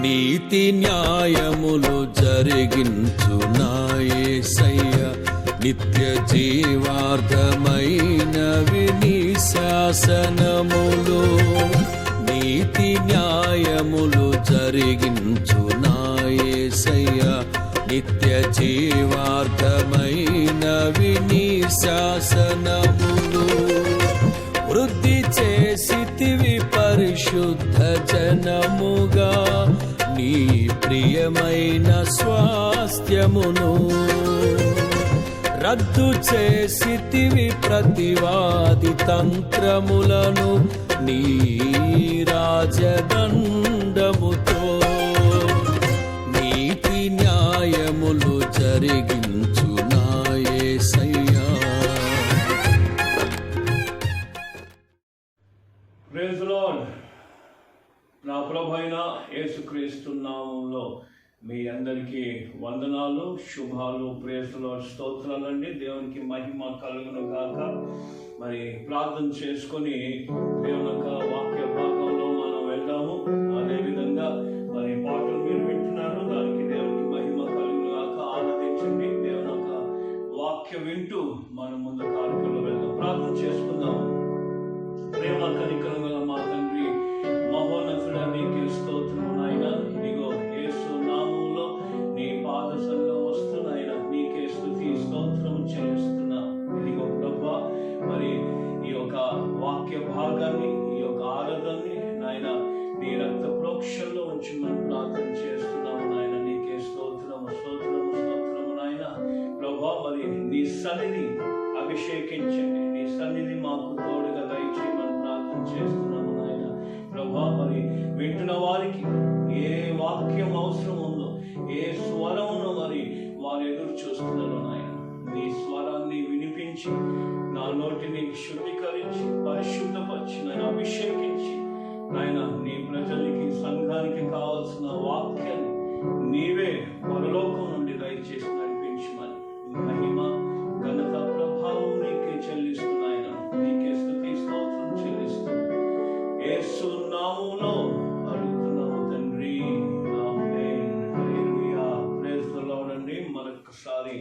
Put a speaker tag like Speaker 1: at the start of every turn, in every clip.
Speaker 1: నీతి న్యాయములు జరిగించు నా యేసయ్య, నిత్య జీవార్థమైనవి నీ శాసనములు. నీతి న్యాయములు జరిగించు నా యేసయ్య, నిత్య జీవార్థమైనవి నీ శాసనములు. వృద్ధి చేసితివి పరిశుద్ధ జనముగా, నీ ప్రియమైన స్వాస్థ్యమును. రద్దు చేసితివి ప్రతివాది తంత్రములను, నీ రాజదండముతో. నీతి న్యాయములు జరిగించు నా యేసయ్యా.
Speaker 2: Praise the lord. నా ప్రభువైన యేసుక్రీస్తు నామములో మీ అందరికీ వందనాలు, శుభాలు. Praise the lord. స్తోత్రాలండి. దేవునికి మహిమ కలుగును గాక. మరి ప్రార్థన చేసుకొని దేవుని యొక్క వాక్య భాగంలో మనం వెళ్దాము. అదేవిధంగా మరి పాటలు మీరు వింటున్నారు, దానికి దేవునికి మహిమ కలుగును గాక. ఆరాధించండి. దేవుని యొక్క వాక్యం వింటూ మనం ముందు కార్యక్రమంలో వెళ్దాం. ప్రార్థన చేసుకుందాం. ప్రేమ కనికరముల మా తండ్రి, మహోన్నతుడా, నీకే స్తోత్రము నాయన. ఇదిగో యేసు నామములో నీ పాద సన్నిధిలో వస్తున్నాయన, నీకే స్తుతి స్తోత్రము చెల్లిస్తున్నా. ఇదిగో ప్రభువా, మరి ఈ యొక్క వాక్య భాగాన్ని, ఈ యొక్క ఆరాధనని నాయన నీ రక్త ప్రోక్షల్లో ఉంచి మనం ప్రార్థన చేస్తున్నాము నాయన. నీకే స్తోత్రము స్తోత్రము స్తోత్రము నాయన. ప్రభువా, మరి నీ సన్నిధి అభిషేకించండి, నీ సన్నిధి మాకు తోడుగా దయచేయమని ప్రార్థన చేస్తున్నాము నాయన. ప్రభా, మరి వింటున్న వారికి ఏ వాక్యం అవసరం ఉందో, ఏ స్వరమును మరి వారు ఎదురు చూస్తున్నారో నాయన, నీ స్వరాన్ని వినిపించి నా నోటిని శుద్ధీకరించి పరిశుద్ధపరిచి నాయన అభిషేకించి నాయన నీ ప్రజలకి సంఘానికి కావాల్సిన వాక్యాన్ని నీవే పరలోకం నుండి దయచేసి నడిపించమని మహిమ ఘనత ప్రభావం నీకే చెల్లిస్తున్నాయన. నీకే స్తుతి స్తోత్రం చెల్లిస్తూ యేసు నామములో అడుగుతున్నాము తండ్రి. ఆమేన్. హల్లెలూయా. ప్రైజ్ ది లార్డ్ అండి. మరొకసారి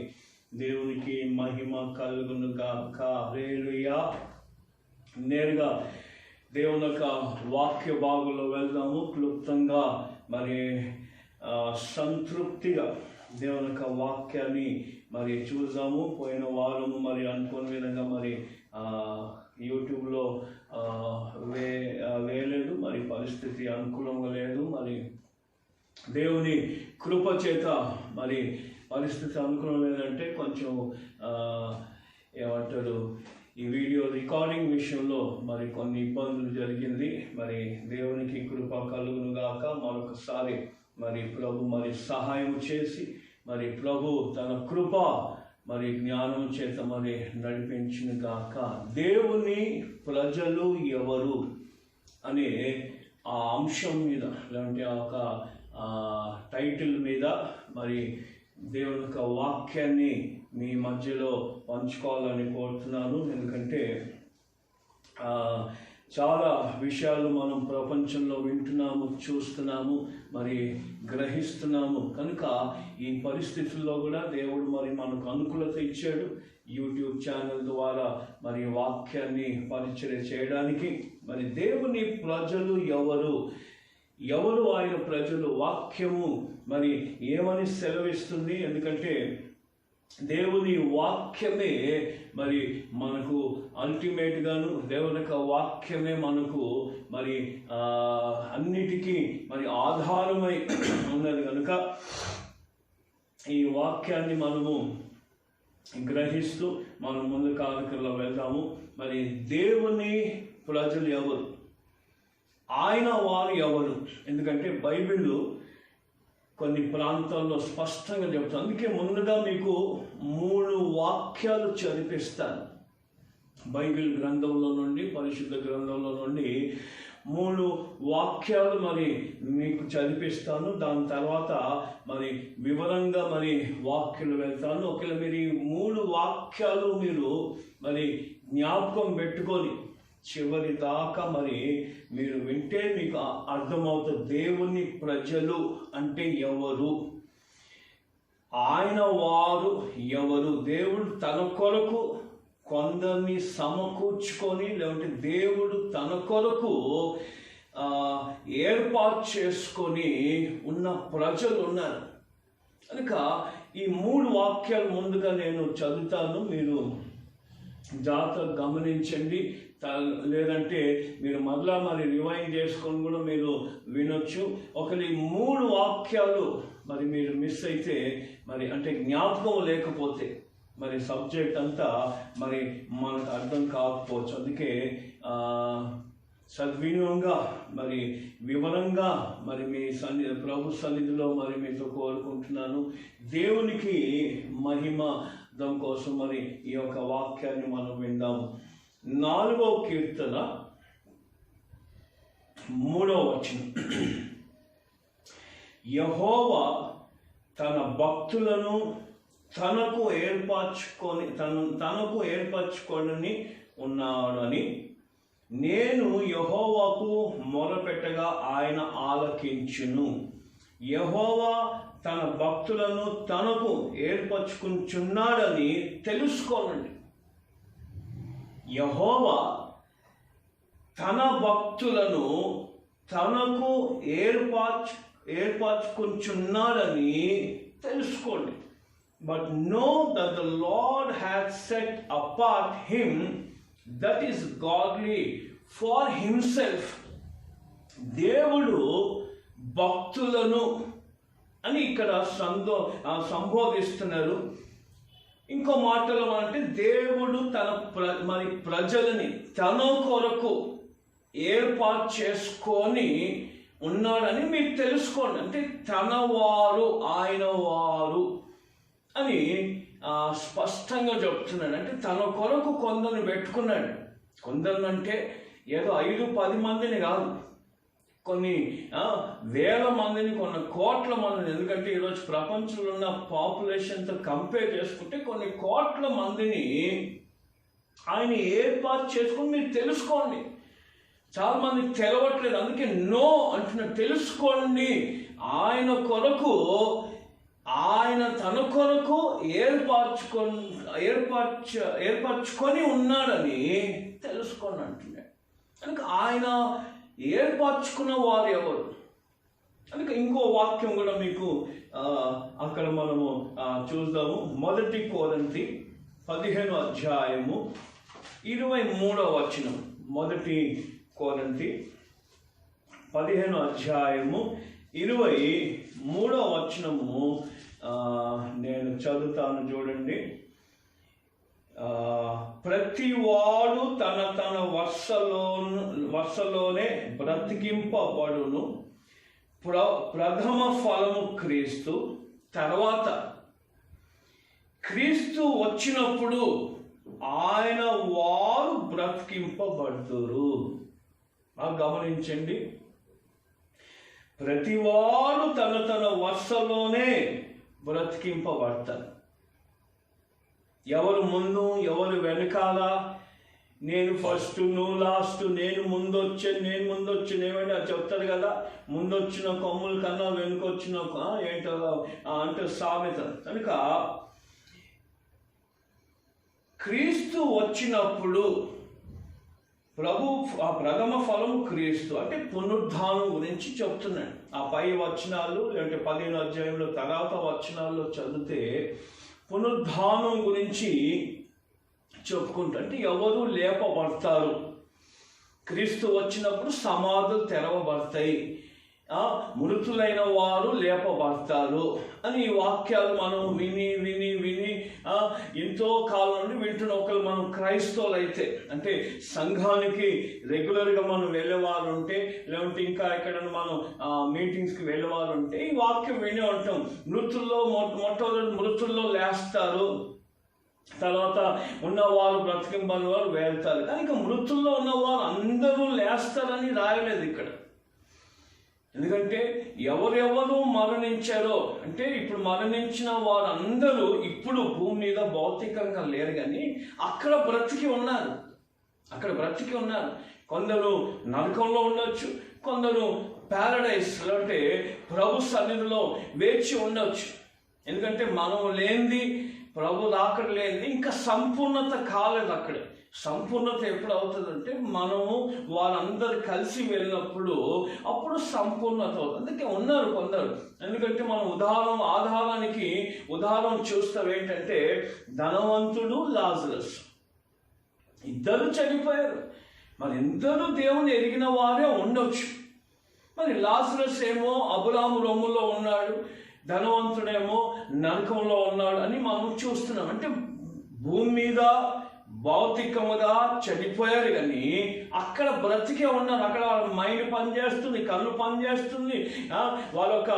Speaker 2: దేవునికి మహిమ కలుగును గాక. హల్లెలూయా. నేరుగా దేవుని యొక్క వాక్య భాగంలో వెళ్దాము. క్లుప్తంగా మరి సంతృప్తిగా దేవుని యొక్క వాక్యాన్ని మరి చూద్దాము. పోయిన వారము మరి అనుకోని విధంగా మరి యూట్యూబ్లో వేయలేదు, మరి పరిస్థితి అనుకూలంగా లేదు. మరి దేవుని కృప చేత మరి పరిస్థితి అనుకూలం లేదంటే కొంచెం ఏమంటారు, ఈ వీడియో రికార్డింగ్ విషయంలో మరి కొన్ని ఇబ్బందులు జరిగింది. మరి దేవునికి కృప కలుగును గాక. మరొకసారి మరి ప్రభు మరి సహాయం చేసి మరి ప్రభు తన కృప మరి జ్ఞానం చేత మరి నడిపించిన గాక. దేవుని ప్రజలు ఎవరు అనే ఆ అంశం మీద, లేదంటే ఒక టైటిల్ మీద మరి దేవుని యొక్క వాక్యాన్ని మీ మధ్యలో పంచుకోవాలని కోరుతున్నాను. ఎందుకంటే చాలా విషయాలు మనం ప్రపంచంలో వింటున్నాము, చూస్తున్నాము, మరి గ్రహిస్తున్నాము. కనుక ఈ పరిస్థితుల్లో కూడా దేవుడు మరి మనకు అనుకూలత ఇచ్చాడు. యూట్యూబ్ ఛానల్ ద్వారా మరి వాక్యాన్ని పరిచయం చేయడానికి. మరి దేవుని ప్రజలు ఎవరు ఆయన ప్రజలు? వాక్యము మరి ఏమని సెలవిస్తుంది? ఎందుకంటే దేవుని వాక్యమే మరి మనకు అల్టిమేట్గాను, దేవుని యొక్క వాక్యమే మనకు మరి అన్నిటికీ మరి ఆధారమై ఉన్నది. కనుక ఈ వాక్యాన్ని మనము గ్రహిస్తూ మనం ముందు కార్యక్రమంలో వెళ్దాము. మరి దేవుని ప్రజలు ఎవరు? ఆయన వారు ఎవరు? ఎందుకంటే బైబిల్ కొన్ని ప్రాంతాల్లో స్పష్టంగా చెప్తాను. అందుకే ముందుగా మీకు 3 వాక్యాలు చదివిస్తాను. బైబిల్ గ్రంథంలో నుండి, పరిశుద్ధ గ్రంథంలో నుండి 3 వాక్యాలు మరి మీకు చదివిస్తాను. దాని తర్వాత మరి వివరంగా మరి వాక్యాలు వెళ్తాను. ఒకవేళ మీరు ఈ 3 వాక్యాలు మీరు మరి జ్ఞాపకం పెట్టుకొని చివరి దాకా మరి మీరు వింటే మీకు అర్థమవుతుంది దేవుని ప్రజలు అంటే ఎవరు, ఆయన వారు ఎవరు. దేవుడు తన కొరకు కొందరిని సమకూర్చుకొని, లేదంటే దేవుడు తన కొరకు ఏర్పాటు చేసుకొని ఉన్న ప్రజలు ఉన్నారు. కనుక ఈ 3 వాక్యాలు ముందుగా నేను చదువుతాను, మీరు జాగ్రత్తగా గమనించండి. లేదంటే మీరు మరలా మరి రివైండ్ చేసుకొని కూడా మీరు వినొచ్చు. ఒకవేళ ఈ 3 వాక్యాలు మరి మీరు మిస్ అయితే, మరి అంటే జ్ఞాపకం లేకపోతే మరి సబ్జెక్ట్ అంతా మరి మనకు అర్థం కాకపోవచ్చు. అందుకే సద్వినియోగంగా మరి వివరంగా మరి మీ ప్రభు సన్నిధిలో మరి మీతో కోరుకుంటున్నాను. దేవునికి మహిమ దాని కోసం మరి ఈ యొక్క వాక్యాన్ని మనం విందాము. 4వ కీర్తన 3వ వచనం. యెహోవా తన భక్తులను తనకు ఏర్పరచుకొని ఉన్నాడని నేను యెహోవాకు మొరపెట్టగా ఆయన ఆలకించును. యెహోవా తన భక్తులను తనకు ఏర్పరచుకుంటున్నాడని తెలుసుకోనండి. యెహోవా తన భక్తులను తనకు ఏర్పరచుకుంటున్నాడని తెలుసుకోండి. But know that the Lord hath set apart him that is godly for himself. దేవుడు భక్తులను అని ఇక్కడ సంబోధిస్తున్నారు. ఇంకో మాటలో అంటే దేవుడు తన మరి ప్రజలని తన కొరకు ఏర్పాటు చేసుకొని ఉన్నాడని మీరు తెలుసుకోండి. అంటే తన వారు, ఆయన వారు అని స్పష్టంగా చెప్తున్నాడు. అంటే తన కొరకు కొందరిని పెట్టుకున్నాడు. కొందరిని అంటే ఏదో 5-10 మందిని కాదు, కొన్ని వేల మందిని, కొన్ని కోట్ల మందిని. ఎందుకంటే ఈరోజు ప్రపంచంలో ఉన్న పాపులేషన్తో కంపేర్ చేసుకుంటే కొన్ని కోట్ల మందిని ఆయన ఏర్పాటు చేసుకుని మీరు తెలుసుకోండి. చాలా మందికి తెలవట్లేదు. అందుకే నో అంటున్నా, తెలుసుకోండి. ఆయన కొరకు, ఆయన తన కొరకు ఏర్పరచుకొని ఉన్నాడని తెలుసుకోండి అంటున్నాడు. కనుక ఆయన ఏర్పరచుకున్న వారు ఎవరు? అందుకే ఇంకో వాక్యం కూడా మీకు అక్కడ మనము చూద్దాము. 1 కొరింథీ 15వ అధ్యాయము 23వ వచనం. 1 కొరింథీ 15వ అధ్యాయము 23వ వచనము నేను చదువుతాను, చూడండి. ప్రతివాడు తన తన వరుసలోనే బ్రతికింపబడును. ప్రథమ ఫలము క్రీస్తు. తర్వాత క్రీస్తు వచ్చినప్పుడు ఆయన వారు బ్రతికింపబడుతురు. గమనించండి, ప్రతివాడు తన తన వరుసలోనే బ్రతికింపబడతారు. ఎవరు ముందు ఎవరు వెనకాల నేను ఫస్ట్, నువ్వు లాస్ట్, నేను ముందొచ్చాను ఏమంటే అది చెప్తారు కదా, ముందొచ్చిన కొమ్ముల కన్నా వెనుకొచ్చిన ఏంటో అంటే సామెత. కనుక క్రీస్తు వచ్చినప్పుడు ఆ ప్రథమ ఫలము క్రీస్తు అంటే పునరుద్ధానం గురించి చెప్తున్నాడు. ఆ పై వచనాలు లేదంటే 15 అధ్యాయంలో తర్వాత వచనాల్లో చదివితే పునరుద్ధానం గురించి చెప్పుకుంటా. అంటే ఎవరు లేపబడతారు, క్రీస్తు వచ్చినప్పుడు సమాధులు తెరవబడతాయి, మృతులైన వారు లేపబడతారు అని ఈ వాక్యాలు మనం విని విని విని ఎంతో కాలం నుండి వింటున్న ఒకరు మనం క్రైస్తవులు అయితే, అంటే సంఘానికి రెగ్యులర్గా మనం వెళ్ళేవారు ఉంటే, లేదంటే ఇంకా ఎక్కడైనా మనం మీటింగ్స్కి వెళ్ళేవారు ఉంటే ఈ వాక్యం వినే ఉంటాం. మొట్టమొదటి మృతుల్లో లేస్తారు, తర్వాత ఉన్నవారు బ్రతికింపని వారు వెళ్తారు. కానీ ఇక మృతుల్లో ఉన్నవారు అందరూ లేస్తారని రాయలేదు ఇక్కడ. ఎందుకంటే ఎవరెవరు మరణించారో అంటే ఇప్పుడు మరణించిన వారందరూ ఇప్పుడు భూమి మీద భౌతికంగా లేరు, కానీ అక్కడ బ్రతికి ఉన్నారు. కొందరు నరకంలో ఉండొచ్చు, కొందరు ప్యారడైస్ అంటే ప్రభు సన్నిధిలో వేచి ఉండొచ్చు. ఎందుకంటే మనం లేనిది, ప్రభు రాకడ లేనిది ఇంకా సంపూర్ణత కాలేదు. అక్కడ సంపూర్ణత ఎప్పుడు అవుతుందంటే మనము వారందరూ కలిసి వెళ్ళినప్పుడు అప్పుడు సంపూర్ణత అవుతుంది. అందుకే ఉన్నారు కొందరు. ఎందుకంటే మనం ఉదాహరణ చూస్తాం ఏంటంటే ధనవంతుడు లాజరస్ ఇద్దరు చనిపోయారు. మరి ఇద్దరు దేవుని ఎరిగిన వారే ఉండొచ్చు. మరి లాజరస్ ఏమో అబ్రాహాము రొమ్ములో ఉన్నాడు, ధనవంతుడేమో నరకంలో ఉన్నాడు అని మనం చూస్తున్నాం. అంటే భూమి మీద భౌతికముగా చనిపోయారు, కానీ అక్కడ బ్రతికే ఉన్నారు. అక్కడ వాళ్ళ మైండ్ పనిచేస్తుంది, కళ్ళు పనిచేస్తుంది, వాళ్ళ యొక్క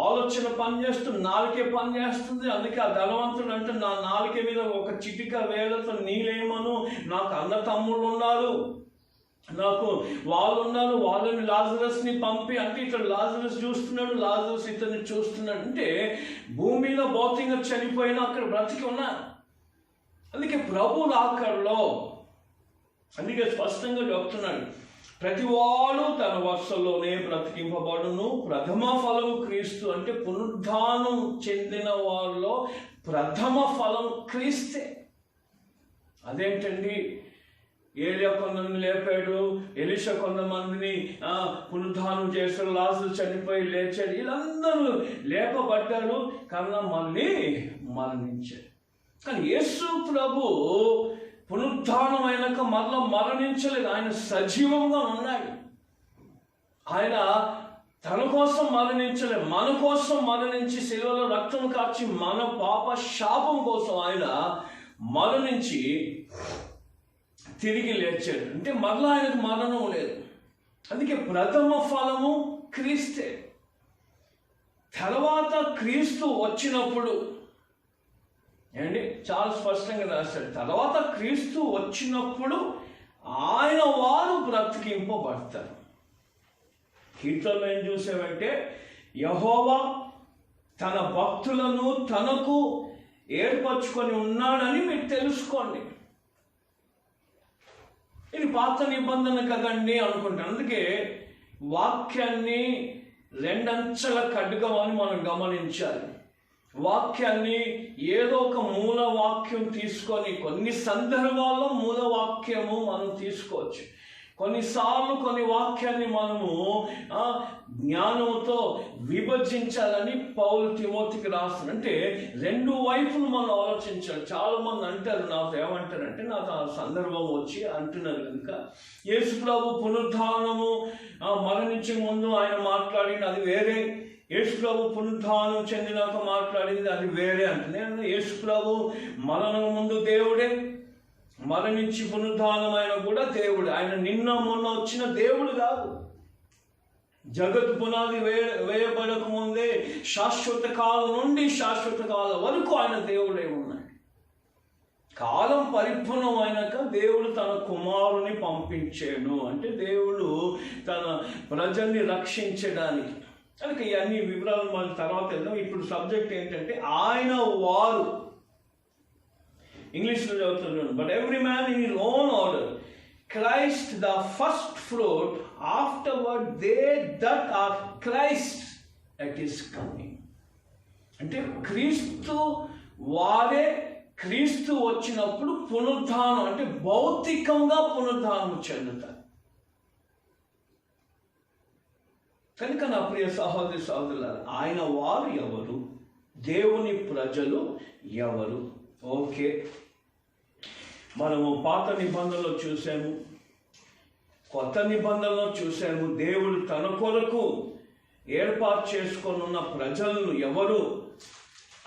Speaker 2: ఆలోచన పనిచేస్తుంది, నాలుకే పనిచేస్తుంది. అందుకే ఆ ధనవంతుడు అంటే నా నాలుకే మీద ఒక చిటిక వేలతో నీలేమను, నాకు అన్న తమ్ముళ్ళు ఉన్నారు, నాకు వాళ్ళు ఉన్నారు, వాళ్ళని లాజరస్ని పంపి అంటే ఇతడు లాజరస్ చూస్తున్నాడు, లాజరస్ ఇతన్ని చూస్తున్నాడు. అంటే భూమిలో భౌతికంగా చనిపోయినా అక్కడ బ్రతికి ఉన్నారు. అందుకే ప్రభు రాకడలో అందుకే స్పష్టంగా చెప్తున్నాడు, ప్రతివాడు తన వరుసలోనే బ్రతికింపబడును, ప్రథమ ఫలము క్రీస్తు. అంటే పునరుద్ధానం చెందిన వారిలో ప్రథమ ఫలం క్రీస్తే. అదేంటండి, ఏలియా కొంతమందిని లేపాడు, ఎలీషా కొంతమందిని పునరుద్ధానం చేశాడు, లాజరు చనిపోయి లేచాడు, వీళ్ళందరూ లేపబడ్డారు కన్నా మళ్ళీ మరణించారు. కానీ యేసు ప్రభు పునరుద్ధానం అయినాక మళ్ళీ మరణించలేదు, ఆయన సజీవంగా ఉన్నాడు. ఆయన తన కోసం మరణించలేదు, మన కోసం మరణించి శిలువలో రక్తం కార్చి మన పాప శాపం కోసం ఆయన మరణించి తిరిగి లేచాడు. అంటే మళ్ళీ ఆయనకు మరణం లేదు. అందుకే ప్రథమ ఫలము క్రీస్తే. తర్వాత క్రీస్తు వచ్చినప్పుడు ఏమండి చాలా స్పష్టంగా రాశాడు, తర్వాత క్రీస్తు వచ్చినప్పుడు ఆయన వారు బ్రతికింపబడతారు. కీర్తనలో ఏం చూసామంటే యెహోవా తన భక్తులను తనకు ఏర్పరచుకొని ఉన్నాడని మీరు తెలుసుకోండి. ఇది పాత నిబంధన కదండి అనుకుంటాను. అందుకే వాక్యాన్ని రెండంచెల ఖడ్గం అని మనం గమనించాలి. వాక్యాన్ని ఏదో ఒక మూల వాక్యం తీసుకొని, కొన్ని సందర్భాల్లో మూల వాక్యము మనం తీసుకోవచ్చు, కొన్నిసార్లు కొన్ని వాక్యాన్ని మనము జ్ఞానంతో విభజించాలని పౌలు తిమోతికి రాస్తున్నారు. అంటే రెండు వైపులు మనం ఆలోచించాలి. చాలా మంది అంటారు, నాతో ఏమంటారంటే నాకు ఆ సందర్భం వచ్చి అంటున్నారు కనుక యేసు ప్రభు పునరుద్ధానము మరణించే ముందు ఆయన మాట్లాడింది అది వేరే, యేసు ప్రభు పునరుద్ధానం చెందినాక మాట్లాడింది అది వేరే అంటున్నాను. యేసు ప్రభు మరణం ముందు దేవుడే, మరణించి పునరుద్ధానమైన కూడా దేవుడు. ఆయన నిన్న మొన్న వచ్చిన దేవుడు కాదు. జగత్ పునాది వేయబడక ముందే శాశ్వత కాలం నుండి శాశ్వత కాలం వరకు ఆయన దేవుడే ఉన్నాడు. కాలం పరిపూర్ణం అయినాక దేవుడు తన కుమారుని పంపించాడు. అంటే దేవుడు తన ప్రజల్ని రక్షించడానికి. కనుక ఇవన్నీ వివరాలు మన తర్వాత వెళ్దాం. ఇప్పుడు సబ్జెక్ట్ ఏంటంటే ఆయన వారు ఇంగ్లీష్లో చదువుతున్నాను. But every man in his own order, Christ the first fruit, afterward they that are Christ at his coming. అంటే క్రీస్తు వారే క్రీస్తు వచ్చినప్పుడు పునరుద్ధానం అంటే భౌతికంగా పునరుద్ధానం చెందుతారు. కనుక నా ప్రియ సహోదరి సహోదరులారా, ఆయన వారు ఎవరు, దేవుని ప్రజలు ఎవరు? ఓకే, మనము పాత నిబంధనలో చూసాము, కొత్త నిబంధనలో చూసాము. దేవుడు తన కొరకు ఏర్పాటు చేసుకొని ఉన్న ప్రజలను ఎవరు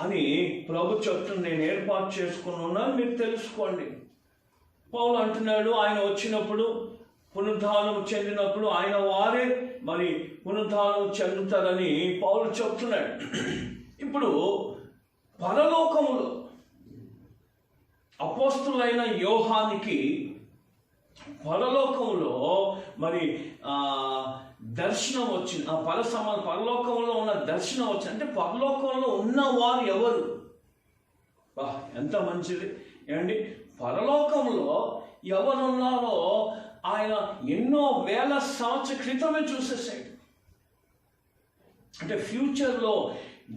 Speaker 2: అని ప్రభు చెప్తున్న, నేను ఏర్పాటు చేసుకొని ఉన్నాను, మీరు తెలుసుకోండి. పౌలు అంటున్నాడు, ఆయన వచ్చినప్పుడు పునరుద్ధానం చెందినప్పుడు ఆయన వారే మరి పునరుద్ధానం చెందుతారని పౌలు చెప్తున్నాడు. ఇప్పుడు పరలోకములో అపోస్తులైన యోహానికి పరలోకంలో మరి దర్శనం వచ్చింది. పరలోకంలో ఉన్న దర్శనం వచ్చింది. అంటే పరలోకంలో ఉన్నవారు ఎవరు? ఎంత మంచిది ఏమండి. పరలోకంలో ఎవరున్నారో ఆయన ఎన్నో వేల సంవత్సరాల క్రితమే చూసేసాడు. అంటే ఫ్యూచర్లో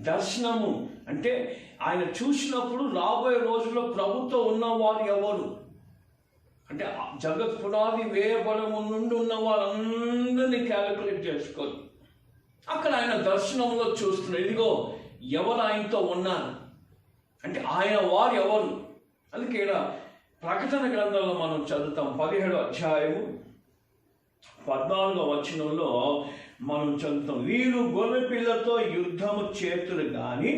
Speaker 2: దర్శనము అంటే ఆయన చూసినప్పుడు రాబోయే రోజుల్లో ప్రభుతో ఉన్నవారు ఎవరు అంటే జగత్ పునాది వేయబడము నుండి ఉన్న వాళ్ళందరినీ క్యాలిక్యులేట్ చేసుకోవాలి. అక్కడ ఆయన దర్శనంలో చూస్తున్నారు, ఇదిగో ఎవరు ఆయనతో ఉన్నారు అంటే ఆయన వారు ఎవరు. అందుకే ఇక్కడ ప్రకటన గ్రంథంలో మనం చదువుతాం 17వ అధ్యాయము 14వ వచనంలో మనం చదువుతాం, వీరు గొర్రెపిల్లతో యుద్ధము చేతురు కానీ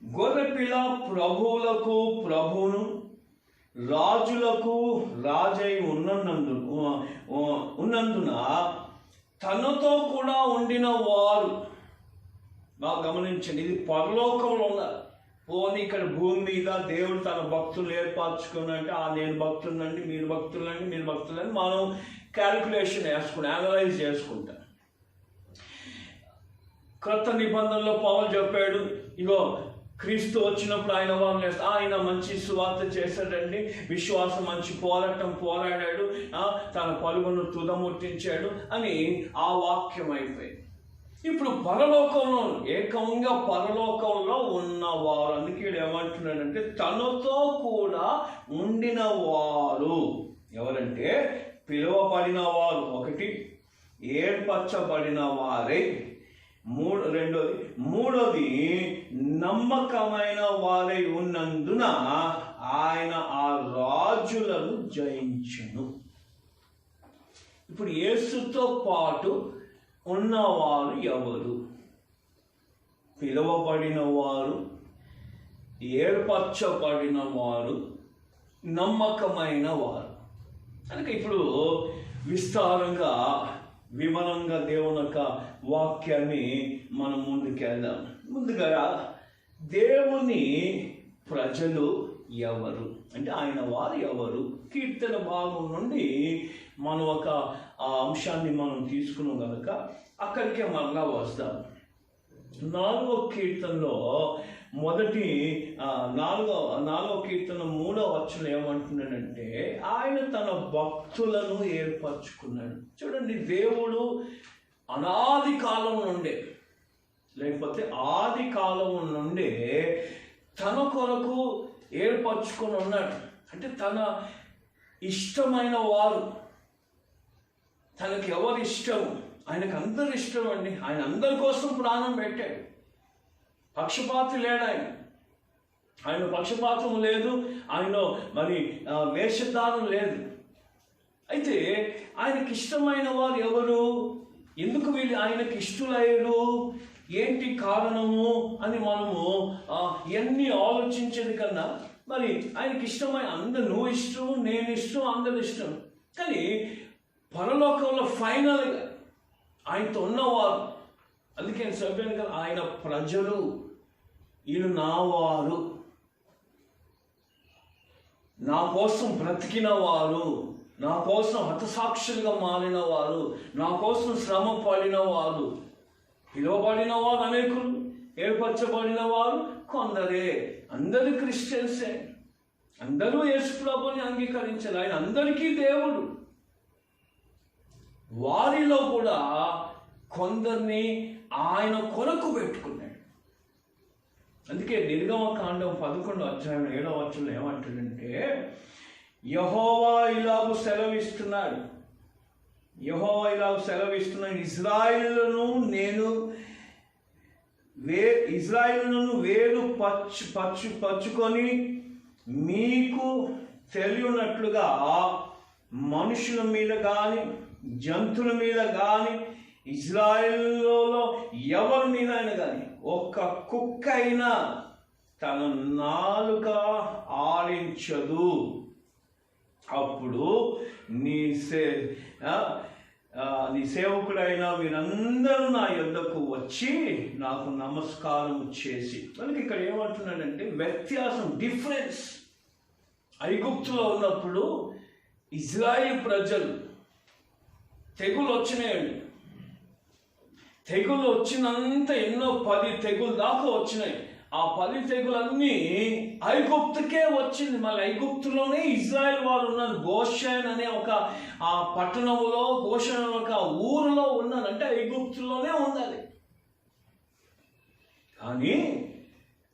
Speaker 2: గొర్రెపిల్ల ప్రభువులకు ప్రభువును రాజులకు రాజై ఉన్నందున తనతో కూడా ఉండిన వారు. బాగా గమనించండి, ఇది పరలోకంలో ఉన్నారు. పోనీ ఇక్కడ భూమి మీద దేవుడు తన భక్తులు ఏర్పరచుకున్నంటే నేను భక్తులండి, మీరు భక్తులండి, మీరు భక్తులని మనం క్యాలిక్యులేషన్ వేసుకుంటాం, అనలైజ్ చేసుకుంటాం. క్రొత్త నిబంధనలో పౌలు చెప్పాడు, ఇగో క్రీస్తు వచ్చినప్పుడు ఆయన మంచి సువార్త చేశాడండి, విశ్వాసం మంచి పోరాడాడు, తన పలుగును తుదముట్టించాడు అని ఆ వాక్యం అయిపోయింది. ఇప్పుడు పరలోకంలో ఏకంగా పరలోకంలో ఉన్నవారు, అందుకే ఏమంటున్నాడంటే తనతో కూడా ఉండిన వారు ఎవరంటే పిలువబడిన వారు, ఒకటి ఏర్పరచబడిన వారే, మూడోది నమ్మకమైన వారై ఉన్నందున ఆయన ఆ రాజులను జయించును. ఇప్పుడు యేసుతో పాటు ఉన్నవారు ఎవరు? పిలువబడిన వారు, ఏర్పరచబడిన వారు, నమ్మకమైన వారు. కనుక ఇప్పుడు విస్తారంగా వివరంగా దేవుని యొక్క వాక్యాన్ని మనం ముందుకెళ్దాం. ముందుగా దేవుని ప్రజలు ఎవరు అంటే ఆయన వారు ఎవరు? కీర్తన భాగం నుండి మనం ఒక అంశాన్ని మనం తీసుకున్నాం కనుక అక్కడికే మరలా వస్తాం. 4వ కీర్తనలో నాలుగవ కీర్తన 3వ వచనం ఏమంటున్నాడంటే ఆయన తన భక్తులను ఏర్పరచుకున్నాడు. చూడండి, దేవుడు అనాది కాలం నుండే లేకపోతే ఆది కాలం నుండే తన కొరకు ఏర్పరచుకొని ఉన్నాడు. అంటే తన ఇష్టమైన వారు, తనకి ఎవరు ఇష్టం, ఆయనకు అందరు ఇష్టం అండి. ఆయన అందరి కోసం ప్రాణం పెట్టాడు. పక్షపాతి లేడు ఆయన పక్షపాతం లేదు, ఆయన మరి వేషధారం లేదు. అయితే ఆయనకి ఇష్టమైన వారు ఎవరు? ఎందుకు వీళ్ళు ఆయనకి ఇష్టలయ్యారు, ఏంటి కారణము అని మనము ఇవన్నీ ఆలోచించేది కన్నా మరి ఆయనకి ఇష్టమైన అందరు, నువ్వు ఇష్టం, నేను ఇష్టం, అందరు ఇష్టం. కానీ పరలోకంలో ఫైనల్గా ఆయనతో ఉన్నవారు, అందుకే నేను చెప్పాను కదా, ఆయన ప్రజలు, వీళ్ళు నా వారు, నా కోసం బ్రతికిన వారు, నా కోసం హతసాక్షులుగా మారిన వారు, నా కోసం శ్రమ పడిన వారు. పిలువబడిన వారు అనేకులు, ఏర్పరచబడిన వారు కొందరే, అందరు క్రిస్టియన్సే. అందరూ యేసు ప్రభువుని అంగీకరించారు. ఆయన అందరికీ దేవుడు. వారిలో కూడా కొందరిని ఆయన కొరకు పెట్టుకున్నాడు. అందుకే నిర్గమకాండం 11వ అధ్యాయం 7వ వచనంలో ఏమంటాడంటే, యెహోవా ఇలాగు సెలవిస్తున్నాడు, ఇశ్రాయేలును వేలు పచ్చుకొని మీకు తెలియనట్లుగా మనుషుల మీద కానీ జంతువుల మీద కానీ ఇశ్రాయేలులో ఎవరి మీద అయినా కానీ ఒక్క కుక్క అయినా తన నాలుక ఆడించదు. అప్పుడు నీ సేవకుడైన మీరందరూ నా యొద్దకు వచ్చి నాకు నమస్కారం చేసి. అందుకే ఇక్కడ ఏమంటున్నాడంటే వ్యత్యాసం, డిఫరెన్స్. ఐగుప్తులో ఉన్నప్పుడు ఇజ్రాయిల్ ప్రజలు తెగులు వచ్చినాయండి. తెగులు వచ్చినంత ఎన్నో 10 తెగులు దాకా వచ్చినాయి. ఆ 10 తెగులన్నీ ఐగుప్తుకే వచ్చింది. మళ్ళీ ఐగుప్తులోనే ఇజ్రాయెల్ వాళ్ళు ఉన్నారు. గోషెన్ అనే ఒక ఆ పట్టణంలో, గోషెన్ ఒక ఊరిలో ఉన్నారు. అంటే ఐగుప్తులోనే ఉన్నది. కానీ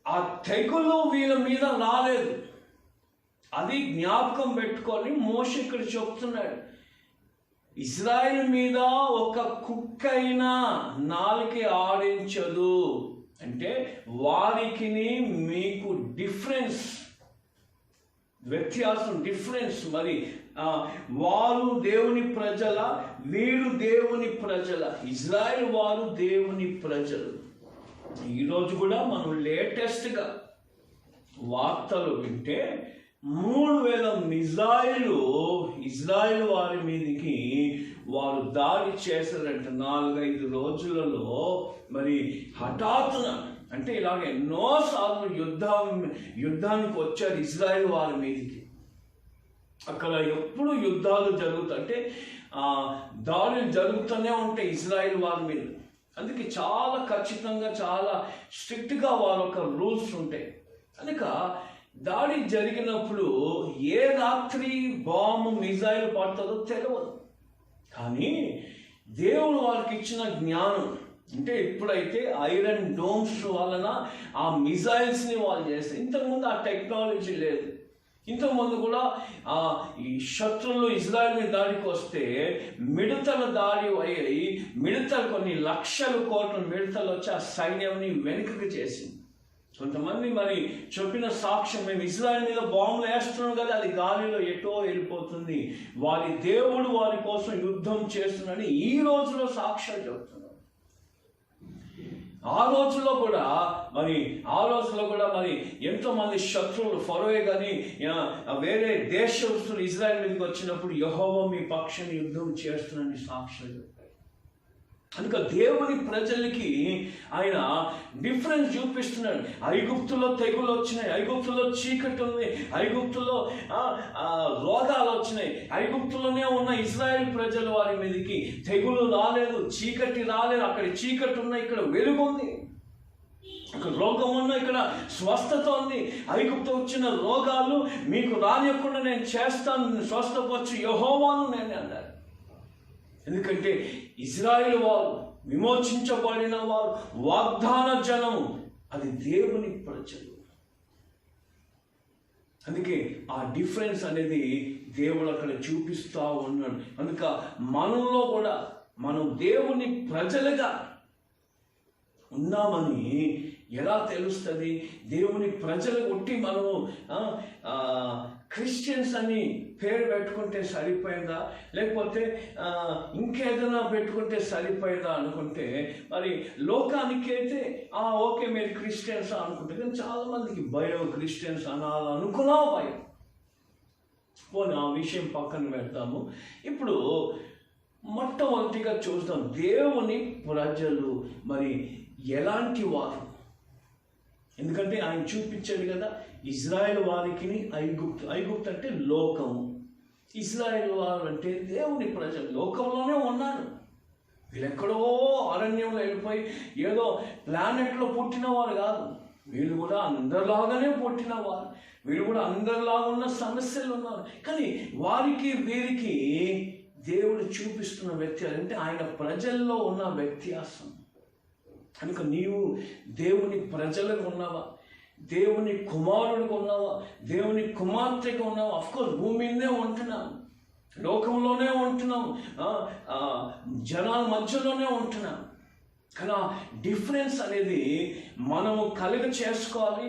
Speaker 2: ఆ తెగులు వీళ్ళ మీద రాలేదు. అది జ్ఞాపకం పెట్టుకొని మోషే ఇక్కడ చెప్తున్నాడు, ఇజ్రాయెల్ మీద ఒక కుక్క అయినా నాలుక ఆడించదు. అంటే వారికి మీకు డిఫరెన్స్, వ్యత్యాసం, డిఫరెన్స్. మరి వారు దేవుని ప్రజల, వీరు దేవుని ప్రజల. ఇజ్రాయెల్ వారు దేవుని ప్రజలు. ఈరోజు కూడా మనం లేటెస్ట్గా వార్తలు వింటే 3000 మిజైలు ఇజ్రాయెల్ వారి మీదకి వారు దాడి చేశారంట 4-5 రోజులలో. మరి హఠాత్తున, అంటే ఇలాగ ఎన్నోసార్లు యుద్ధానికి వచ్చారు ఇజ్రాయెల్ వారి మీదకి. అక్కడ ఎప్పుడు యుద్ధాలు జరుగుతాయి, అంటే దాడులు జరుగుతూనే ఉంటాయి ఇజ్రాయెల్ వారి మీద. అందుకే చాలా ఖచ్చితంగా, చాలా స్ట్రిక్ట్గా వారి యొక్క రూల్స్ ఉంటాయి. కనుక దాడి జరిగినప్పుడు ఏ రాత్రి బాంబు మిజైల్ పడుతుందో తెలియదు. కానీ దేవుడు వారికి ఇచ్చిన జ్ఞానం, అంటే ఇప్పుడైతే ఐరన్ డోమ్స్ వలన ఆ మిజైల్స్ని వాళ్ళు చేస్తారు. ఇంతకుముందు ఆ టెక్నాలజీ లేదు. ఇంతకుముందు కూడా ఈ శత్రువులు ఇజ్రాయెల్ మీద దాడికి వస్తే మిడతల దాడి అయ్యాయి. మిడతలు కొన్ని లక్షల కోట్ల మిడతలు వచ్చి ఆ సైన్యంని వెనుకకు చేసింది. కొంతమంది మరి చెప్పిన సాక్ష్యం, మేము ఇజ్రాయెల్ మీద బాంబులు వేస్తున్నాం కదా, అది గాలిలో ఎటో వెళ్ళిపోతుంది, వారి దేవుడు వారి కోసం యుద్ధం చేస్తున్నాడని ఈ రోజులో సాక్ష్యాలు చెప్తున్నారు. ఆ రోజుల్లో కూడా మరి ఎంతోమంది శత్రువులు, ఫరోయే కానీ వేరే దేశస్తులు ఇజ్రాయెల్ మీదకి వచ్చినప్పుడు యెహోవా మీ పక్షాన్ని యుద్ధం చేస్తున్నాడని సాక్ష్యాలు. కనుక దేవుని ప్రజలకి ఆయన డిఫరెన్స్ చూపిస్తున్నాడు. ఐగుప్తులో తెగులు వచ్చినాయి, ఐగుప్తులో చీకటి ఉంది, ఐగుప్తులో రోగాలు వచ్చినాయి. ఐగుప్తులోనే ఉన్న ఇజ్రాయెల్ ప్రజల వారి మీదకి తెగులు రాలేదు, చీకటి రాలేదు. అక్కడ చీకటి ఉన్న, ఇక్కడ వెలుగు ఉంది. ఇక్కడ రోగం ఉన్న, ఇక్కడ స్వస్థత ఉంది. ఐగుప్తు వచ్చిన రోగాలు మీకు రానియకుండా నేను చేస్తాను, స్వస్థపరచు యెహోవాను నేను అన్నారు. ఎందుకంటే ఇజ్రాయెల్ వారు, విమోచించబడిన వారు, వాగ్దాన జనము, అది దేవుని ప్రజలు. అందుకే ఆ డిఫరెన్స్ అనేది దేవుడు అక్కడ చూపిస్తూ ఉన్నాడు. కనుక మనలో కూడా మనం దేవుని ప్రజలుగా ఉన్నామని ఎలా తెలుస్తుంది? దేవుని ప్రజలు కొట్టి మనము క్రిస్టియన్స్ అని పేరు పెట్టుకుంటే సరిపోయిందా, లేకపోతే ఇంకేదైనా పెట్టుకుంటే సరిపోయిందా అనుకుంటే, మరి లోకానికైతే ఓకే మీరు క్రిస్టియన్స్ అనుకుంటే, కానీ చాలామందికి భయం, క్రిస్టియన్స్ అనాలనుకున్నా భయం. పోనీ ఆ విషయం పక్కన పెడతాము. ఇప్పుడు మొట్టమొదటిగా చూస్తాం, దేవుని ప్రజలు మరి ఎలాంటి వారు. ఎందుకంటే ఆయన చూపించాడు కదా, ఇజ్రాయెల్ వారికి ఐగుప్తు అంటే లోకము, ఇజ్రాయెల్ వారు అంటే దేవుని ప్రజలు. లోకంలోనే ఉన్నారు వీళ్ళు. ఎక్కడో అరణ్యంలో వెళ్ళిపోయి ఏదో ప్లానెట్లో పుట్టిన వారు కాదు. వీళ్ళు కూడా అందరిలాగానే పుట్టిన వారు, వీళ్ళు కూడా అందరిలాగా ఉన్న సమస్యలు ఉన్నారు. కానీ వారికి వీరికి దేవుడు చూపిస్తున్న వ్యత్యాసం అంటే ఆయన ప్రజల్లో ఉన్న వ్యత్యాసం. కనుక నీవు దేవుని ప్రజలకు ఉన్నావా, దేవుని కుమారుడిగా ఉన్నావా, దేవుని కుమార్తెగా ఉన్నావా? అఫ్కోర్స్ భూమి మీదే ఉంటున్నాం, లోకంలోనే ఉంటున్నాం, జనాల మధ్యలోనే ఉంటున్నాం. కానీ డిఫరెన్స్ అనేది మనము కలుగ చేసుకోవాలి.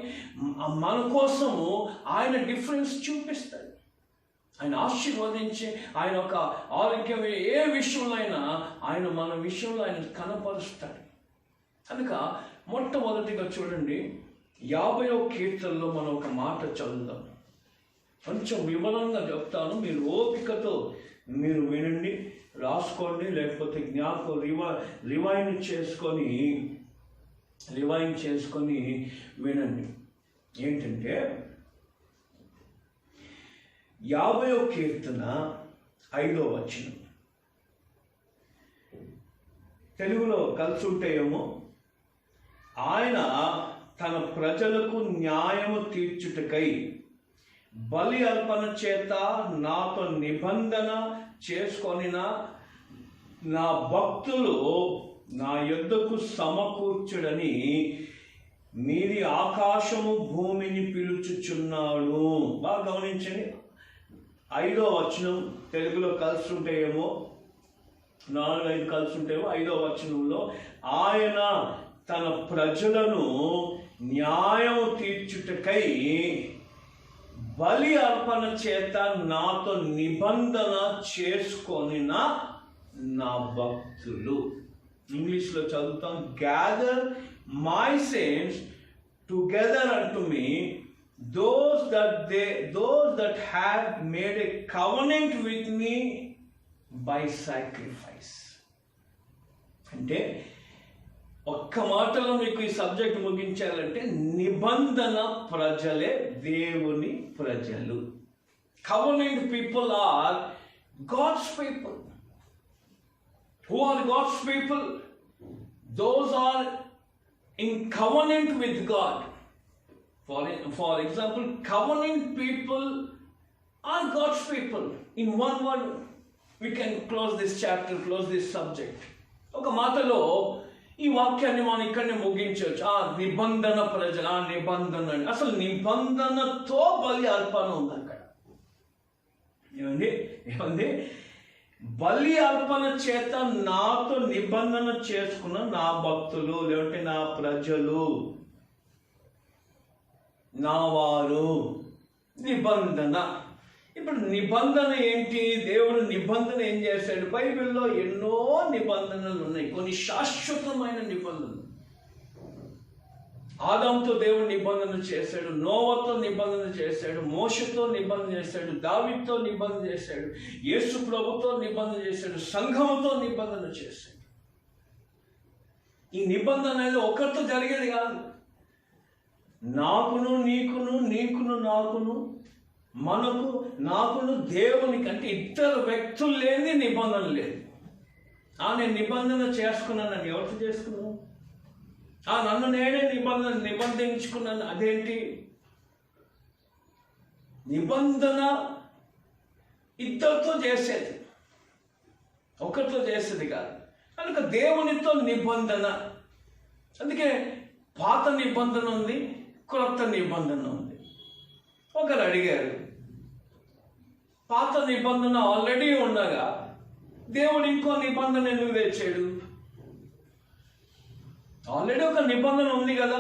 Speaker 2: మన కోసము ఆయన డిఫరెన్స్ చూపిస్తాడు. ఆయన ఆశీర్వదించి ఆయన ఒక ఆరోగ్యం ఏ విషయంలో అయినా ఆయన మన విషయంలో ఆయన కనపరుస్తాడు. కనుక మొట్టమొదటిగా చూడండి, 50వ కీర్తనలో మనం ఒక మాట చదువుదాం. కొంచెం వివరంగా చెప్తాను, మీరు ఓపికతో మీరు వినండి, రాసుకోండి, లేకపోతే రివైండ్ చేసుకొని వినండి. ఏంటంటే 50వ కీర్తన 5వ వచనం. తెలుగులో కలిసి ఉంటాయేమో. ఆయన తన ప్రజలకు న్యాయము తీర్చుటకై బలి అర్పణ చేత నాతో నిబంధన చేసుకొనిన నా భక్తులు నా యొద్దకు సమకూర్చుడని మీది ఆకాశము భూమిని పిలుచుచున్నాడు. బాగా గమనించండి, 5వ వచనం తెలుగులో కలిసి ఉంటాయేమో, 4-5 కలిసి ఉంటాయేమో. 5వ వచనంలో ఆయన తన ప్రజలను న్యాయము తీర్చుటకై బలి అర్పణ చేత నాతో నిబంధన చేసుకొనిన నా భక్తులు. ఇంగ్లీష్లో చదువుతాం, gather my saints together unto me, those that have made a covenant with me by sacrifice. అంటే ఒక్క మాటలో మీకు ఈ సబ్జెక్ట్ ముగించాలంటే, నిబంధన ప్రజలే దేవుని ప్రజలు. Covenant people are God's people. Who are God's people? Those are in covenant with God. For example, covenant people are God's people. In one word, we can close this chapter, close this subject. ఒక మాటలో ఈ వాక్యాన్ని మనం ఇక్కడనే ముగించవచ్చు. నిబంధన ప్రజలు, నిబంధన, అసలు నిబంధనతో బలి అర్పణ ఉంది అక్కడ. ఏమండి? బలి అర్పణ చేత నాతో నిబంధన చేసుకున్న నా భక్తులు, లేదంటే నా ప్రజలు, నా వారు. నిబంధన. ఇప్పుడు నిబంధన ఏంటి? దేవుడు నిబంధన ఏం చేశాడు? బైబిల్లో ఎన్నో నిబంధనలు ఉన్నాయి, కొన్ని శాశ్వతమైన నిబంధనలు. ఆదాముతో దేవుడు నిబంధన చేశాడు, నోవాతో నిబంధన చేశాడు, మోషతో నిబంధన చేశాడు, దావీదుతో నిబంధన చేశాడు, యేసు ప్రభుతో నిబంధన చేశాడు, సంఘముతో నిబంధన చేశాడు. ఈ నిబంధన అనేది ఒకరితో జరిగేది కాదు. నాకును నీకును, నీకును నాకును, మనకు నాకును దేవునికి, అంటే ఇద్దరు వ్యక్తులు లేని నిబంధన లేదు. నేను నిబంధన చేసుకున్నాను, ఎవరితో చేసుకున్నాను? నన్ను నేనే నిబంధించుకున్నాను. అదేంటి? నిబంధన ఇద్దరితో చేసేది, ఒకరితో చేసేది కాదు. కనుక దేవునితో నిబంధన. అందుకే పాత నిబంధన ఉంది, క్రొత్త నిబంధన ఉంది. ఒకరు అడిగారు, పాత నిబంధన ఆల్రెడీ ఉండగా దేవుడు ఇంకో నిబంధన ఎందుకు తెచ్చాడు? ఆల్రెడీ ఒక నిబంధన ఉంది కదా,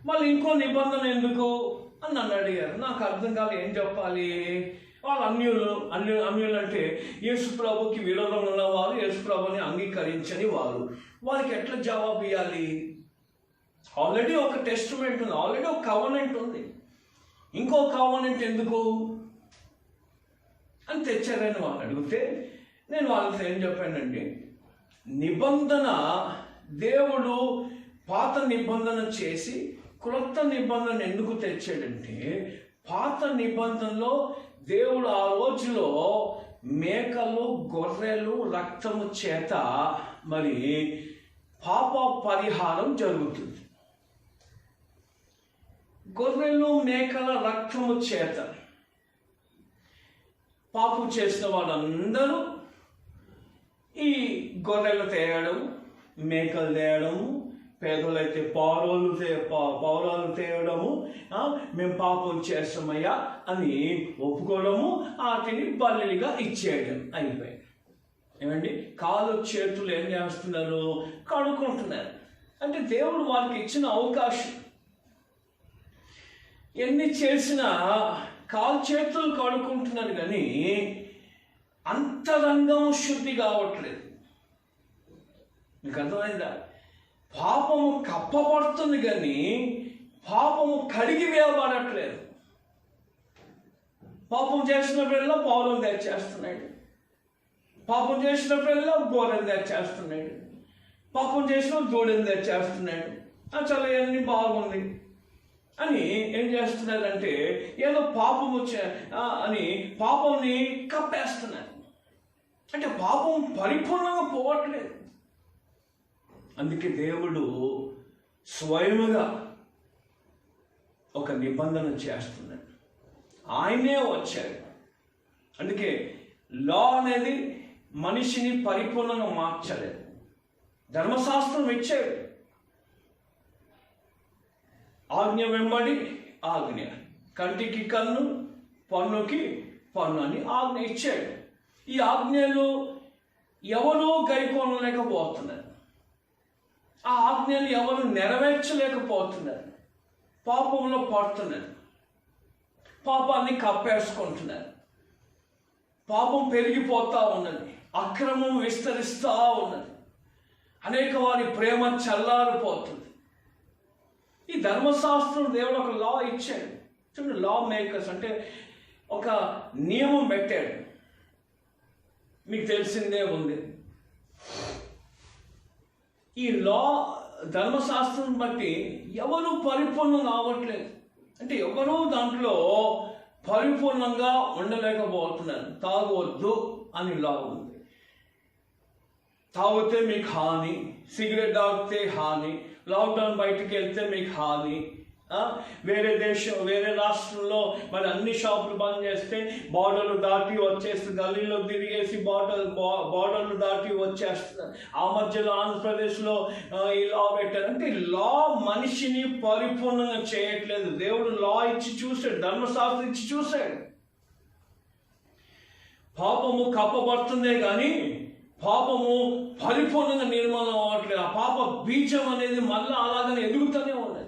Speaker 2: మళ్ళీ ఇంకో నిబంధన ఎందుకు అని నన్ను అడిగారు. నాకు అర్థం కాదు, ఏం చెప్పాలి. వాళ్ళు అన్యులు అంటే యేసు ప్రభుకి విరోధంగా ఉన్నవారు, యేసు ప్రభుని అంగీకరించని వారు. వారికి ఎట్లా జవాబు ఇవ్వాలి? ఆల్రెడీ ఒక టెస్టిమెంట్ ఉంది, ఆల్రెడీ ఒక కవనెంట్ ఉంది, ఇంకో కవనెంట్ ఎందుకు అని తెచ్చారని వాళ్ళు అడిగితే నేను వాళ్ళతో ఏం చెప్పానండి, నిబంధన దేవుడు పాత నిబంధన చేసి క్రొత్త నిబంధన ఎందుకు తెచ్చాడంటే, పాత నిబంధనలో దేవుడు ఆ రోజులో మేకలు, గొర్రెలు రక్తము చేత మరి పాప పరిహారం జరుగుతుంది. గొర్రెలు మేకల రక్తము చేత పాపం చేసిన వాళ్ళందరూ ఈ గొర్రెలు తేయడం, మేకలు తేయడము, పేదలైతే పౌరాలు తేయడము, మేము పాపం చేస్తామయ్యా అని ఒప్పుకోవడము, వాటిని బలిగా ఇచ్చేయడం అయిపోయింది. ఏమండి, కాళ్ళు చేతులు ఏం చేస్తున్నారు? కడుక్కుంటున్నారు. అంటే దేవుడు వాళ్ళకి ఇచ్చిన అవకాశం. ఎన్ని చేసినా కాలు చేతులు కడుక్కుంటున్నారు కానీ అంతరంగం శుద్ధి కావట్లేదు. మీకు అర్థమైందా? పాపము కప్పబడుతుంది కానీ పాపము కడిగి వేయబడట్లేదు. పాపం చేసినప్పుడల్లా పౌరం తెచ్చేస్తున్నాడు, పాపం చేసినప్పుడల్లా గోరెని తెచ్చేస్తున్నాడు, పాపం చేసిన దూడని తెచ్చేస్తున్నాడు. చాలా అన్నీ బాగుంది అని ఏం చేస్తున్నారంటే ఏదో పాపము అని పాపంని కప్పేస్తున్నారు. అంటే పాపం పరిపూర్ణంగా పోవట్లేదు. అందుకే దేవుడు స్వయముగా ఒక నిబంధన చేస్తున్నాడు. ఆయనే వచ్చాడు. అందుకే లా అనేది మనిషిని పరిపూర్ణంగా మార్చలేదు. ధర్మశాస్త్రం ఇచ్చాడు. ఆజ్ఞ వెంబడి ఆజ్ఞ, కంటికి కన్ను, పన్నుకి పన్ను అని ఆజ్ఞ ఇచ్చాడు. ఈ ఆజ్ఞలు ఎవరూ గైకొనలేకపోతున్నారు. ఆ ఆజ్ఞలు ఎవరు నెరవేర్చలేకపోతున్నారు. పాపంలో పడుతున్నారు, పాపాన్ని కప్పేసుకుంటున్నారు, పాపం పెరిగిపోతూ ఉన్నది, అక్రమం విస్తరిస్తూ ఉన్నది, అనేక వారి ప్రేమ చల్లారిపోతుంది. ఈ ధర్మశాస్త్రం దేవుడు ఒక లా ఇచ్చాడు. చూడండి, లా మేకర్స్ అంటే ఒక నియమం పెట్టాడు. మీకు తెలిసిందే ఉంది. ఈ లా ధర్మశాస్త్రం బట్టి ఎవరు పరిపూర్ణంగా అవ్వట్లేదు. అంటే ఎవరూ దాంట్లో పరిపూర్ణంగా ఉండలేకపోతున్నారు. తాగవద్దు అని లా ఉంది. తాగితే మీకు హాని, సిగరెట్ తాగితే హాని, లాక్డౌన్ బయటికి వెళ్తే మీకు హాని, వేరే దేశం వేరే రాష్ట్రంలో మరి అన్ని షాపులు బంద్ చేస్తే బార్డర్లు దాటి వచ్చేస్తే గల్లీలో తిరిగేసి బార్డర్లు దాటి వచ్చేస్తున్నారు. ఆ మధ్యలో ఆంధ్రప్రదేశ్లో ఈ లా పెట్టారు. అంటే లా మనిషిని పరిపూర్ణంగా చేయట్లేదు. దేవుడు లా ఇచ్చి చూశాడు, ధర్మశాస్త్రం ఇచ్చి చూశాడు. పాపము కప్పబడుతుందే కానీ పాపము పరిపూర్ణంగా నిర్మూలన అవ్వట్లేదు. ఆ పాప బీజం అనేది మళ్ళీ అలాగనే ఎదుగుతూనే ఉన్నది.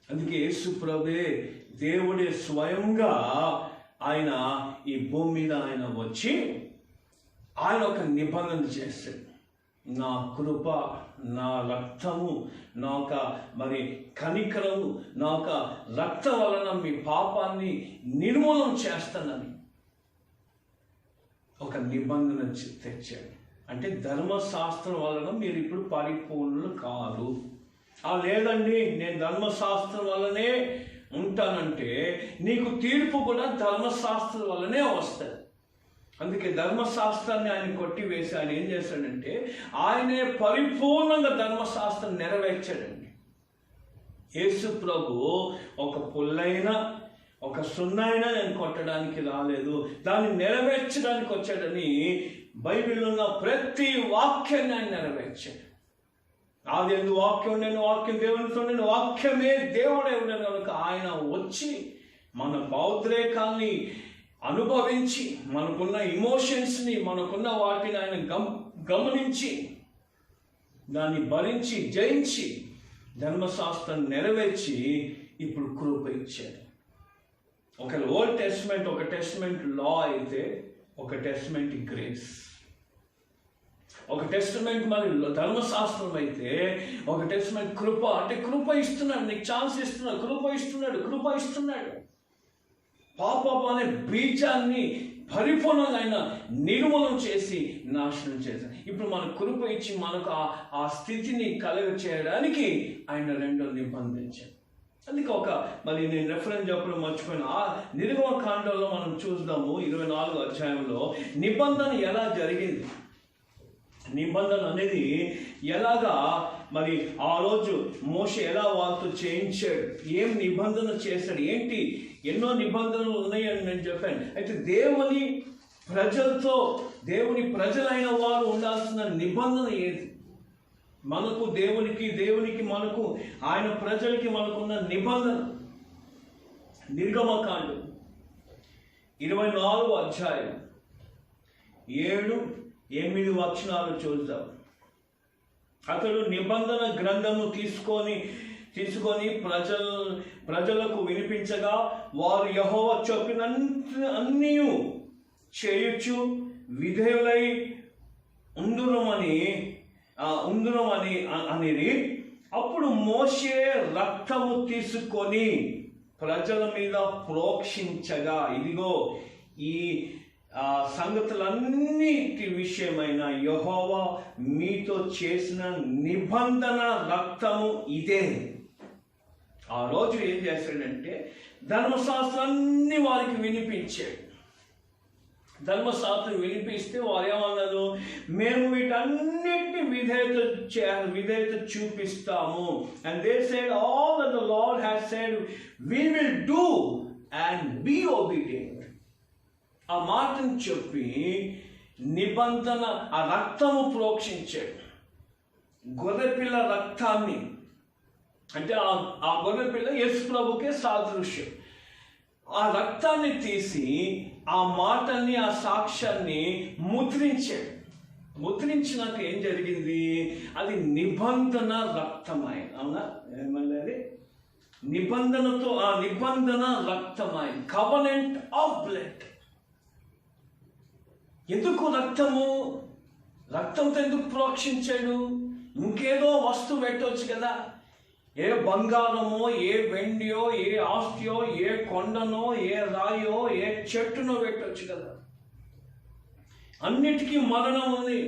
Speaker 2: అందుకే యేసు ప్రభువే దేవుడే స్వయంగా ఆయన ఈ భూమి మీద ఆయన వచ్చి ఆయన ఒక నిబంధన చేశాడు. నా కృప, నా రక్తము, నా ఒక మరి కనికరము, నా ఒక రక్తం వలన మీ పాపాన్ని నిర్మూలన చేస్తానని ఒక నిబంధన తెచ్చాడు. అంటే ధర్మశాస్త్రం వలన మీరు ఇప్పుడు పరిపూర్ణులు కాదు. లేదండి నేను ధర్మశాస్త్రం వల్లనే ఉంటానంటే నీకు తీర్పు కూడా ధర్మశాస్త్రం వల్లనే వస్తుంది. అందుకే ధర్మశాస్త్రాన్ని ఆయన కొట్టివేసి ఆయన ఏం చేశాడంటే ఆయనే పరిపూర్ణంగా ధర్మశాస్త్రం నెరవేర్చాడండి. యేసు ప్రభు ఒక పుల్లైనా ఒక సున్నైనా నేను కొట్టడానికి రాలేదు, దాన్ని నెరవేర్చడానికి వచ్చాడని బైబిల్లో ఉన్న ప్రతి వాక్యాన్ని ఆయన నెరవేర్చాడు. ఆది యందు వాక్యం ఉండెను, వాక్యం దేవునితో ఉండెను, వాక్యమే దేవుడే ఉండేను కనుక ఆయన వచ్చి మన భావోద్రేకాల్ని అనుభవించి మనకున్న ఇమోషన్స్ని మనకున్న వాటిని ఆయన గమనించి దాన్ని భరించి జయించి ధర్మశాస్త్రం నెరవేర్చి ఇప్పుడు కృప ఇచ్చాడు. ఒక ఓల్డ్ టెస్ట్మెంట్ ఒక టెస్ట్మెంట్ లా అయితే ఒక టెస్ట్మెంట్ గ్రేస్. ఒక టెస్ట్మెంట్ మరి ధర్మశాస్త్రం అయితే ఒక టెస్ట్మెంట్ కృప. అంటే కృప ఇస్తున్నాడు, నీకు ఛాన్స్ ఇస్తున్నాడు, కృప ఇస్తున్నాడు. పాపం అనే బీజాన్ని పరిపూర్ణంగా ఆయన నిర్మూలన చేసి నాశనం చేశాడు. ఇప్పుడు మన కృప ఇచ్చి మనకు ఆ స్థితిని కలుగ చేయడానికి ఆయన రెండో నిబంధించాడు. అందుకే మరి నేను రెఫరెన్స్ చెప్పడం మర్చిపోయిన ఆ నిర్గమకాండంలో మనం చూద్దాము 24వ అధ్యాయంలో నిబంధన ఎలా జరిగింది, నిబంధన అనేది ఎలాగా మరి ఆ రోజు మోషే ఎలా వాళ్ళతో చేయించాడు, ఏం నిబంధన చేశాడు, ఏంటి ఎన్నో నిబంధనలు ఉన్నాయని నేను చెప్పాను. అయితే దేవుని ప్రజలతో, దేవుని ప్రజలైన వారు ఉండాల్సిన నిబంధన ఏది? మనకు దేవునికి మనకు, ఆయన ప్రజలకి మనకున్న నిబంధన నిర్గమకాండం 24వ అధ్యాయం 7-8 వచనాలు చూద్దాం. అతడు నిబంధన గ్రంథము తీసుకొని ప్రజలకు వినిపించగా వారు యెహోవా చెప్పిన అన్నీ చేయుచు విధేయులై ఉందురమని అనేది. అప్పుడు మోషే రక్తము తీసుకొని ప్రజల మీద ప్రోక్షించగా, ఇదిగో ఈ సంగతులన్నిటి విషయమైన యెహోవా మీతో చేసిన నిబంధన రక్తము ఇదే. ఆ రోజు ఏం చేశాడంటే ధర్మశాస్త్రాన్ని వారికి వినిపించాడు. ధర్మశాస్త్రం వినిపిస్తే వారు ఏమన్నారు, మేము వీటన్నిటిని విధేయత చూపిస్తాము. And they said, all that the Lord has said we will do and be obedient. ఆ మాటను చెప్పి నిబంధన, ఆ రక్తము ప్రోక్షించాడు. గొర్రెపిల్ల రక్తాన్ని, అంటే ఆ గొర్రెపిల్ల యేసు ప్రభుకే సాదృశ్యం. ఆ రక్తాన్ని తీసి ఆ మాటల్ని, ఆ సాక్ష్యాన్ని ముద్రించాడు. ముద్రించినాక ఏం జరిగింది? అది నిబంధన రక్తమైంది. అవునా? ఏమన్నా అది నిబంధనతో, ఆ నిబంధన రక్తమైంది. Covenant of blood. ఎందుకు రక్తంతో ఎందుకు ప్రోక్షించాడు? ఇంకేదో వస్తువు పెట్టవచ్చు కదా. ఏ బంగారమో, ఏ వెండియో, ఏ ఆస్తియో, ఏ కొండనో, ఏ రాయో, ఏ చెట్టునో పెట్టవచ్చు కదా. అన్నిటికీ మరణం ఉంది,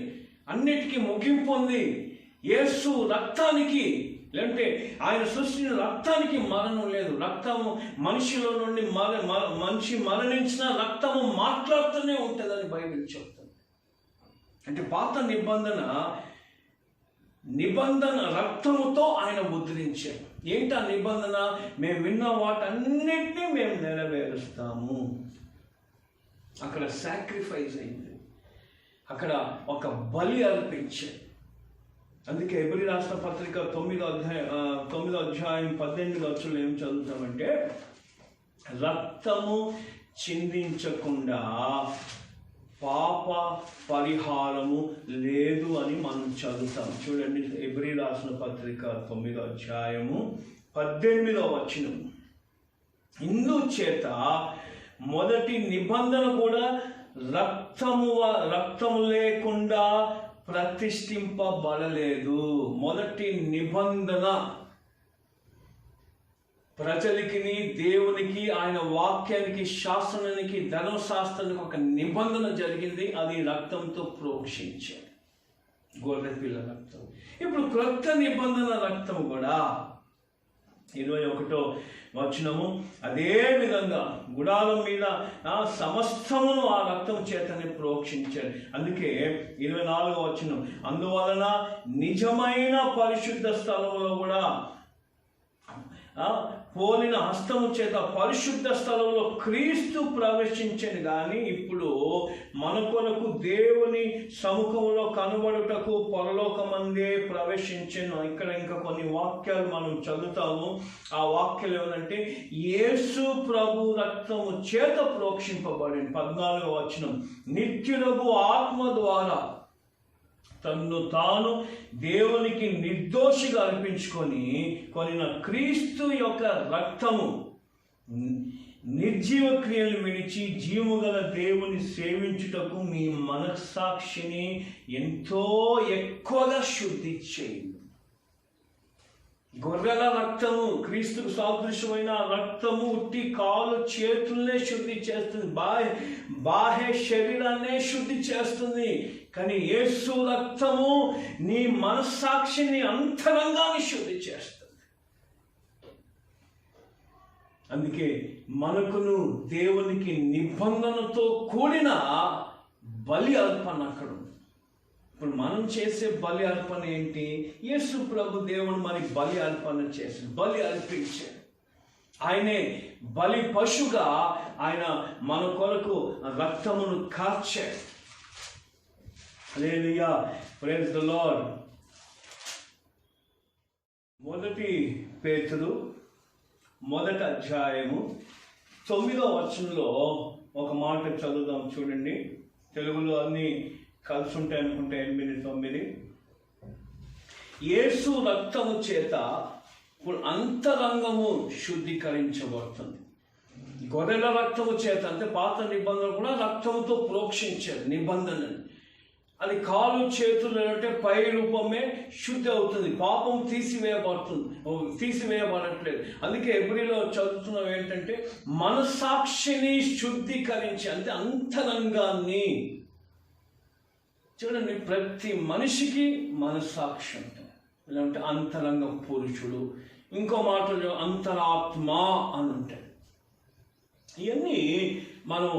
Speaker 2: అన్నిటికీ ముగింపు ఉంది. యేసు రక్తానికి, లేదంటే ఆయన సృష్టిని రక్తానికి మరణం లేదు. రక్తము మనిషిలో నుండి మనిషి మరణించిన రక్తము మాట్లాడుతూనే ఉంటుందని బైబిల్ చెప్తుంది. అంటే పాత నిబంధన రక్తముతో ఆయన ముద్రించాడు. ఏంటి ఆ నిబంధన? మేము విన్న వాటన్నిటినీ మేము నెరవేరుస్తాము. అక్కడ సాక్రిఫైస్ అయింది, అక్కడ ఒక బలి అర్పించాడు. అందుకే హెబ్రీ రాష్ట్ర పత్రిక 9వ అధ్యాయం 18వ వచనంలో ఏం చదువుతామంటే, రక్తము చిందించకుండా పాప పరిహారము లేదు అని మనం చదువుతాం. చూడండి, హెబ్రీ రాసిన పత్రిక 9వ అధ్యాయము 18వ వచనం. ఇందుచేత మొదటి నిబంధన కూడా రక్తము లేకుండా ప్రతిష్ఠింపబడలేదు. మొదటి నిబంధన ప్రజలకి, దేవునికి, ఆయన వాక్యానికి, శాసనానికి, ధర్మశాస్త్రానికి ఒక నిబంధన జరిగింది. అది రక్తంతో ప్రోక్షించాడు, గొర్రెపిల్ల రక్తం. ఇప్పుడు క్రొత్త నిబంధన రక్తం కూడా 21వ వచనము, అదే విధంగా గుడారం మీద సమస్తమును ఆ రక్తం చేతనే ప్రోక్షించాడు. అందుకే 24వ వచనం, అందువలన నిజమైన పరిశుద్ధ స్థలములో కూడా పోలిన హస్తము చేత పరిశుద్ధ స్థలంలో క్రీస్తు ప్రవేశించను. కానీ ఇప్పుడు మన కొరకు దేవుని సముఖంలో కనబడుటకు పరలోకమందే ప్రవేశించను. ఇక్కడ ఇంకా కొన్ని వాక్యాలు మనం చదువుతాము. ఆ వాక్యాలు ఏమంటే, యేసు ప్రభు రక్తము చేత ప్రోక్షింపబడింది. 14వ వచనం, నిత్యులకు ఆత్మ ద్వారా తన్ను తాను దేవునికి నిర్దోషిగా అర్పించుకొని కొనిన క్రీస్తు యొక్క రక్తము నిర్జీవ క్రియలు విడిచి జీవము గల దేవుని సేవించుటకు మీ మనస్సాక్షిని ఎంతో ఎక్కువగా శుద్ధి చేయండి. గొర్రెల రక్తము, క్రీస్తుకు సాదృశ్యమైన రక్తము ఉట్టి కాలు చేతుల్నే శుద్ధి చేస్తుంది, బాహ్య శరీరాన్నే శుద్ధి చేస్తుంది. కానీ యేసు రక్తము నీ మనస్సాక్షిని, అంతరంగాన్ని శుద్ధి చేస్తుంది. అందుకే మనకును దేవునికి నిబంధనతో కూడిన బలి అర్పణ అక్కడ ఉంది. ఇప్పుడు మనం చేసే బలి అర్పణ ఏంటి? యేసు ప్రభు దేవుడు మనకి బలి అర్పణ చేసి బలి అర్పించాడు. ఆయనే బలి పశుగా ఆయన మన కొరకు రక్తమును కార్చాడు. హల్లెలూయా, ప్రైజ్ ది లార్డ్. మొదటి పేతురు 1వ అధ్యాయము 9వ వచనంలో ఒక మాట చదువుదాం చూడండి. తెలుగులో అన్ని కలిసి ఉంటాయి అనుకుంటే 8, 9. యేసు రక్తము చేత అంతరంగము శుద్ధీకరించబడుతుంది. గొర్రెల రక్తము చేత అంటే పాత నిబంధన కూడా రక్తముతో ప్రోక్షించారు నిబంధనని. అది కాలు చేతులు అంటే పై రూపమే శుద్ధి అవుతుంది, పాపం తీసివేయబడట్లేదు. అందుకే హెబ్రీలో చదువుతున్నాం ఏంటంటే మనస్సాక్షిని శుద్ధీకరించి, అంటే అంతరంగాన్ని. చూడండి, ప్రతి మనిషికి మనస్సాక్షి ఉంటుంది. లేదంటే అంతరంగ పురుషుడు, ఇంకో మాటలో అంతరాత్మ అని ఉంటాయి. ఇవన్నీ మనం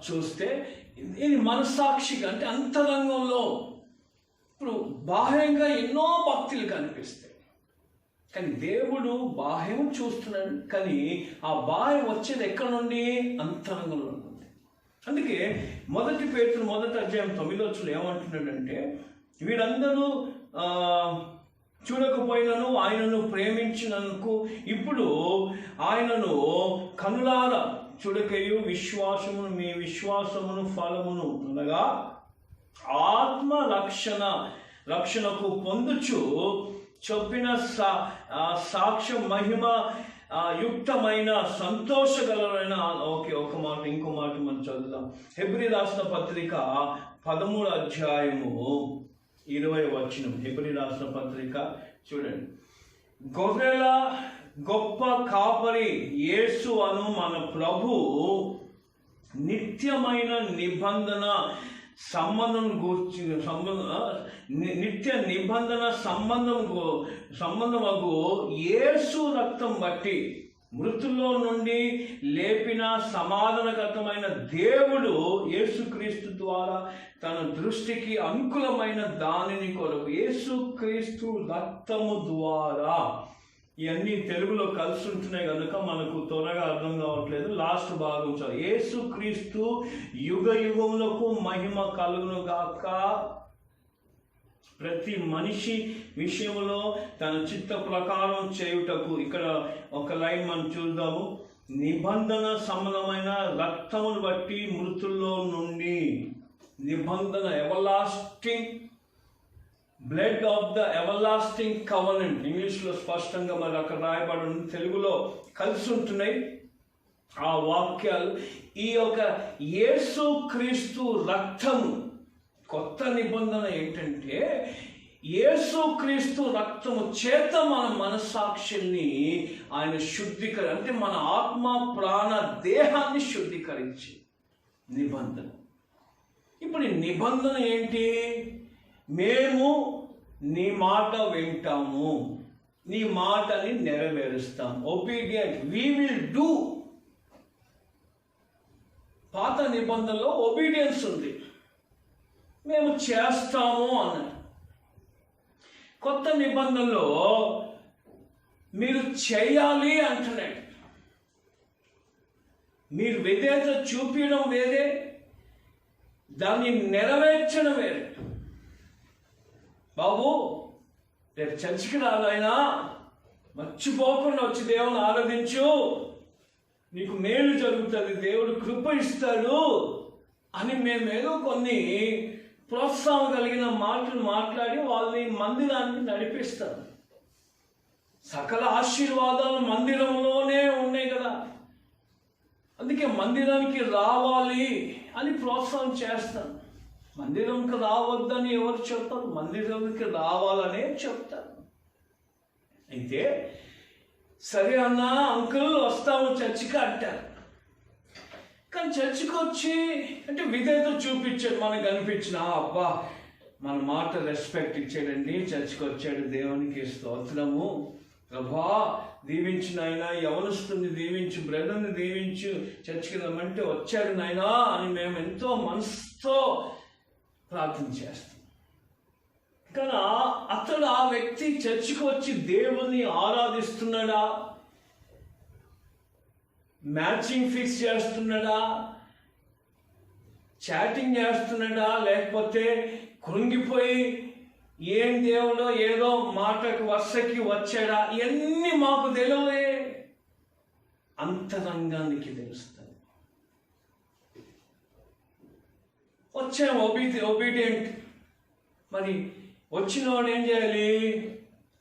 Speaker 2: చూస్తే ఇది మనస్సాక్షిగా అంటే అంతరంగంలో. ఇప్పుడు బాహ్యంగా ఎన్నో భక్తులు కనిపిస్తాయి, కానీ దేవుడు బాహ్యం చూస్తున్నాడు, కానీ ఆ బాహ్యం వచ్చేది ఎక్కడ నుండి? అంతరంగంలో నుండి. అందుకే మొదటి పేతురు 1వ అధ్యాయం 9వ వచనంలో ఏమంటున్నాడంటే, వీరందరూ చూడకపోయినను ఆయనను ప్రేమించినందుకు ఇప్పుడు ఆయనను కనులారా చూడకయు విశ్వాసమును మీ విశ్వాసమును ఫలమును అనగా ఆత్మ రక్షణకు పొందుచు చెప్పిన సాక్ష్యం మహిమ యుక్తమైన సంతోషగలరైన. ఒక మాట, ఇంకో మాట మనం చదువుదాం. హెబ్రీ రాసిన పత్రిక 13వ అధ్యాయము 20వ వచనం. హెబ్రీ రాసిన పత్రిక చూడండి. గొర్రెల గొప్ప కాపరి యేసు అను మన ప్రభు నిత్యమైన నిబంధన సంబంధమగు యేసు రక్తం బట్టి మృతుల్లో నుండి లేపిన సమాధానకరమైన దేవుడు యేసుక్రీస్తు ద్వారా తన దృష్టికి అనుకూలమైన దానిని కొరకు యేసుక్రీస్తు రక్తము ద్వారా. ఇవన్నీ తెలుగులో కలిసి ఉంటున్నాయి కనుక మనకు త్వరగా అర్థం కావట్లేదు. లాస్ట్ భాగం చాలు. యేసుక్రీస్తు యుగ యుగములకు మహిమ కలుగును గాక. ప్రతి మనిషి విషయంలో తన చిత్త ప్రకారం చేయుటకు. ఇక్కడ ఒక లైన్ మనం చూద్దాము. నిబంధన సంబంధమైన రక్తమును బట్టి మృతుల్లో నుండి. నిబంధన, everlasting blood of the everlasting covenant. ఇంగ్లీష్లో స్పష్టంగా మరి అక్కడ రాయబడి ఉంది, తెలుగులో కలిసి ఉంటున్నాయి ఆ వాక్యాలు. ఈ యొక్క యేసుక్రీస్తు రక్తము, కొత్త నిబంధన ఏంటంటే యేసుక్రీస్తు రక్తము చేత మన మనస్సాక్షుల్ని ఆయన అంటే మన ఆత్మ ప్రాణ దేహాన్ని శుద్ధీకరించి నిబంధన. ఇప్పుడు ఈ నిబంధన ఏంటి? మేము నీ మాట వింటాము, నీ మాటని నెరవేరుస్తాం. Obedient, we will do. పాత నిబంధనలో ఒబీడియన్స్ ఉంది, మేము చేస్తాము అన్నారు. కొత్త నిబంధనలో మీరు చేయాలి అంటున్నాడు. మీరు విధేయత చూపించడం వేరే, దాన్ని నెరవేర్చడం వేరే. బాబు రేపు చర్చికి రాదైనా మర్చిపోకుండా వచ్చి దేవుని ఆరాధించు, నీకు మేలు జరుగుతుంది, దేవుడు కృప ఇస్తాడు అని మేమేదో కొన్ని ప్రోత్సాహం కలిగిన మాటలు మాట్లాడి వాళ్ళని మందిరానికి నడిపిస్తారు. సకల ఆశీర్వాదాలు మందిరంలోనే ఉన్నాయి కదా, అందుకే మందిరానికి రావాలి అని ప్రోత్సాహం చేస్తాను. మందిరంకి రావద్దని ఎవరు చెప్తారు? మందిరంకి రావాలనే చెప్తారు. అయితే సరే అన్నా అంకుల్ వస్తాము చర్చికి అంటారు. కానీ చర్చికి వచ్చి అంటే విధేయత చూపించాడు, మనకు అనిపించిన అబ్బా మన మాట రెస్పెక్ట్ ఇచ్చాడండి, చర్చికి వచ్చాడు, దేవునికి స్తోత్రము, ప్రభా దీవించు నాయనా, యవనస్తుని దీవించు, బ్రదర్ని దీవించు, చర్చికి రమ్మంటే వచ్చాడు నాయనా అని మేము ఎంతో మనసుతో ప్రార్థన చేస్తాం. కానీ అతడు ఆ వ్యక్తి చర్చికి వచ్చి దేవుని ఆరాధిస్తున్నాడా, మ్యాచింగ్ ఫిక్స్ చేస్తున్నాడా, చాటింగ్ చేస్తున్నాడా, లేకపోతే కృంగిపోయి ఏం దేవుడో ఏదో మాటకు వర్షకి వచ్చాడా, ఇవన్నీ మాకు తెలియవే. అంతరంగానికి తెలుస్తుంది. వచ్చాం ఒబీడియంట్. మరి వచ్చిన వాడు ఏం చేయాలి?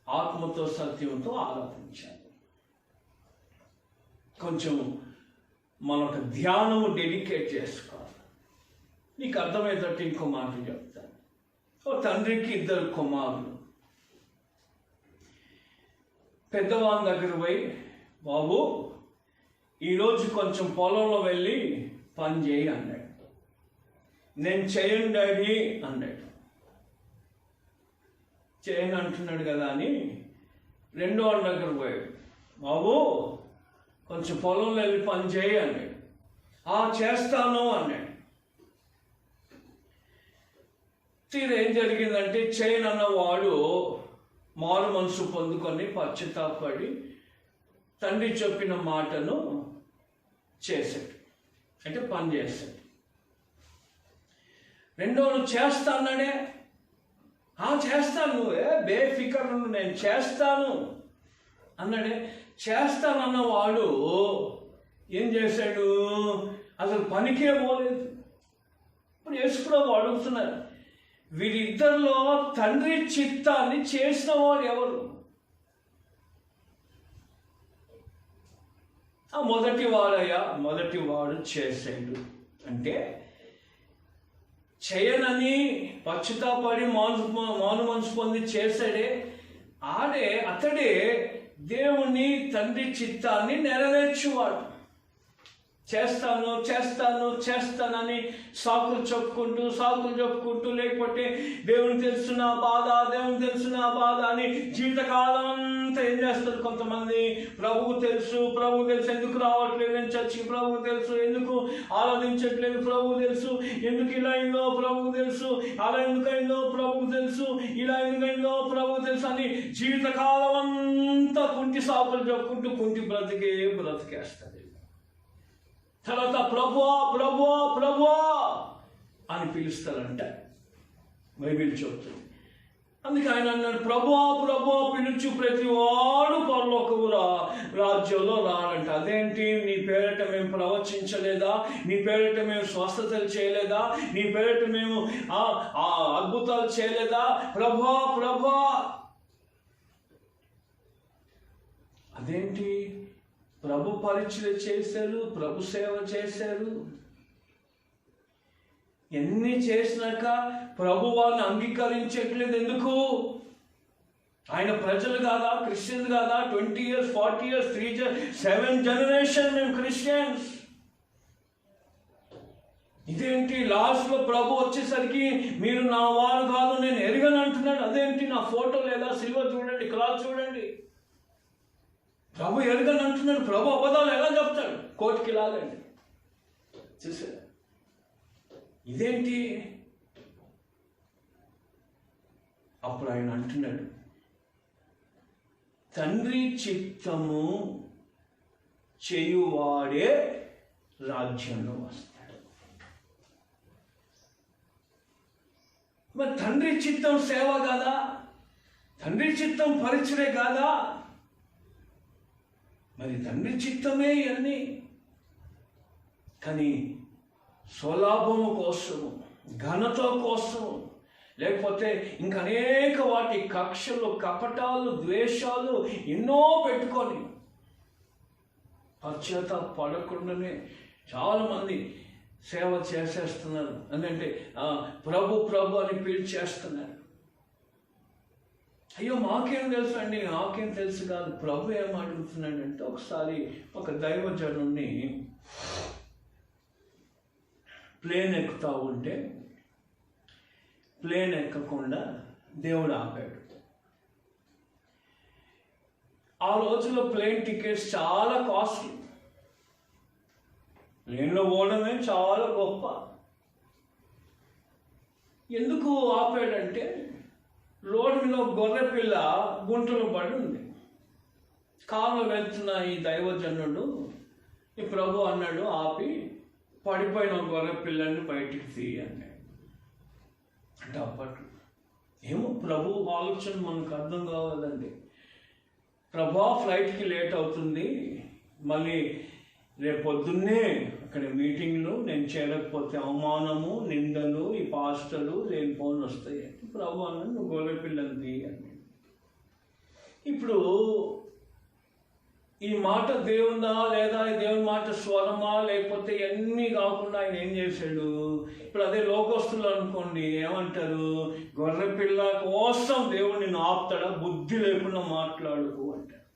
Speaker 2: ఆత్మతో సత్యంతో ఆరాధించాలి. కొంచెం మనకు ధ్యానము డెడికేట్ చేసుకోవాలి. నీకు అర్థమయ్యేటట్టు ఇంకో మాట చెప్తాను. ఓ తండ్రికి 2 కుమారులు. పెద్దవాళ్ళ దగ్గర పోయి, బాబు ఈరోజు కొంచెం పొలంలో వెళ్ళి పని చేయి అన్నాడు. నేను చేయను డాడీ అన్నాడు. చేయను అంటున్నాడు కదా అని రెండో వాళ్ళ దగ్గర పోయాడు. బాబు కొంచెం పొలంలో వెళ్ళి పని చేయి అన్నాడు. చేస్తాను అన్నాడు. ఏం జరిగిందంటే చేయను అన్నవాడు మారు మనసు పొందుకొని పశ్చాత్తాపడి తండ్రి చెప్పిన మాటను చేశాడు, అంటే పని చేశాడు. రెండోడు చేస్తా అన్నాడే. చేస్తాను, నువ్వే బేఫికర్, నేను చేస్తాను అన్నాడే. చేస్తానన్నవాడు ఏం చేశాడు? అసలు పనికే పోలేదు. ఇప్పుడు యేసుప్రభువు అడుగుతున్నారు, వీరిద్దరిలో తండ్రి చిత్తాన్ని చేసిన వాడు ఎవరు? మొదటి వాడు చేశాడు. అంటే చేయనని పశ్చాత్తాపడి మాను మనసు పొంది చేశాడే, అతడే దేవుని తండ్రి చిత్తాన్ని నెరవేర్చువాడు. చేస్తానని సాకులు చెప్పుకుంటూ లేకపోతే దేవుని తెలుసు నా బాధ అని జీవితకాలం అంతా ఏం చేస్తారు కొంతమంది? ప్రభువు తెలుసు ఎందుకు రావట్లేదు నేను చర్చికి, ప్రభువు తెలుసు ఎందుకు ఆరాధించట్లేదు, ప్రభువు తెలుసు ఎందుకు ఇలా అయిందో, ప్రభువు తెలుసు అలా ఎందుకైందో, ప్రభువు తెలుసు ఇలా ఎందుకైందో, ప్రభువు తెలుసు అని జీవితకాలం అంతా కుంటి సాకులు చెప్పుకుంటూ కుంటి బ్రతికేస్తుంది. తర్వాత ప్రభువా అని పిలుస్తారంట బైబిల్ చెప్తుంది. అందుకే ఆయన అన్నాడు, ప్రభువా పిలుచు ప్రతి వాడు పరలోకపు రాజ్యంలో రాడంట. అదేంటి? నీ పేరిట మేము ప్రవచించలేదా? నీ పేరిట మేము స్వస్థతలు చేయలేదా? నీ పేరిట మేము అద్భుతాలు చేయలేదా? ప్రభువా అదేంటి? ప్రభు పరిచయం చేశారు, ప్రభు సేవ చేశారు. ఎన్ని చేసినాక ప్రభు వాళ్ళని అంగీకరించట్లేదు ఎందుకు? ఆయన ప్రజలు కాదా? క్రిస్టియన్స్ కాదా? 20 years 40 years 7 generations మేము క్రిస్టియన్స్. ఇదేంటి? లాస్ట్లో ప్రభు వచ్చేసరికి మీరు నా వారు కాదు, నేను ఎరగను అంటున్నాడు. అదేంటి? నా ఫోటో లేదా? సిల్వర్ చూడండి, క్లాత్ చూడండి. ప్రభు ఎరగని అంటున్నాడు. ప్రభు అబద్ధాలు ఎలా చెప్తాడు? కోర్టుకి లాగండి. చూసారా? ఇదేంటి? అప్పుడు ఆయన అంటున్నాడు, తండ్రి చిత్తము చేయువాడే రాజ్యంలో వస్తాడు. మరి తండ్రి చిత్తం సేవ కాదా? తండ్రి చిత్తం పరిచయే కాదా? మరి తండ్రి చిత్తమే ఇవన్నీ. కానీ స్వలాభము కోసము, ఘనత కోసము, లేకపోతే ఇంక అనేక వాటి కక్షలు, కపటాలు, ద్వేషాలు ఎన్నో పెట్టుకొని పడకుండానే చాలామంది సేవ చేసేస్తున్నారు. అంటే ప్రభు అని పిలిచేస్తున్నారు. అయ్యో మాకేం తెలుసు అండి, నాకేం తెలుసు కాదు. ప్రభు ఏం అడుగుతున్నాడంటే, ఒకసారి ఒక దైవజనుడిని ప్లేన్ ఎక్కుతా ఉంటే ప్లేన్ ఎక్కకుండా దేవుడు ఆపాడు. ఆ రోజుల్లో ప్లేన్ టికెట్స్ చాలా కాస్ట్లీ. ప్లేన్లో పోవడమే చాలా గొప్ప. ఎందుకు ఆపాడంటే రోడ్డు మీద ఒక గొర్రె పిల్ల గుంటలో పడి ఉంది. కారులో వెళ్తున్న ఈ దైవజనుడు ఈ ప్రభు అన్నాడు ఆపి, పడిపోయిన గొర్రె పిల్లల్ని బయటికి తీయండి అంటే అప్పట్లో ఏమో ప్రభు ఆలోచన మనకు అర్థం కావాలండి. ప్రభా ఫ్లైట్కి లేట్ అవుతుంది, మళ్ళీ రేపు పొద్దున్నే అక్కడ మీటింగ్లు నేను చేరకపోతే అవమానము, నిందలు, ఈ పాస్టర్లు లేనిపోని వస్తాయి. ప్రభు అన్న నువ్వు గొర్రె పిల్లలు తీయండి. ఇప్పుడు ఈ మాట దేవుందా లేదా దేవుని మాట స్వరమా లేకపోతే ఇవన్నీ కాకుండా ఆయన ఏం చేశాడు? ఇప్పుడు అదే లోకస్తులు అనుకోండి, ఏమంటారు? గొర్రె పిల్ల కోసం దేవుడిని ఆపుతాడా? బుద్ధి లేకుండా మాట్లాడుకు అంటాడు.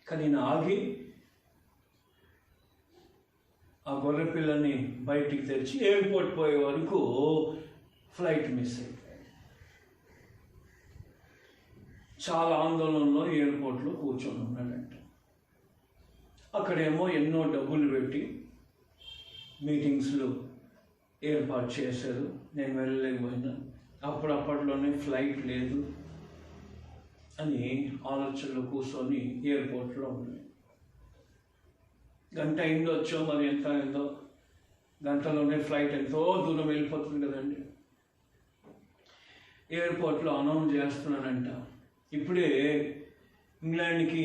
Speaker 2: కానీ నేను ఆగి ఆ గొర్రె పిల్లని బయటికి తెచ్చి ఎయిర్పోర్ట్ పోయే వరకు ఫ్లైట్ మిస్ అయిపోయింది. చాలా ఆందోళనలో ఎయిర్పోర్ట్లో కూర్చొని ఉన్నాడంట. అక్కడేమో ఎన్నో డబ్బులు పెట్టి మీటింగ్స్లు ఏర్పాటు చేశారు. నేను వెళ్ళలేకపోయినా, అప్పట్లోనే ఫ్లైట్ లేదు అని ఆలోచనలో కూర్చొని ఎయిర్పోర్ట్లో ఉన్నాయి. గంట అయిందొచ్చో మరి ఎంత అయిందో, గంటలోనే ఫ్లైట్ ఎంతో దూరం వెళ్ళిపోతుంది కదండి. ఎయిర్పోర్ట్లో అనౌన్స్ చేస్తున్నాడంట, ఇప్పుడే ఇంగ్లాండ్కి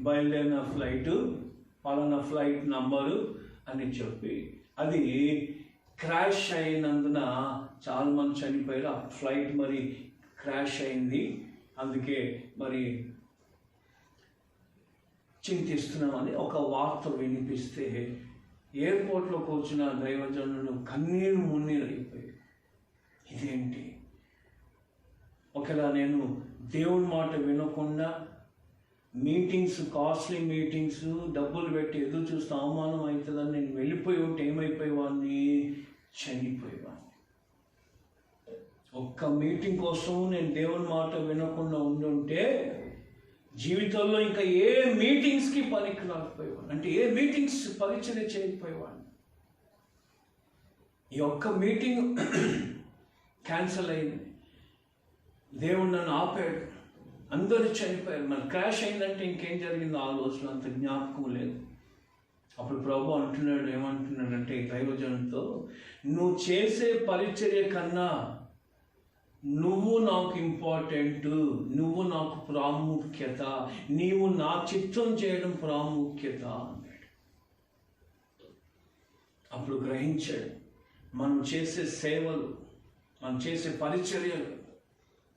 Speaker 2: బయలుదేరిన ఫ్లైటు పలానా ఫ్లైట్ నంబరు అని చెప్పి, అది క్రాష్ అయినందున చాలామంది చనిపోయారు. ఆ ఫ్లైట్ మరి క్రాష్ అయింది, అందుకే మరి చింతిస్తున్నామని ఒక వార్త వినిపిస్తే ఎయిర్పోర్ట్లో కూర్చున్న దైవజనుడు కన్నీరు మున్నీరు అయిపోయి, ఇదేంటి? ఒకవేళ నేను దేవుని మాట వినకుండా మీటింగ్స్, కాస్ట్లీ మీటింగ్స్ డబ్బులు పెట్టి ఎదురు చూస్తే అవమానం అవుతుందని నేను వెళ్ళిపోయి ఉంటే ఏమైపోయేవాడిని? చనిపోయేవాడిని. ఒక్క మీటింగ్ కోసం నేను దేవుని మాట వినకుండా ఉండుంటే జీవితంలో ఇంకా ఏ మీటింగ్స్కి పనికి రాకపోయేవాడిని, అంటే ఏ మీటింగ్స్ పరిచయం చేయకపోయేవాడిని. ఈ ఒక్క మీటింగ్ క్యాన్సిల్ అయింది, దేవుడు నన్ను ఆపాడు, అందరూ చనిపోయారు. మరి క్రాష్ అయిందంటే ఇంకేం జరిగిందో ఆ రోజులో అంత జ్ఞాపకం లేదు. అప్పుడు ప్రభు అంటున్నాడు, ఏమంటున్నాడంటే ఈ దైవజనంతో, నువ్వు చేసే పరిచర్య కన్నా నువ్వు నాకు ఇంపార్టెంట్, నువ్వు నాకు ప్రాముఖ్యత, నీవు నా చిత్తం చేయడం ప్రాముఖ్యత అన్నాడు. అప్పుడు గ్రహించాడు, మనం చేసే సేవలు, మనం చేసే పరిచర్యలు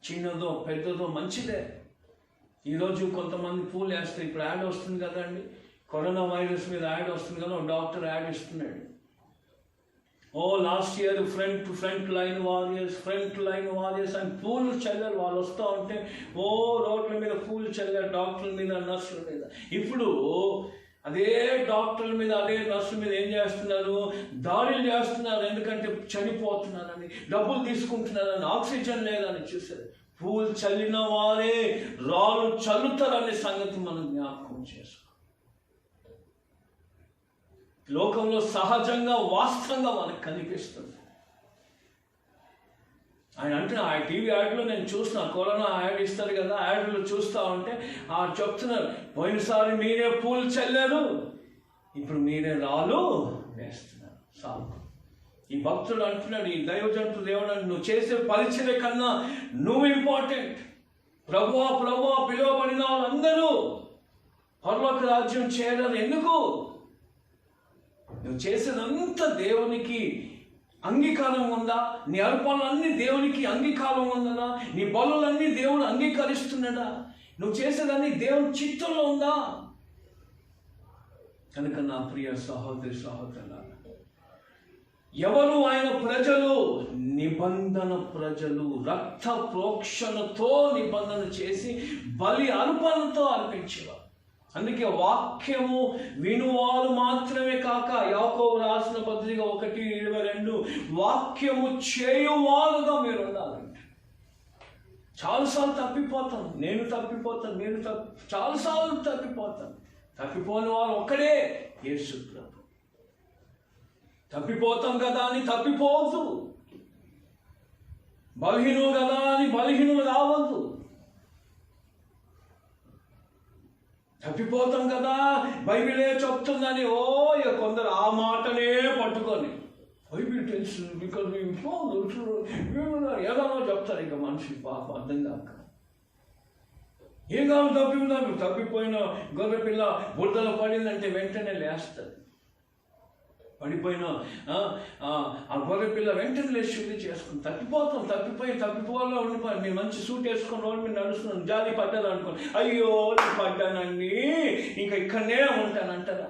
Speaker 2: చిన్నదో పెద్దదో మంచిదే. ఈరోజు కొంతమంది పూలు వేస్తాయి. ఇప్పుడు యాడ్ వస్తుంది కదండి, కరోనా వైరస్ మీద యాడ్ వస్తుంది కదా, ఒక డాక్టర్ యాడ్ ఇస్తున్నాడు. Last year front line warriors అని పూలు చల్లారు. వాళ్ళు వస్తూ ఉంటే రోడ్ల మీద పూలు చల్లారు, డాక్టర్ల మీద, నర్సుల మీద. ఇప్పుడు అదే డాక్టర్ల మీద, అదే నర్సుల మీద ఏం చేస్తున్నారు? దాడులు చేస్తున్నారు. ఎందుకంటే చనిపోతున్నారని, డబ్బులు తీసుకుంటున్నారని, ఆక్సిజన్ లేదని చూశారు. పూలు చల్లిన వారే రాళ్ళు చల్లుతారనే సంగతి మనం జ్ఞాపకం చేసుకో. లోకంలో సహజంగా, వాస్తవంగా మనకు కనిపిస్తుంది. ఆయన అంటే ఆ టీవీ యాడ్లో నేను చూసిన, కరోనా యాడ్ ఇస్తారు కదా, యాడ్లో చూస్తూ ఉంటే చెప్తున్నారు, పోయినసారి మీరే పూలు చల్లారు, ఇప్పుడు మీరే రాళ్ళు వేస్తున్నారు. సాగు ఈ భక్తుడు అంటున్నాడు, ఈ దైవజంతు దేవుడు, నువ్వు చేసే పరిచర్య కన్నా నువ్వు ఇంపార్టెంట్. ప్రభువా పిలువబడిన వాళ్ళందరూ పరలోక రాజ్యం చేరరు. ఎందుకు? నువ్వు చేసేదంతా దేవునికి అంగీకారం ఉందా? నీ అర్పణలన్నీ దేవునికి అంగీకారం ఉందా? నీ బలులన్నీ దేవుడు అంగీకరిస్తున్నాడా? నువ్వు చేసేదాన్ని దేవుని చిత్తంలో ఉందా? కనుక నా ప్రియ సహోదరి సహోదరులారా, ఎవరు ఆయన ప్రజలు? నిబంధన ప్రజలు. రక్త ప్రోక్షణతో నిబంధన చేసి బలి అర్పణతో అర్పించేవారు. అందుకే వాక్యము వినువారు మాత్రమే కాక, యాకోబు రాసిన పత్రిక 1:22, వాక్యము చేయువారుగా మీరు ఉండాలంట. చాలాసార్లు తప్పిపోతాం, నేను చాలాసార్లు తప్పిపోతాను. తప్పిపోని వారు ఒక్కడే, యేసు ప్రభు. తప్పిపోతాం కదా అని తప్పిపోవద్దు. బలహీనులు కదా అని బలహీనులు కావద్దు. తప్పిపోతాం కదా బైబిలే చెప్తుందని ఇక కొందరు ఆ మాటనే పట్టుకొని బైబిల్ తెలుసు బికాజ్ ఏదైనా చెప్తారు. ఇక మనిషి పాప అర్థం కాక ఏం కావాలి తప్పిపోయిన గొర్రె పిల్ల బురదలో పడిందంటే వెంటనే లేస్తుంది. పడిపోయిన ఆ గొర్రె పిల్ల వెంటనే లేచి శుద్ధి చేసుకుని తప్పిపోవాలో ఉండిపోయి మీరు మంచి సూట్ వేసుకొని రోడ్డు మీద నడుస్తున్నాను జాలి పడ్డారు అనుకోండి, అయ్యో పడ్డానండి ఇంకా ఇక్కడనే ఉంటానంటారా?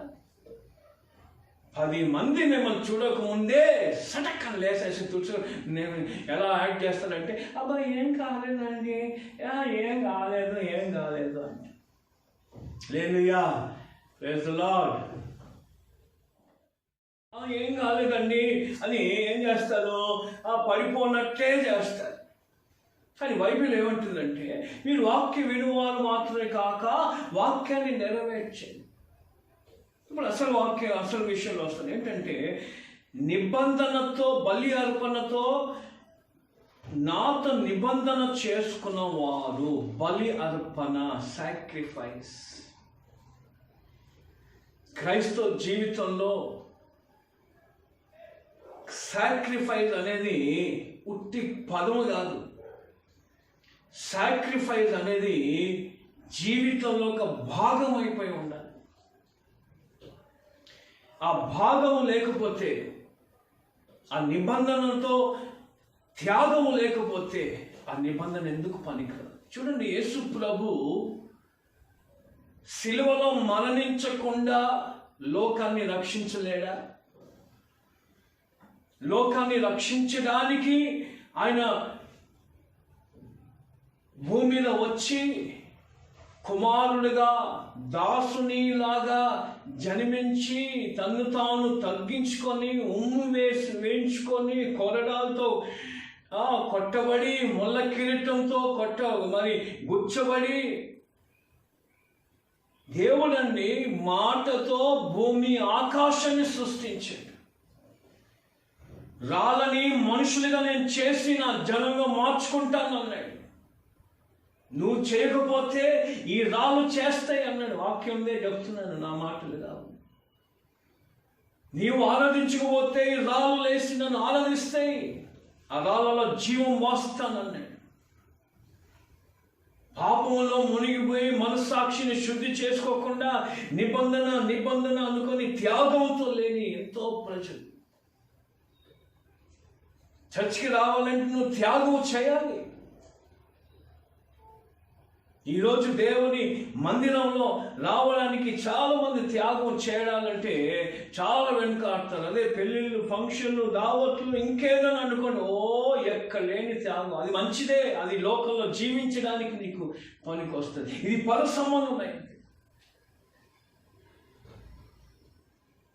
Speaker 2: 10 మంది మిమ్మల్ని చూడకముందే సటక్కని లేసేసి తుడుచు నేను ఎలా యాక్ట్ చేస్తానంటే అబ్బా ఏం కాలేదండి, ఏం కాలేదు అంటే హల్లెలూయా ప్రైజ్ ది లార్డ్. ఏం కాలేదండి అని ఏం చేస్తారు? పడిపోనట్టే చేస్తారు. కానీ బైబిల్ ఏమంటుందంటే మీరు వాక్య వినువారు మాత్రమే కాక వాక్యాన్ని నెరవేర్చండి. ఇప్పుడు అసలు విషయంలో వస్తుంది ఏంటంటే నిబంధనతో బలి అర్పణతో నాతో నిబంధన చేసుకున్న వారు బలి అర్పణ సాక్రిఫైస్. క్రైస్తవ జీవితంలో సాక్రిఫైస్ అనేది ఉట్టి పదము కాదు. సాక్రిఫైస్ అనేది జీవితంలో ఒక భాగం అయిపోయి ఉండాలి. ఆ భాగం లేకపోతే, ఆ నిబంధనతో త్యాగము లేకపోతే ఆ నిబంధన ఎందుకు పనికిరాదు? చూడండి, యేసు ప్రభు సిలువలో మరణించకుండా లోకాన్ని రక్షించలేడా? లోకాన్ని రక్షించడానికి ఆయన భూమి మీద వచ్చి కుమారుడిగా దాసునిలాగా జన్మించి తన్ను తాను తగ్గించుకొని ఉమ్ము వేయించుకొని కొరడాలతో కొట్టబడి ముళ్ళ కిరీటంతో గుచ్చబడి దేవుడండి మాటతో భూమి ఆకాశాన్ని సృష్టించాడు. రాళ్ళని మనుషులుగా నేను చేసి నా జనంగా మార్చుకుంటాను అన్నాడు. నువ్వు చేయకపోతే ఈ రాళ్ళు చేస్తాయి అన్నాడు. వాక్యందే చెప్తున్నాను, నా మాటలు కావు. నీవు ఆరాధించకపోతే ఈ రాళ్ళు లేసి నన్ను ఆరాధిస్తాయి, ఆ రాళ్ళలో జీవం వాస్తానన్నాడు. పాపంలో మునిగిపోయి మనస్సాక్షిని శుద్ధి చేసుకోకుండా నిబంధన అనుకొని త్యాగంతో లేని ఎంతో ప్రజలు. చర్చికి రావాలంటే నువ్వు త్యాగం చేయాలి. ఈరోజు దేవుని మందిరంలో రావడానికి చాలా మంది త్యాగం చేయడాలంటే చాలా వెనుకాడతారు. అదే పెళ్ళిళ్ళు, ఫంక్షన్లు, దావత్లు, ఇంకేదని అనుకోండి, ఎక్కడ లేని త్యాగం. అది మంచిదే, అది లోకంలో జీవించడానికి నీకు పనికి వస్తుంది. ఇది పర సంబంధమైంది.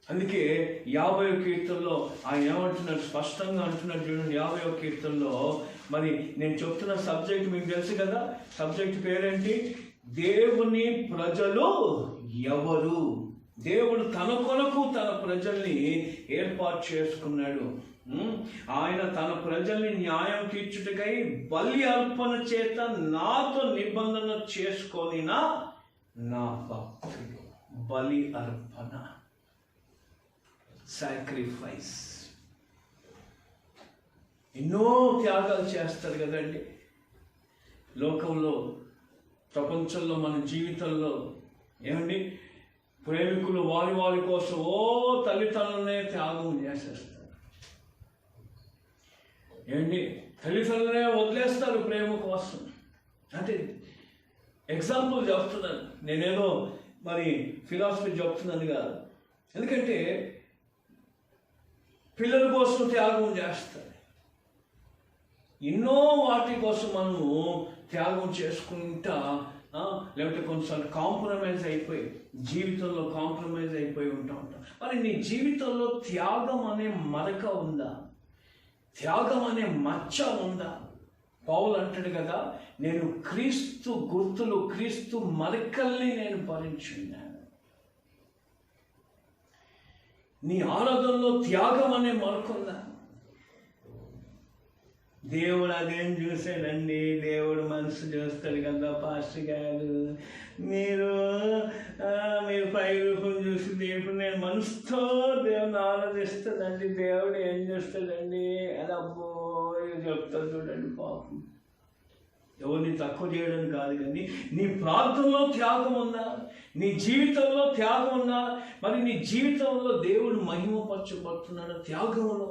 Speaker 2: అందుకే 50వ కీర్తనలో ఆయన ఏమంటున్నాడు, స్పష్టంగా అంటున్నాడు చూడండి. 50వ కీర్తనలో మరి నేను చెప్తున్న సబ్జెక్ట్ మీకు తెలుసు కదా. సబ్జెక్ట్ పేరేంటి? దేవుని ప్రజలు ఎవరు? దేవుడు తన కొరకు తన ప్రజల్ని ఏర్పాటు చేసుకున్నాడు. ఆయన తన ప్రజల్ని న్యాయం తీర్చుటకై బలి అర్పణ చేత నాతో నిబంధన చేసుకొని నా భక్తులు. బలి అర్పణ, సాక్రిఫైస్. ఎన్నో త్యాగాలు చేస్తారు కదండి లోకంలో, ప్రపంచంలో, మన జీవితంలో. ఏమండి, ప్రేమికులు వారి కోసం తల్లిదండ్రులనే త్యాగం చేసేస్తారు. ఏమండి, తల్లిదండ్రులనే వదిలేస్తారు ప్రేమ కోసం. అంటే ఎగ్జాంపుల్ చెప్తున్నాను, నేనేదో మరి ఫిలాసఫీ చెప్తున్నాను కాదు. ఎందుకంటే పిల్లల కోసం త్యాగం చేస్తారు. ఎన్నో వాటి కోసం మనము త్యాగం చేసుకుంటా, లేకపోతే కొన్నిసార్లు కాంప్రమైజ్ అయిపోయి జీవితంలో కాంప్రమైజ్ అయిపోయి ఉంటాం. మరి నీ జీవితంలో త్యాగం అనే మరక ఉందా? త్యాగం అనే మచ్చ ఉందా? పౌలు అంటాడు కదా, నేను క్రీస్తు గుర్తులు, క్రీస్తు మరకల్ని నేను భరించున్నాను. నీ ఆరాధనలో త్యాగం అనే మరకుందా? దేవుడు అదేం చూసాడండి, దేవుడు మనసు చూస్తాడు కదా. పాస్టర్ గారు మీరు 5 రూపాయలు చూసి దేవుడు నేను మనసుతో దేవుని ఆరాధిస్తానండి, దేవుడు ఏం చేస్తాడండి అది అబ్బో చెప్తాడు చూడండి. పాపం ఎవరిని తక్కువ చేయడం కాదు, కానీ నీ ప్రార్థనలో త్యాగం ఉందా, నీ జీవితంలో త్యాగం ఉందా? మరి నీ జీవితంలో దేవుడు మహిమపరచబడుతున్నాడు త్యాగంలో,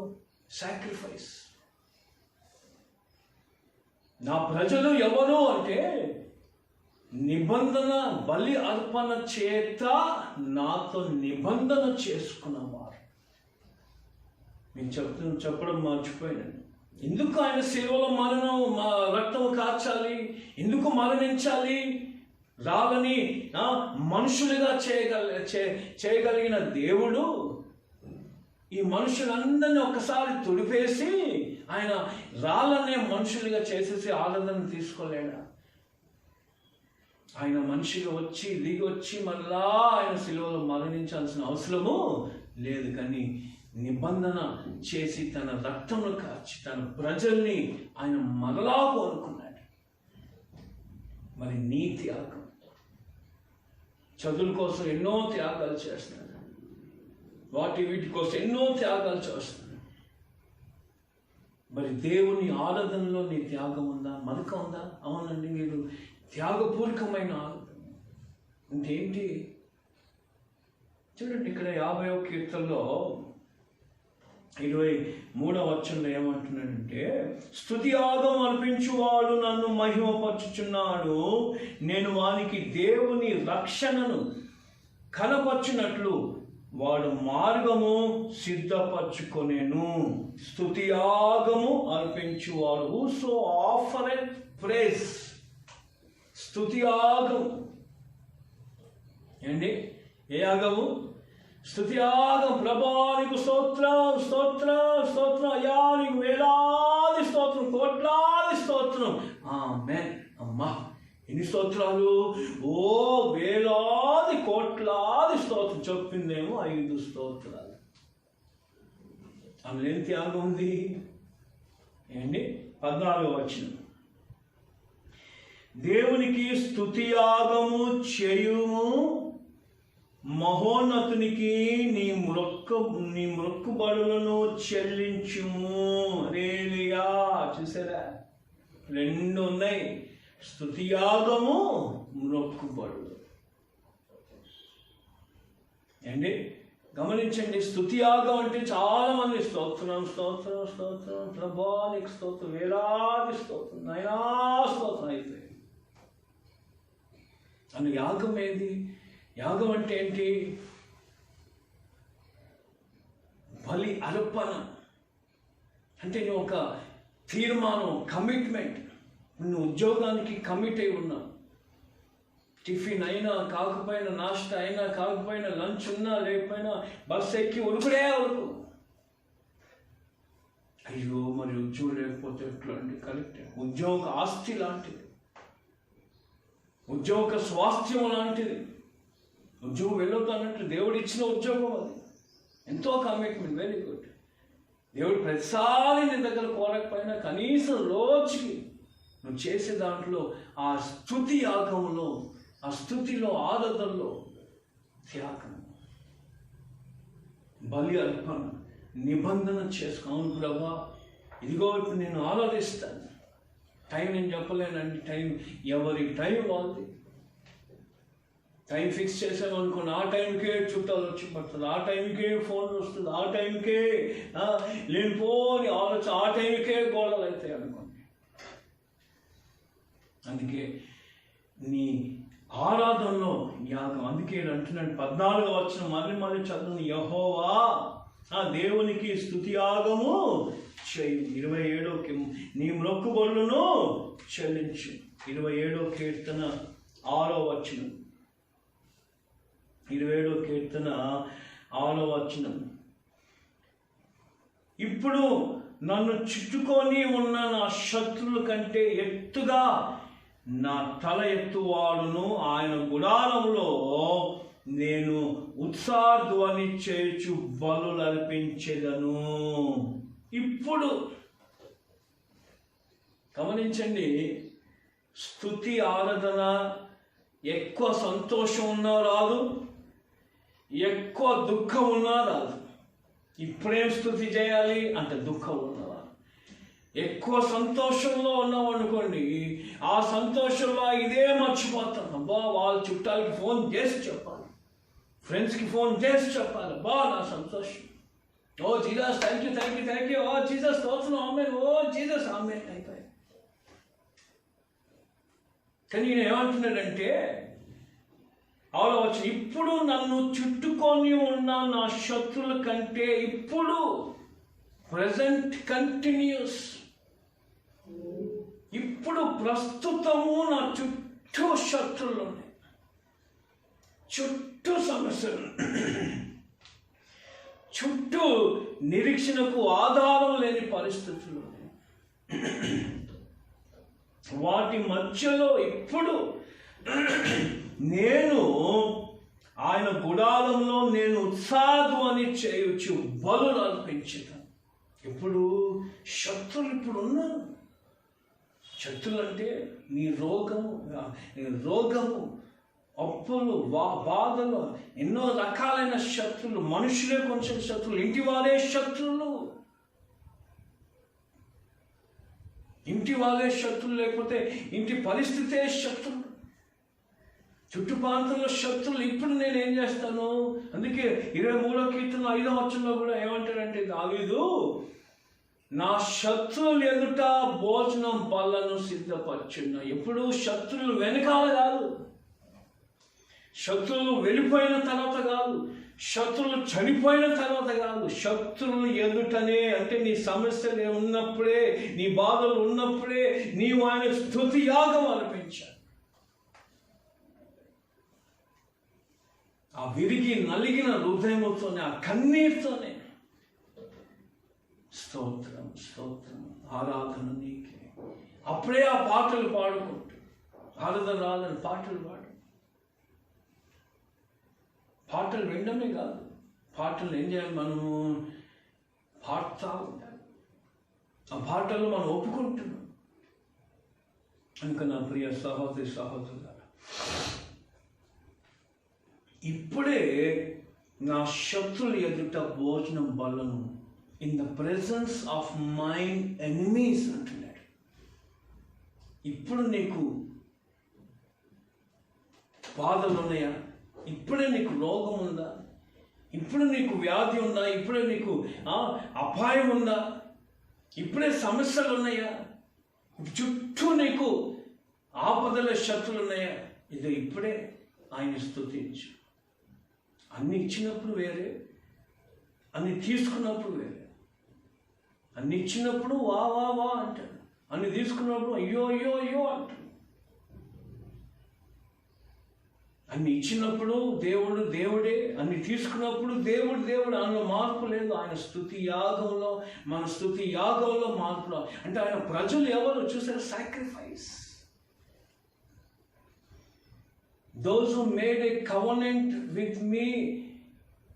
Speaker 2: సాక్రిఫైస్. నా ప్రజలు ఎవరు అంటే నిబంధన బలి అర్పణ చేత నాతో నిబంధన చేసుకున్నవారు. నేను చెప్పడం మర్చిపోయాను. ఎందుకు ఆయన శిలువలో రక్తం కార్చాలి, ఎందుకు మరణించాలి? రాళ్ళని మనుషులుగా చేయగలిగిన దేవుడు ఈ మనుషులందరినీ ఒక్కసారి తుడిపేసి ఆయన రాళ్ళనే మనుషులుగా చేసేసి ఆనందం తీసుకోలేడా? ఆయన మనిషిగా వచ్చి దిగి వచ్చి మళ్ళా ఆయన శిలువలో మరణించాల్సిన అవసరము లేదు, కానీ నిబంధన చేసి తన రక్తంలో కార్చి తన ప్రజల్ని ఆయన మరలా కోరుకున్నాడు. మరి నీ త్యాగం, చదువుల కోసం ఎన్నో త్యాగాలు చేస్తున్నాడు, వీటి కోసం ఎన్నో త్యాగాలు చేస్తున్నాడు. మరి దేవుని ఆరాధనలో నీ త్యాగం ఉందా, మరక ఉందా? అవునండి, మీరు త్యాగపూర్వకమైన ఆరాధన అంటే ఏంటి చూడండి. ఇక్కడ 50వ కీర్తనలో 23వ వచనంలో ఏమంటున్నాడంటే, స్తుతి యాగం అర్పించువాడు నన్ను మహిమపరచుచున్నాడు, నేను వానికి దేవుని రక్షణను కనపరచునట్లు వాడు మార్గము సిద్ధపరచుకొనేను. స్తుతి యాగము అర్పించువాడు, హూసో ఆఫరెత్ ప్రైజ్. స్తుతి యాగం ఏంటి? ఏ యాగము? స్తుతి యాగం. ప్రభా నీకు స్తోత్రం, స్తోత్రం, స్తోత్రం. అయ్యా నీకు వేలాది స్తోత్రం, కోట్లాది స్తోత్రం. ఆమేన్. అమ్మా ఎన్ని స్తోత్రాలు? ఓ వేలాది కోట్లాది స్తోత్రం. చెప్పిందేమో 5 స్తోత్రాలు. అందులో ఏం త్యాగం ఉంది ఏంటి? 14వ వచనం, దేవునికి స్తుతి యాగము చేయుము, మహోన్నతునికి నీ మొక్కుబడులను చెల్లించుము. హల్లెలూయా. చూసారా, 2 ఉన్నాయి, స్తుతి యాగము, మొక్కుబడులు. ఏంటి గమనించండి, స్తుతి యాగం అంటే చాలా మంది స్తోత్రం స్తోత్రం స్తోత్రం, ప్రభా నీకు స్తోత్రం, వేలాది స్తోత్రం, నైనా స్తోత్రం అయిపోయింది. అని యాగం ఏది? యాగం అంటే ఏంటి? బలి అర్పణ అంటే నువ్వు ఒక తీర్మానం, కమిట్మెంట్. నువ్వు ఉద్యోగానికి కమిట్ అయి ఉన్నావు, టిఫిన్ అయినా కాకపోయినా, నాష్ట అయినా కాకపోయినా, లంచ్ ఉన్నా లేకపోయినా బస్సు ఎక్కి ఉరుకుడే ఉరుకు. అయ్యో మరి ఉద్యోగం లేకపోతే ఎట్లా అండి? కరెక్ట్. ఉద్యోగ ఆస్తి లాంటిది, ఉద్యోగ స్వాస్థ్యం లాంటిది. ఉద్యోగం వెళ్ళొద్దన్నట్లు దేవుడు ఇచ్చిన ఉద్యోగం అది. ఎంతో కమిట్మెంట్, వెరీ గుడ్. దేవుడు ప్రతిసారి నీ దగ్గర కోరకపోయినా కనీసం రోజుకి నువ్వు చేసే దాంట్లో ఆ స్తుతి యాగంలో, ఆ స్తుతిలో, ఆరాధనలో త్యాగం, బలి అర్పణ, నిబంధన చేసుకో. అవును ప్రభా, ఇదిగో ఇప్పుడు నేను ఆరాధిస్తాను. టైం నేను చెప్పలేనండి, టైం ఎవరి టైం వాళ్ళది. టైం ఫిక్స్ చేసామనుకోండి, ఆ టైంకే చుట్టాలు వచ్చి పడుతుంది, ఆ టైంకే ఫోన్ వస్తుంది, ఆ టైంకే లేనిపోని ఆలోచన, ఆ టైంకే గోడలు అవుతాయి అనుకోండి. అందుకే నీ ఆరాధనలో యాగం. అందుకే అంటున్నాడు 14వ వచనం, మళ్ళీ చదువు, యెహోవా దేవునికి స్తుతి యాగము చేయి. 27కి నీ మొక్కుబడులను చెల్లించు. 27వ కీర్తన 6వ వచనం, 27వ కీర్తన 6వ వచనం, ఇప్పుడు నన్ను చుట్టుకొని ఉన్న నా శత్రువుల కంటే ఎత్తుగా నా తల ఎత్తువాడును, ఆయన గుడారంలో నేను ఉత్సాహధ్వని చేర్చు బలులు అర్పించెదను. ఇప్పుడు గమనించండి, స్తుతి ఆరాధన ఎక్కువ సంతోషం ఉన్నా రాదు, ఎక్కువ దుఃఖం ఉన్నా రాదు. ఇప్పుడేం స్తుతి చేయాలి అంటే దుఃఖం ఉన్నవా. ఎక్కువ సంతోషంలో ఉన్నాం అనుకోండి, ఆ సంతోషంలో ఇదే మర్చిపోతాం. అబ్బా వాళ్ళ చుట్టాలకి ఫోన్ చేసి చెప్పాలి, ఫ్రెండ్స్కి ఫోన్ చేసి చెప్పాలి, అబ్బా నా సంతోషం, O Jesus thank you thank you thank you, O Jesus స్తోత్రం ఆమేన్, ఓ జీసస్ ఆమేన్ అయిపోయాయి. కానీ నేను ఏమంటున్నాడంటే ఆలోచన, ఇప్పుడు నన్ను చుట్టుకొని ఉన్న నా శత్రుల కంటే ఇప్పుడు ప్రజెంట్ కంటిన్యూస్, ఇప్పుడు ప్రస్తుతము నా చుట్టూ శత్రులు ఉన్నాయి, చుట్టూ సమస్యలు, చుట్టూ నిరీక్షణకు ఆధారం లేని పరిస్థితులు ఉన్నాయి. వాటి మధ్యలో ఇప్పుడు నేను ఆయన గుడారంలో నేను ఉత్సాహం అని చేయొచ్చు, బలులు అర్పించుతాను. ఇప్పుడు శత్రులు ఇప్పుడు ఉన్నారు. శత్రులు అంటే నీ రోగము, అప్పులు, బాధలు, ఎన్నో రకాలైన శత్రులు. మనుషులే కొంచెం శత్రులు, ఇంటి వారే శత్రులు, ఇంటి వాళ్ళే శత్రులు, లేకపోతే ఇంటి పరిస్థితే శత్రులు, చుట్టుపాత్రలో శత్రులు. ఇప్పుడు నేను ఏం చేస్తాను, అందుకే 23వ కీర్తన 5వ వచనంలో కూడా ఏమంటాడంటే దావీదు, నా శత్రువులు ఎదుట భోజనం బల్లను సిద్ధపరచున్నా. ఎప్పుడు శత్రువులు వెనకాల కాదు, శత్రువులు వెళ్ళిపోయిన తర్వాత కాదు, శత్రువులు చనిపోయిన తర్వాత కాదు, శత్రువులు ఎదుటనే. అంటే నీ సమస్యలు ఉన్నప్పుడే, నీ బాధలు ఉన్నప్పుడే నీవు ఆయన స్తుతి యాగం అర్పించాలి. ఆ విరిగి నలిగిన హృదయంతోనే, ఆ కన్నీటితోనే స్తోత్రం స్తోత్రం ఆరాధన నీకే. అప్పుడే ఆ పాటలు పాడుకుంటూ, ఆరాధన రాదని పాటలు పాటలు వినడమే కాదు, పాటలు ఏం చేయాలి, మనము పాడుతూ ఉండాలి. ఆ పాటలు మనం ఒప్పుకుంటున్నాం. అందుక నా ప్రియ సహోదరి సహోదరులారా, ఇప్పుడే నా శత్రుల ఎదుట భోజనం బలను, in the presence of mine enemies అంటున్నాడు. ఇప్పుడు నీకు బాధలు ఉన్నాయా? ఇప్పుడే నీకు రోగం ఉందా? ఇప్పుడు నీకు వ్యాధి ఉందా? ఇప్పుడే నీకు అపాయం ఉందా? ఇప్పుడే సమస్యలు ఉన్నాయా? చుట్టూ నీకు ఆపదల శత్రులు ఉన్నాయా? ఇది ఇప్పుడే ఆయన స్తుతించు. అన్ని ఇచ్చినప్పుడు వేరే, అన్ని తీసుకున్నప్పుడు వేరే. అన్ని ఇచ్చినప్పుడు వా వా వా అంటాడు, అన్ని తీసుకున్నప్పుడు అయ్యో అయ్యో అయ్యో అంటాడు. అన్ని ఇచ్చినప్పుడు దేవుడు దేవుడే, అన్ని తీసుకున్నప్పుడు దేవుడు దేవుడు. అందులో మార్పు లేదు. ఆయన స్తుతి యాగంలో, మన స్తుతి యాగంలో మార్పు. అంటే ఆయన ప్రజలు ఎవరు చూసారు? Sacrifice. Those who made a covenant with me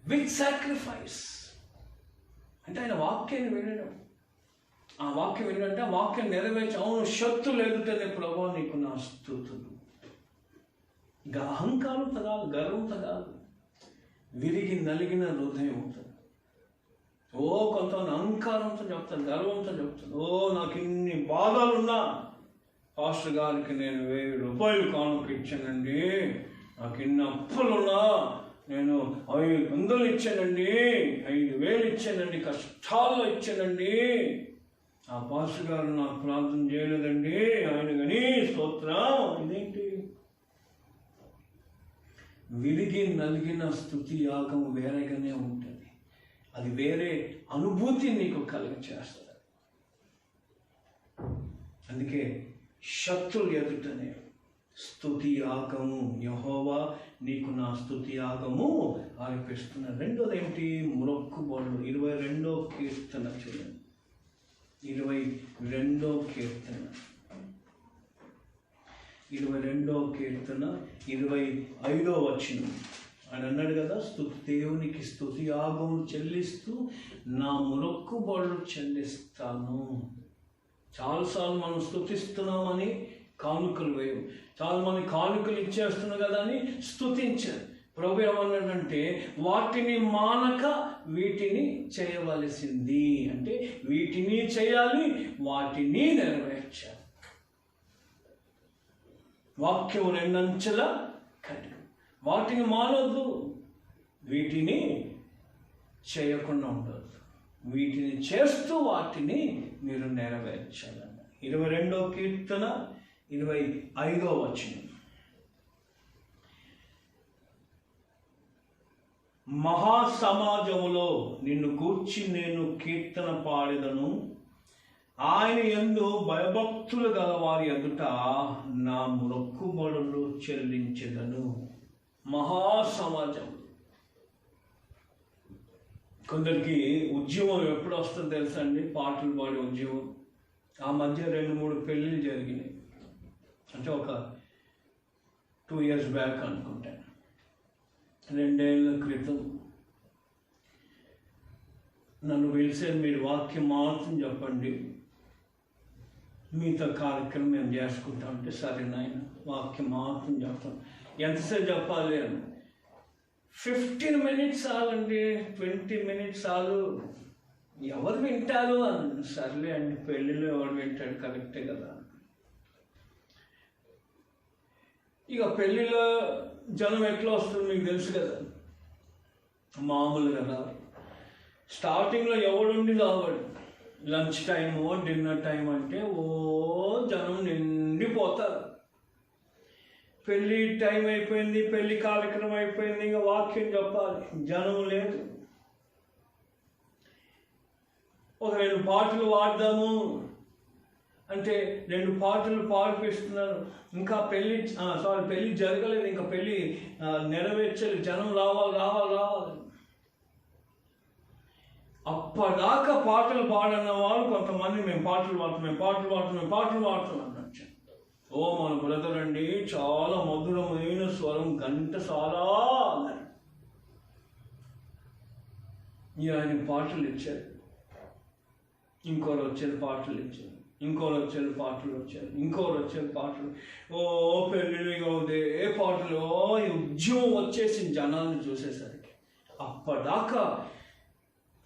Speaker 2: with sacrifice. అంటే ఆయన వాక్యాన్ని వినడం, ఆ వాక్యం వినంటే ఆ వాక్యం నెరవేర్చి, అవును శత్రులు ఎదుటనే ప్రభావ నీకు నా స్తుతులు. అహంకారంతో కాదు, గర్వంతో కాదు, విరిగి నలిగిన హృదయం అవుతుంది. కొంతమంది అహంకారంతో చెప్తాను, గర్వంతో చెప్తాను, నాకు ఇన్ని బాధలున్నా పాస్టర్ గారికి నేను 1000 రూపాయలు కానుక ఇచ్చానండి, నాకు ఇన్ని అప్పులున్నా నేను 500 ఇచ్చానండి, 5000 ఇచ్చానండి, కష్టాల్లో ఇచ్చానండి, ఆ పాస్టర్ గారు నాకు ప్రార్థన చేయలేదండి, ఆయన కానీ స్తోత్రం. ఇదేంటి? విరిగి నలిగిన స్తుతి యాగం వేరేగానే ఉంటుంది. అది వేరే అనుభూతి నీకు కలిగచేస్తుంది. అందుకే శత్రులు ఎదుటనే స్తుతి యాగము, యెహోవా నీకు నా స్తుతి యాగము అర్పిస్తున్నాను. రెండోది ఏంటి? మొక్కుబడులు. 22వ కీర్తన చూడండి, 22వ కీర్తన 25వ వచనం. ఆయన అన్నాడు కదా, దేవునికి స్తుతి యాగం చెల్లిస్తూ నా మొక్కుబడులు చెల్లిస్తాను. చాలాసార్లు మనం స్తుతిస్తున్నామని కానుకలు వేయం, చాలా మంది కానుకలు ఇచ్చేస్తున్నాం కదా అని స్తుతించారు. ప్రభు ఏమన్నాడంటే వాటిని మానక వీటిని చేయవలసింది, అంటే వీటిని చేయాలి, వాటిని నెరవేర్చాలి. వాక్యం రెండంచెల ఖడ్గం. వాటిని మానొద్దు, వీటిని చేయకుండా ఉండదు, వీటిని చేస్తూ వాటిని మీరు నెరవేర్చాలన్న 22వ కీర్తన 25వ వచనం. మహాసమాజములో నిన్ను గూర్చి నేను కీర్తన పాడెదను, ఆయన యందు భయభక్తులు గల వారి ఎదుట నా మొక్కుబడులు చెల్లించెదను. మహాసమాజం. కొందరికి ఉద్యమం ఎప్పుడు వస్తుందో తెలుసా అండి? పాటలు పాడే ఉద్యమం. ఆ మధ్య 2-3 పెళ్ళిళ్ళు జరిగినాయి, అంటే ఒక 2 years బ్యాక్ అనుకుంటా, 2 ఏళ్ల క్రితం. నన్ను పిలిచే మీరు వాక్యం మాత్రం చెప్పండి, మీతో కార్యక్రమం మేము చేసుకుంటాం అంటే, సరే నాయన వాక్యం మాత్రం చెప్తాం. ఎంతసేపు చెప్పాలి అని, 15 minutes చాలండి, 20 minutes చాలు, ఎవరు వింటారు అని. సర్లే అండి, పెళ్ళిలో ఎవరు వింటాడు, కరెక్టే కదా. ఇక పెళ్ళిలో జనం ఎట్లా వస్తుంది మీకు తెలుసు కదా, మామూలుగా రాదు. స్టార్టింగ్లో ఎవడుండి రావాడు, లంచ్ టైము డిన్నర్ టైం అంటే ఓ జనం నిండిపోతారు. పెళ్ళి టైం అయిపోయింది, పెళ్ళి కార్యక్రమం అయిపోయింది, ఇక వాక్యం చెప్పాలి, జనం లేదు. ఒక 2 పాటలు పాడదాము అంటే 2 పాటలు పాడిపిస్తున్నారు, ఇంకా పెళ్ళి జరగలేదు, ఇంకా పెళ్ళి నెరవేర్చాలి, జనం రావాలి. అప్పటిదాకా పాటలు పాడన్న వాళ్ళు కొంతమంది మేము పాటలు పాడుతున్నాం అన్నట్టు. ఓ మన బ్రదర్ అండి చాలా మధురమైన స్వరం, ఘంటసాల అన్నారు. ఆయన పాటలు ఇచ్చారు, ఇంకోరు వచ్చేది పాటలు ఇచ్చారు, ఇంకోరు వచ్చేది పాటలు. ఓ పెళ్ళిళ్ళు ఇక పాటలు, ఈ ఉద్యమం వచ్చేసింది జనాలను చూసేసరికి. అప్పటిదాకా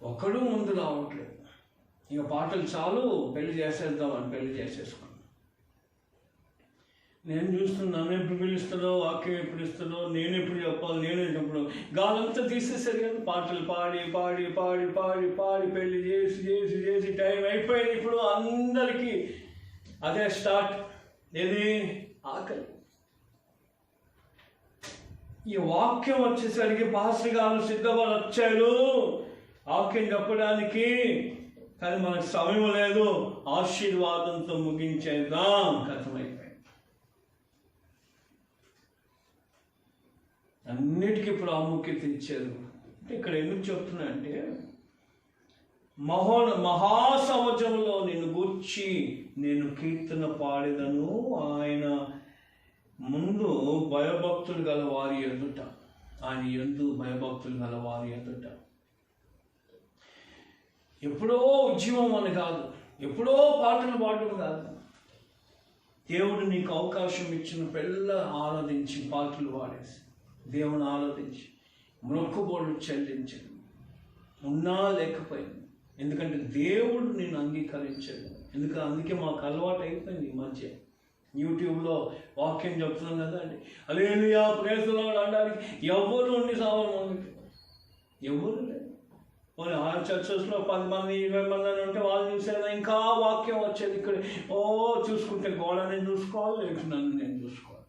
Speaker 2: ఒకడు ముందు రావట్లేదు, ఇక పాటలు చాలు, పెళ్లి చేసేసుకున్నాను. నేను చూస్తున్నాను, ఎప్పుడు పిలుస్తాడో, వాక్యం ఎప్పుడు ఇస్తాడో, నేను ఎప్పుడు చెప్పాలి, నేనే చెప్పడం, గాలంతా తీసేసరి కానీ పాటలు పాడి పెళ్లి చేసి టైం అయిపోయింది. ఇప్పుడు అందరికీ అదే స్టార్ట్, ఏది ఆకలి. ఈ వాక్యం వచ్చేసరికి పాస్టర్ గారు సిద్ధపడి వచ్చాడు వాక్యం చెప్పడానికి, కానీ మనకు సమయం లేదు, ఆశీర్వాదంతో ముగించేద్దాం, కథమైపోయింది. అన్నిటికీ ప్రాముఖ్యత ఇచ్చారు. అంటే ఇక్కడ ఎందుకు చెప్తున్నా అంటే, మహాసమాజంలో నిన్ను గూర్చి నేను కీర్తన పాడేదను, ఆయన ముందు భయభక్తులు గల వారి ఎదుట, ఆయన యందు భయభక్తులు గల వారి ఎదుట. ఎప్పుడో ఉద్యమం అని కాదు, ఎప్పుడో పాటలు పాడడం కాదు. దేవుడు నీకు అవకాశం ఇచ్చిన పిల్ల ఆరాధించి పాటలు పాడేసి, దేవుని ఆరాధించి మొక్కుబడులు చెల్లించడం, ఉన్నా లేకపోయింది. ఎందుకంటే దేవుడు నేను అంగీకరించాడు. అందుకే మాకు అలవాటు అయిపోయింది. ఈ మధ్య యూట్యూబ్లో వాక్యం చెప్తున్నాం కదా అండి, హల్లెలూయా ప్రైజ్ ది లార్డ్ అనడానికి ఎవరు ఉండి సావరు, మనకి ఎవరు లేదు. ఆ చర్చెస్లో 10 మంది 20 మంది అని ఉంటే వాళ్ళు చూసేదా ఇంకా వాక్యం వచ్చేది. ఇక్కడ చూసుకుంటే గోడని చూసుకోవాలి, లేక నన్ను నేను చూసుకోవాలి.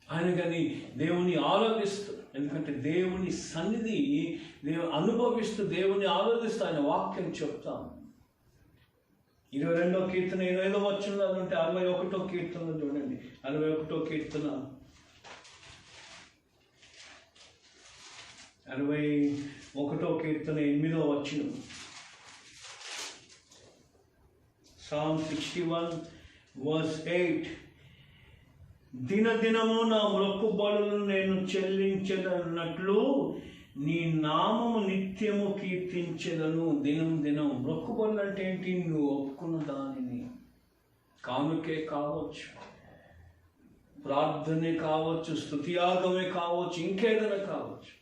Speaker 2: ఆయన కానీ దేవుని ఆరాధిస్తూ, ఎందుకంటే దేవుని సన్నిధి అనుభవిస్తూ దేవుని ఆరాధిస్తూ ఆయన వాక్యం చెప్తాం. 22వ కీర్తన 25వ వచనంలో అంటే 61వ కీర్తన చూడండి, 61వ కీర్తన 61వ కీర్తన 8వ వచనం. Psalm 61 verse 8. దినదినము నా మొక్కుబడులను నేను చెల్లించదన్నట్లు నీ నామము నిత్యము కీర్తించెదను. దినం దినం మొక్కుబడులు అంటే ఏంటి? నువ్వు ఒప్పుకున్న దానిని, కానుకే కావచ్చు, ప్రార్థనే కావచ్చు, స్తుతియాగమే కావచ్చు, ఇంకేదైనా కావచ్చు.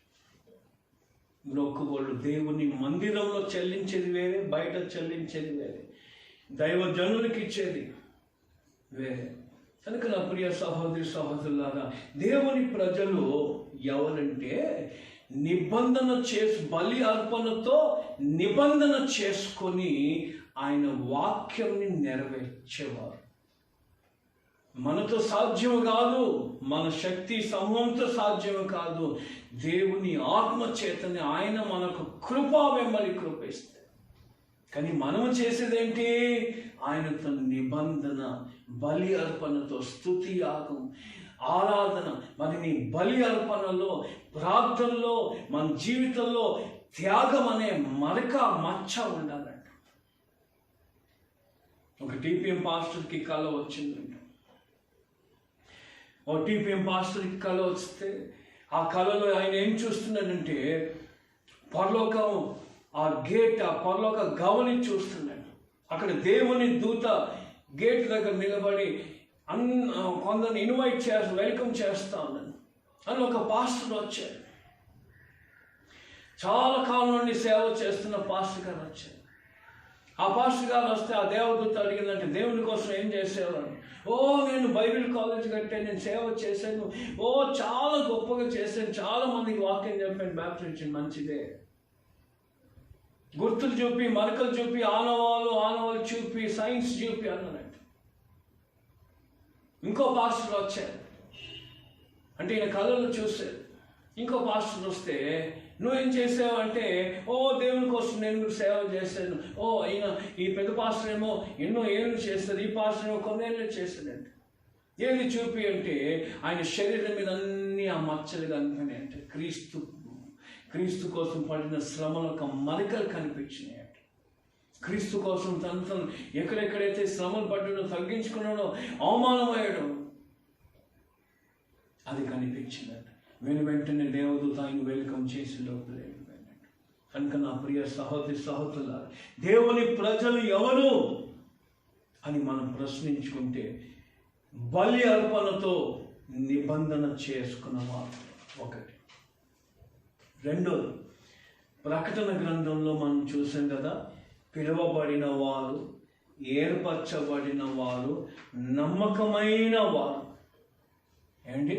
Speaker 2: మొక్కుబడులు దేవుని మందిరంలో చెల్లించేది వేరే, బయట చెల్లించేది వేరే, దైవజనులకి ఇచ్చేది వేరే. కనుక నా ప్రియ సహోదరి సహోదరులారా, దేవుని ప్రజలు ఎవరంటే నిబంధన బలి అర్పణతో నిబంధన చేసుకొని ఆయన వాక్యంని నెరవేర్చేవారు. మనతో సాధ్యం కాదు, మన శక్తి సమూహంతో సాధ్యం కాదు. దేవుని ఆత్మ చేతని ఆయన మనకు కృపా వెంబడి కృపిస్తే. కానీ మనము చేసేదేంటి? ఆయనతో నిబంధన, బలి అర్పణతో, స్తుతి యాగం, ఆరాధన. మరి నీ బలి అర్పణలో, ప్రార్థనలో, మన జీవితంలో త్యాగం అనే మరక మచ్చ ఉండాలంట. ఒక టీపీఎం పాస్టర్కి కళ వచ్చిందంట. ఓ టీపీఎం పాస్టర్కి కళ వస్తే ఆ కళలో ఆయన ఏం చూస్తున్నాడంటే పరలోకం, ఆ గేట్, ఆ పరలోక గవని చూస్తున్నాడు. అక్కడ దేవుని దూత గేట్ దగ్గర నిలబడి కొందరిని ఇన్వైట్ చేస్తూ వెల్కమ్ చేస్తా ఉన్నాను అని ఒక పాస్టర్ వచ్చాడు. చాలా కాలం నుండి సేవ చేస్తున్న పాస్టర్ గారు వచ్చారు. ఆ పాస్టర్ గారు వస్తే ఆ దేవదూత అడిగిందంటే, దేవుని కోసం ఏం చేసేవారు? ఓ నేను బైబిల్ కాలేజ్ కట్టాను, నేను సేవ చేశాను, ఓ చాలా గొప్పగా చేశాను, చాలా మందికి వాక్యం చెప్పాను, బ్యాప్టిజం మంచిదే. గుర్తులు చూపి, మరకలు చూపి, ఆనవాళ్ళు చూపి, సైన్స్ చూపి అన్నాడు. ఇంకో పాస్టర్ వచ్చారు. అంటే ఈయన కళలు చూశారు. ఇంకో పాస్టర్ వస్తే, నువ్వేం చేసావు అంటే, ఓ దేవుని కోసం నేను సేవ చేశాను, ఓ ఈ పెద్ద పాస్టర్ ఏమో ఎన్నో ఏళ్ళు చేస్తారు, ఈ పాస్టర్ ఏమో కొన్నేళ్ళు చేస్తాడంటే. ఏది చూపి అంటే ఆయన శరీరం మీద అన్ని ఆ మచ్చలు కనిపినాయి అంటే క్రీస్తు కోసం పడిన శ్రమలకు మరికలు కనిపించినాయి అంటే. క్రీస్తు కోసం తను ఎక్కడెక్కడైతే శ్రమలు పడ్డాడో, తగ్గించుకున్నాడో, అవమానమయ్యాడో అది కనిపించిందంట. వెంటనే దేవదూత ఆయన వెల్కమ్ చేసి లోపల వెళ్ళిపోయినట్టు. కనుక నా ప్రియ సహోదరి సహోదరుల, దేవుని ప్రజలు ఎవరు అని మనం ప్రశ్నించుకుంటే, బలి అర్పణతో నిబంధన చేసుకున్నవారు ఒకటి. రెండోది, ప్రకటన గ్రంథంలో మనం చూసాం కదా, పిలువబడిన వారు, ఏర్పరచబడిన వారు, నమ్మకమైన వారు. ఏంటి?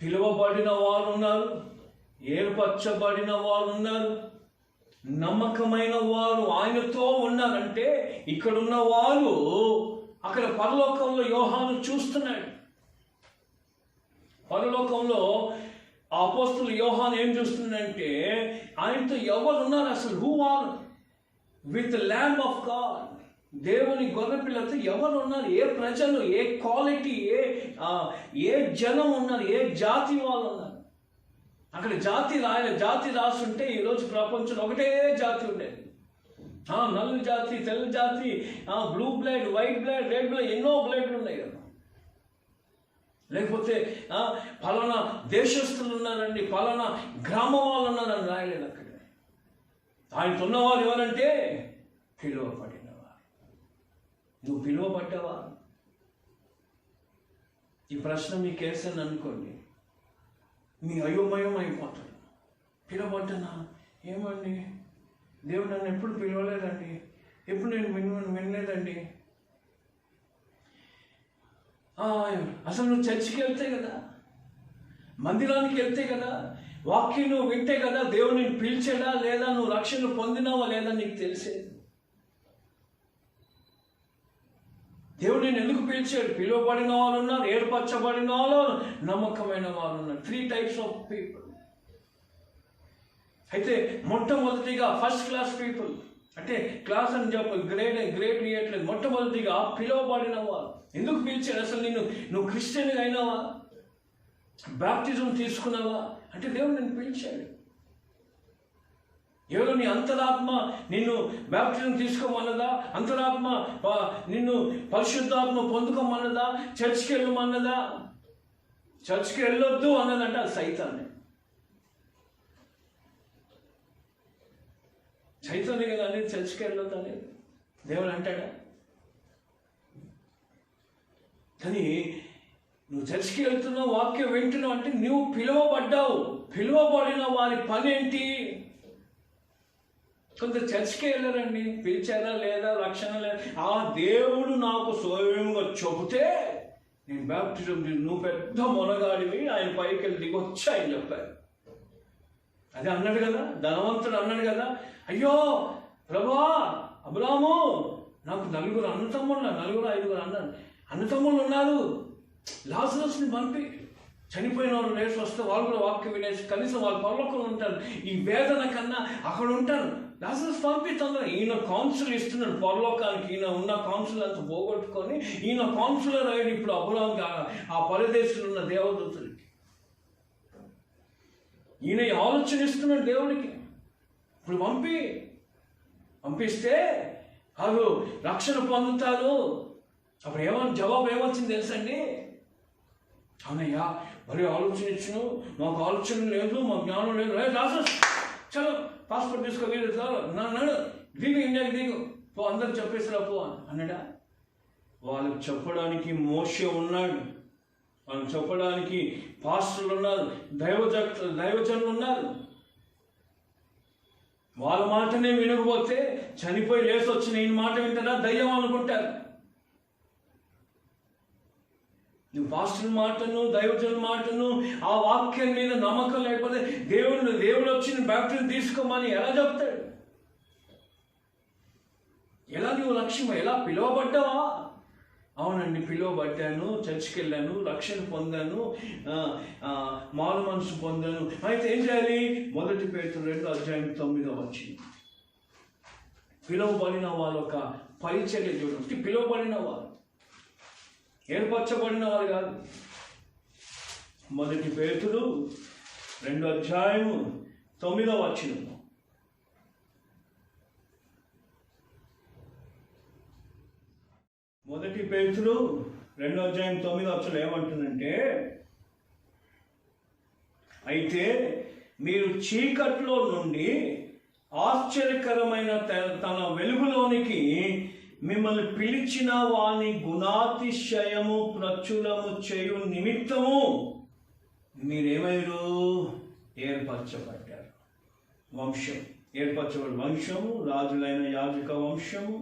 Speaker 2: పిలువబడిన వారు ఉన్నారు, ఏర్పరచబడిన వారు ఉన్నారు, నమ్మకమైన వారు ఆయనతో ఉన్నారంటే, ఇక్కడున్న వారు అక్కడ పరలోకంలో యోహాను చూస్తున్నాడు. పరలోకంలో అపోస్తలుడు యోహాను ఏం చూస్తున్నాడంటే, ఆయనతో ఎవరు ఉన్నారు అసలు? Who are with lamb of God, దేవుని గొర్రెపిల్లతో ఎవరు ఉన్నారు? ఏ ప్రజలు, ఏ క్వాలిటీ, ఏ జనం ఉన్నారు, ఏ జాతి వాళ్ళు ఉన్నారు? అక్కడ జాతి రాసుంటే ఈరోజు ప్రపంచంలో ఒకటే జాతి ఉండేది. నల్ల జాతి, తెల్ల జాతి, blue blood, white blood, red blood, ఎన్నో బ్లడ్లు ఉన్నాయి కదా. లేకపోతే ఫలానా దేశస్తులు ఉన్నారండి, ఫలానా గ్రామం వాళ్ళు ఉన్నారని రాయలేదు అక్కడ. ఆయనతో ఉన్నవాళ్ళు ఎవరంటే పిలువబడినవారు. నువ్వు పిలువబడ్డావా? ఈ ప్రశ్న మీకు వేసాను అనుకోండి, మీ అయోమయం అయిపోతాడు. పిలువబడ్డానా? ఏమండి, దేవుడు నన్ను ఎప్పుడు పిలవలేదండి, ఎప్పుడు నేను వినలేదండి. అసలు నువ్వు చర్చికి వెళ్తే కదా, మందిరానికి వెళ్తే కదా, వాక్యం నువ్వు వింటే కదా దేవుని పిలిచాడా లేదా, నువ్వు రక్షణ పొందినావా లేదా నీకు తెలిసేది. దేవుడు నేను ఎందుకు పిలిచాడు? పిలువబడిన వాళ్ళు ఉన్నారు, ఏర్పరచబడిన వాళ్ళు, నమ్మకమైన వాళ్ళు ఉన్నారు. 3 types ఆఫ్ పీపుల్. అయితే మొట్టమొదటిగా ఫస్ట్ క్లాస్ పీపుల్, అంటే క్లాస్ అని చెప్ప గ్రేడ్ ఇవ్వట్లేదు. మొట్టమొదటిగా పిలువబడిన వాళ్ళు. ఎందుకు పిలిచాడు అసలు? నువ్వు క్రిస్టియన్గా అయినావా? బ్యాప్టిజం తీసుకున్నావా అంటే దేవుడు నిన్ను పిలిచాడు. ఎవరో నీ అంతరాత్మ నిన్ను బ్యాప్టిజం తీసుకోమన్నదా? అంతరాత్మ నిన్ను పరిశుద్ధాత్మ పొందుకోమన్నదా? చర్చికి వెళ్ళమన్నదా? చర్చికి వెళ్ళొద్దు అన్నదంటే అది సైతాన్ని. చైతన్య కదా అనేది చర్చికి వెళ్ళొద్దు అనేది దేవుడు అంటాడా? కానీ నువ్వు చర్చికి వెళ్తున్నావు, వాక్యం వింటున్నావు అంటే నువ్వు పిలువబడ్డావు. పిలువబడిన వారి పని ఏంటి? కొంత చర్చికి వెళ్ళారండి, పిలిచారా లేదా, రక్షణ లేదా, ఆ దేవుడు నాకు స్వయంగా చెబితే నేను బాప్టిజం, నువ్వు పెద్ద మొనగాడివి, ఆయన పైకి వెళ్ళి దిగొచ్చి ఆయన చెప్పారు. అదే అన్నాడు కదా, ధనవంతుడు అన్నాడు కదా, అయ్యో ప్రభా అబ్రాము నాకు 4 అన్నతమ్ముళ్ళు, 5 అన్నతమ్ముళ్ళు ఉన్నారు, లాజరస్ని పంపి చనిపోయిన వాళ్ళు లేచి వస్తే వాళ్ళు కూడా వాక్యం వినేసి కనీసం వాళ్ళు పరలోకంలో ఉంటారు, ఈ వేదన కన్నా అక్కడ ఉంటారు, లాజరస్ పంపి తొందర. ఈయన కౌన్సిల్ ఇస్తున్నాడు పరలోకానికి, ఈయన ఉన్న కౌన్సిల్ అంతా పోగొట్టుకొని ఈయన కౌన్సిలర్ అయ్యాడు ఇప్పుడు అబ్రాహాంకి, ఆ పరదేశంలో ఉన్న దేవదూతలకి. ఈయన ఆలోచన ఇస్తున్నాడు దేవుడికి. ఇప్పుడు పంపిస్తే వాళ్ళు రక్షణ పొందుతారు. అప్పుడు జవాబు ఏమొచ్చింది తెలుసండి? అవునయ్యా మరి ఆలోచన ఇచ్చును, మాకు ఆలోచన లేదు, మాకు జ్ఞానం లేదు, లాజరస్ చలో పాస్పోర్ట్ తీసుకో, వీళ్ళు నన్ను దిగు, ఇండియాకి దిగు, పో, అందరు చెప్పేసిరా పో అన్నాడా? వాళ్ళకి చెప్పడానికి మోషే ఉన్నాడు, వాళ్ళకి చెప్పడానికి పాస్టర్లు ఉన్నారు, దైవజనులు ఉన్నారు. వాళ్ళ మాటనే వినకపోతే చనిపోయి లేసి వచ్చిన ఈయన మాట వింటారా? దయ్యం అనుకుంటారు. నువ్వు పాస్టర్ మాటను, దైవజనుల మాటను, ఆ వాక్యం మీద నమ్మకం లేకపోతే దేవుడు వచ్చి బాప్టిజం తీసుకోమని ఎలా చెప్తాడు? ఎలా నువ్వు లక్ష్యం, ఎలా పిలువబడ్డావా? అవునండి పిలువబడ్డాను, చర్చికి వెళ్ళాను, రక్షణ పొందాను, మారు మనసు పొందాను. అయితే ఏం చేయాలి? 1 పేతురు 2:9 పిలువబడిన వాళ్ళ ఒక పరిచర్య చూడండి. పిలువబడిన వారు, ఏర్పరచబడిన వారు కాదు. 1 పేతురు 2:9 1 పేతురు 2:9 ఏమంటుందంటే, అయితే మీరు చీకట్లో నుండి ఆశ్చర్యకరమైన తన వెలుగులోనికి మిమ్మల్ని పిలిచిన వాని గుణాతిశయము ప్రచురము చేయు నిమిత్తము మీరేమైరు? ఏర్పరచబడ్డారు. ఏర్పరచబడి వంశము, రాజులైన యాజక వంశము,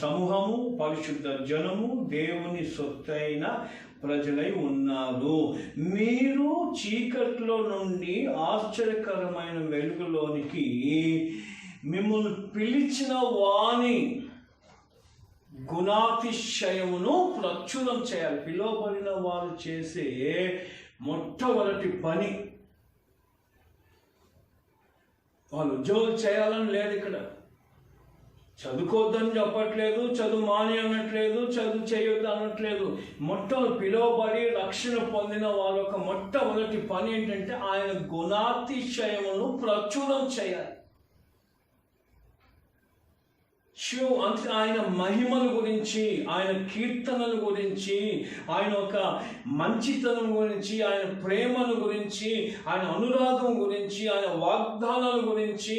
Speaker 2: సమూహము, పరిశుద్ధ జనము, దేవుని సొత్తైన ప్రజలై ఉన్నారు. మీరు చీకట్లో నుండి ఆశ్చర్యకరమైన వెలుగులోనికి మిమ్మల్ని పిలిచిన వాని గుణాతిశయమును ప్రచురం చేయాలి. పిలువబడిన వారు చేసే మొట్టమొదటి పని. వాళ్ళు ఉద్యోగం చేయాలని లేదు ఇక్కడ, చదువుకోవద్దని చెప్పట్లేదు, చదువు మాని అనట్లేదు, చదువు చేయొద్దు అనట్లేదు. పిలువబడి రక్షణ పొందిన వాళ్ళ యొక్క మొట్టమొదటి పని ఏంటంటే ఆయన గుణాతిశయమును ప్రచురం చేయాలి. అంటే ఆయన మహిమల గురించి, ఆయన కీర్తనల గురించి, ఆయన ఒక మంచితనం గురించి, ఆయన ప్రేమల గురించి, ఆయన అనురాగం గురించి, ఆయన వాగ్దానాల గురించి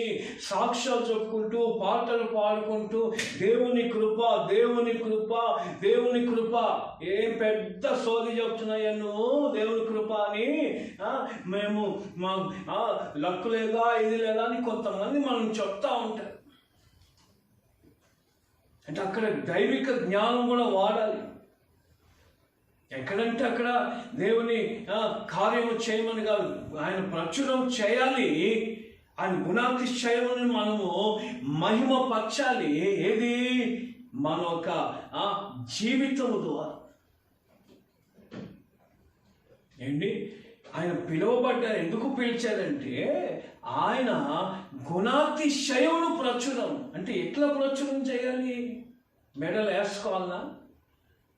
Speaker 2: సాక్ష్యాలు చెప్పుకుంటూ, పాటలు పాడుకుంటూ దేవుని కృప, దేవుని కృప, దేవుని కృప, ఏం పెద్ద సోది చెప్తున్నాయా నువ్వు దేవుని కృప అని, మేము మా లక్కు లేదా ఇది లేదా అని కొంతమంది మనం చెప్తా ఉంటారు. అంటే అక్కడ దైవిక జ్ఞానం కూడా వాడాలి. ఎక్కడంటే అక్కడ దేవుని కార్యము చేయమని కాదు, ఆయన ప్రచురం చేయాలి. ఆయన గుణాతిశయముని మనము మహిమపరచాలి. ఏది? మన యొక్క జీవితము ద్వారా. ఏంటి? ఆయన పిలువబడ్డారు. ఎందుకు పిలిచారంటే ఆయన గుణాతిశయమును ప్రచురం. అంటే ఎట్లా ప్రచురం చేయాలి? మెడలు వేసుకోవాలా?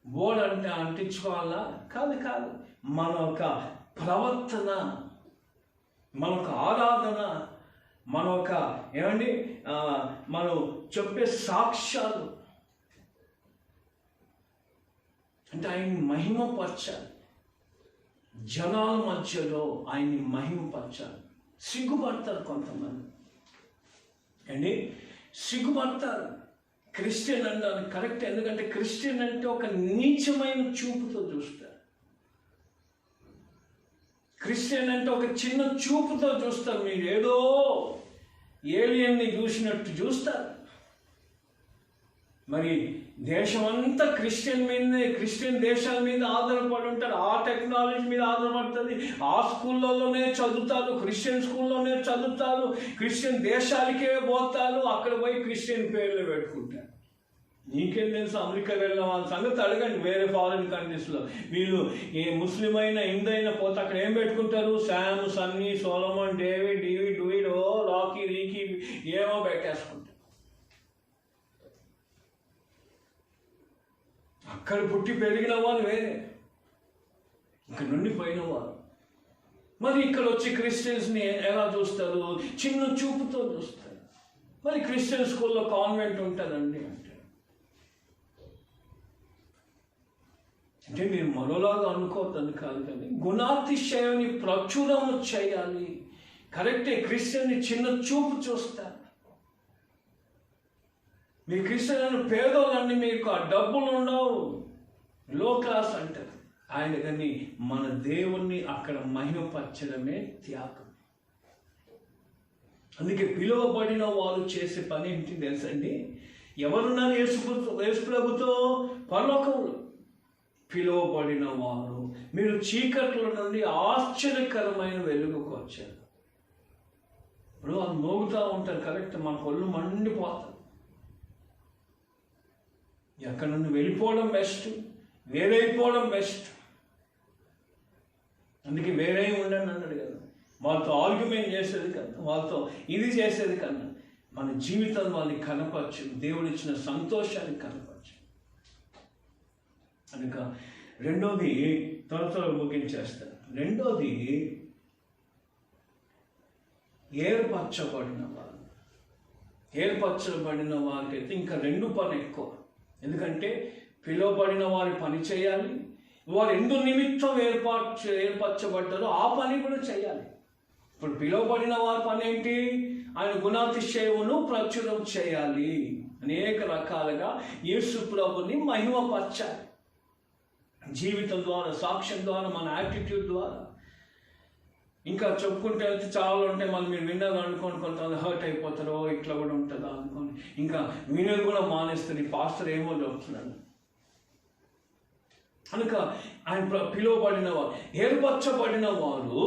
Speaker 2: బోర్డు అంటే అంటించుకోవాలా? కాదు. మన యొక్క ప్రవర్తన, మన యొక్క ఆరాధన, మన యొక్క మనం చెప్పే సాక్ష్యాలు అంటే ఆయన్ని మహిమపరచాలి. జనాల మధ్యలో ఆయన్ని మహిమపరచాలి. సిగ్గుపడతారు కొంతమంది. అండి సిగ్గుపడతారు. క్రిస్టియన్ అంటారు కరెక్ట్, ఎందుకంటే క్రిస్టియన్ అంటే ఒక నీచమైన చూపుతో చూస్తారు. క్రిస్టియన్ అంటే ఒక చిన్న చూపుతో చూస్తారు. మీరు ఏదో ఏలియన్ని చూసినట్టు చూస్తారు. మరి దేశం అంతా క్రిస్టియన్ మీదనే, క్రిస్టియన్ దేశాల మీద ఆధారపడి ఉంటారు. ఆ టెక్నాలజీ మీద ఆధారపడుతుంది. ఆ స్కూళ్ళలోనే చదువుతారు, క్రిస్టియన్ స్కూల్లోనే చదువుతారు, క్రిస్టియన్ దేశాలకే పోతారు, అక్కడ పోయి క్రిస్టియన్ పేర్లు పెట్టుకుంటారు. నీకేం తెలుసు? అమెరికా వెళ్ళిన వాళ్ళ సంగతి అడగండి. వేరే ఫారిన్ కంట్రీస్లో వీళ్ళు ఏ ముస్లిం అయినా హిందూ అయినా పోతే అక్కడ ఏం పెట్టుకుంటారు? శామ్, సన్నీ, సోలమన్, డేవిడ్, డూయిడ్, రాకీ, రీకీ ఏమో పెట్టేసుకుంటారు. అక్కడ పుట్టి పెరిగిన వాళ్ళు వేరే, ఇక్కడ నుండి పోయిన వాళ్ళు. మరి ఇక్కడ వచ్చి క్రిస్టియన్స్ని ఎలా చూస్తారు? చిన్న చూపుతో చూస్తారు. మరి క్రిస్టియన్ స్కూల్లో కాన్వెంట్ ఉంటుందండి అంటే మీరు మరోలాగా అనుకోవద్దని కాదు, కానీ గుణాతిశయాన్ని ప్రచురము చేయాలి. కరెక్టే, క్రిస్టియన్ని చిన్న చూపు చూస్తారు. మీ క్రిస్టియన్ పేదోళ్ళండి, మీకు ఆ డబ్బులు ఉండవు, లో క్లాస్ అంటారు. ఆయన కానీ మన దేవుణ్ణి అక్కడ మహిమపరచడమే త్యాగం. అందుకే పిలువబడిన వారు చేసే పని ఏంటి తెలుసండి? ఎవరున్నారు యేసు ప్రభుతో? పరలోకంలో పిలువబడిన వారు. మీరు చీకట్ల నుండి ఆశ్చర్యకరమైన వెలుగుకు వచ్చారు. ఇప్పుడు వాళ్ళు మోగుతూ ఉంటారు, కరెక్ట్, మన ఒళ్ళు మండిపోతారు. ఎక్కడి నుండి వెళ్ళిపోవడం బెస్ట్, వేరైపోవడం బెస్ట్. అందుకే వేరే ఉండండి అన్నాడు కదా. వాళ్ళతో ఆర్గ్యుమెంట్ చేసేది కన్నా, వాళ్ళతో ఇది చేసేది కన్నా మన జీవితం వాళ్ళని కనపరచు, దేవుడిచ్చిన సంతోషాన్ని కనపరచు. కనుక రెండోది త్వరగా ముగించేస్తాను. రెండోది ఏర్పరచబడిన వారు. ఏర్పరచబడిన వారికైతే ఇంకా రెండు పని ఎక్కువ. ఎందుకంటే పిలువబడిన వారి పని చేయాలి, వారు ఎందు నిమిత్తం ఏర్పరచబడ్డారో ఆ పని కూడా చేయాలి. ఇప్పుడు పిలువబడిన వారి పని ఏంటి? ఆయన గుణాతిశయమును ప్రచురం చేయాలి. అనేక రకాలుగా యేసు ప్రభుని మహిమపరచాలి. జీవితం ద్వారా, సాక్ష్యం ద్వారా, మన యాటిట్యూడ్ ద్వారా. ఇంకా చెప్పుకుంటే అయితే చాలా ఉంటాయి. మళ్ళీ మీరు విన్నారు అనుకోండి, కొంతమంది హర్ట్ అయిపోతారో ఇట్లా కూడా ఉంటుందా అనుకోండి. ఇంకా వినేది కూడా మానేస్తుంది, పాస్టర్ ఏమో చెప్తున్నాడు. కనుక ఆయన పిలువబడిన వారు, ఏర్పరచబడిన వారు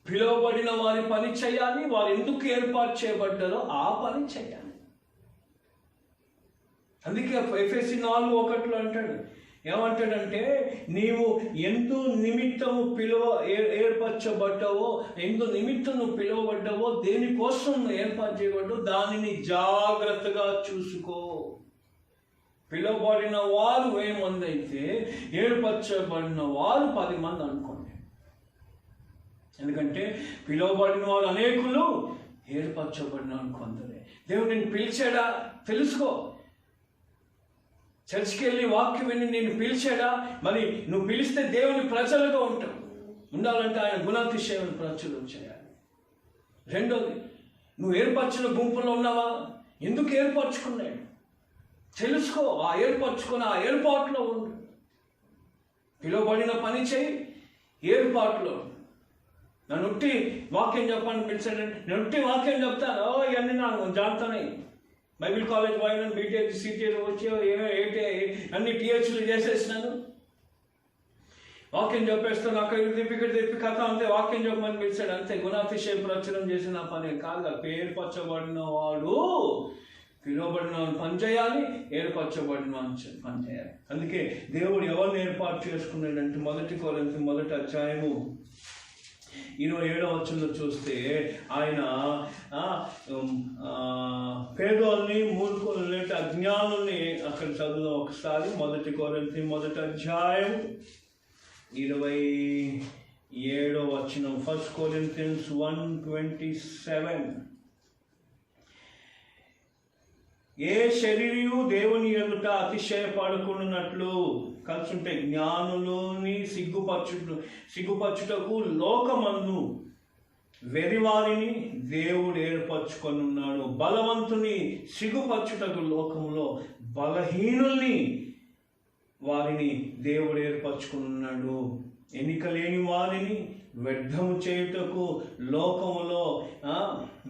Speaker 2: పిలువబడిన వారి పని చేయాలి. వారు ఎందుకు ఏర్పాటు చేయబడ్డారో ఆ పని చేయాలి. అందుకే ఎఫెసీ 4:1 అంటాడు, ఏమంటాడంటే, నీవు ఎందు నిమిత్తము ఏర్పరచబడ్డావో, ఎందు నిమిత్తం నువ్వు పిలువబడ్డావో, దేనికోసం నువ్వు ఏర్పాటు చేయబడ్డావో దానిని జాగ్రత్తగా చూసుకో. పిలువబడిన వారు 1000 మంది అయితే ఏర్పరచబడిన వారు 10 మంది అనుకోండి. ఎందుకంటే పిలువబడిన వారు అనేకులు, ఏర్పరచబడిన కొందరే. దేవుడు నేను పిలిచాడా తెలుసుకో. చర్చికి వెళ్ళి వాక్యం విని నేను పిలిచాడా? మరి నువ్వు పిలిస్తే దేవుని ప్రజలుగా ఉంటావు. ఉండాలంటే ఆయన గుణాతిశయాన్ని ప్రచురం చేయాలి. రెండోది, నువ్వు ఏర్పరచిన గుంపులో ఉన్నావా? ఎందుకు ఏర్పరచుకున్నాడు తెలుసుకో. ఆ ఏర్పరచుకుని ఆ ఏర్పాటులో ఉండు. పిలువబడిన పని చేయి, ఏర్పాటులో. నన్ను ఉట్టి వాక్యం చెప్పాలని పిలిచాడంటే నేను ఉట్టి వాక్యం చెప్తాను, ఇవన్నీ నాకు జాగ్రత్తనే. బైబిల్ కాలేజ్ పోయినాను, బీటెక్, సిటీలు వచ్చి అన్ని టీహెచ్లు చేసేసినాను. వాక్యం చెప్పేస్తాను, అక్కడ ఇక్కడ తిప్పి కథ అంతే. వాక్యం చెప్పమని పిలిచాడు అంతే. గుణాతిశయం ప్రచురం చేసిన పని కాదు. పేరుపరచబడిన వాడు పిలువబడిన పని చేయాలి, ఏర్పరచబడిన పని చేయాలి. అందుకే దేవుడు ఎవరిని ఏర్పాటు చేసుకున్నాడంటే 1 కొరింథీ 1 27 చూస్తే ఆయన పేదోల్ని, మూర్ఖుల్ని, అజ్ఞానుల్ని అక్కడ చదువుదాం ఒకసారి. 1 కొరింథీ 1 27 1 Corinthians 1:27. ఏ శరీరము దేవుని ఎదుట అతిశయపడకుండానట్లు కలిసి ఉంటే జ్ఞానులని సిగ్గుపరచుటకు లోకమందు వెరివారిని దేవుడు ఏర్పరచుకొని ఉన్నాడు. బలవంతుని సిగ్గుపరచుటకు లోకంలో బలహీనుల్ని వారిని దేవుడు ఏర్పరచుకొని ఉన్నాడు. ఎన్నిక లేని వారిని వ్యర్థము చేయుటకు లోకములో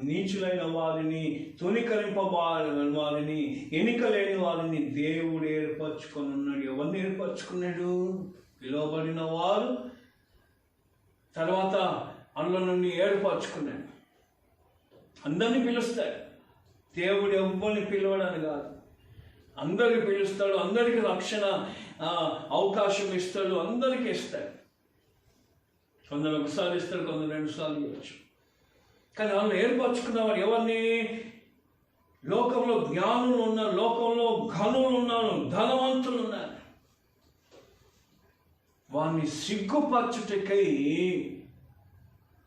Speaker 2: నీచులైన వారిని, వారిని, ఎన్నిక లేని వారిని దేవుడు ఏర్పరచుకొని ఉన్నాడు. ఎవరిని ఏర్పరచుకున్నాడు? పిలువబడిన వారు. తర్వాత అందులో నుండి ఏర్పరచుకున్నాడు. అందరినీ పిలుస్తాడు దేవుడు. ఎవరిని పిలవడానికి కాదు, అందరికి పిలుస్తాడు. అందరికి రక్షణ అవకాశం ఇస్తాడు. అందరికీ ఇస్తాడు. కొందరు ఒకసారి ఇస్తాడు, కొందరు 2 సార్లు ఇవ్వచ్చు. కానీ వాళ్ళు ఏర్పరచుకున్నవారు ఎవరిని? లోకంలో జ్ఞానులు ఉన్నారు, లోకంలో ఘనులు ఉన్నారు, ధనవంతులు ఉన్నారు. వారిని సిగ్గుపరచుటకై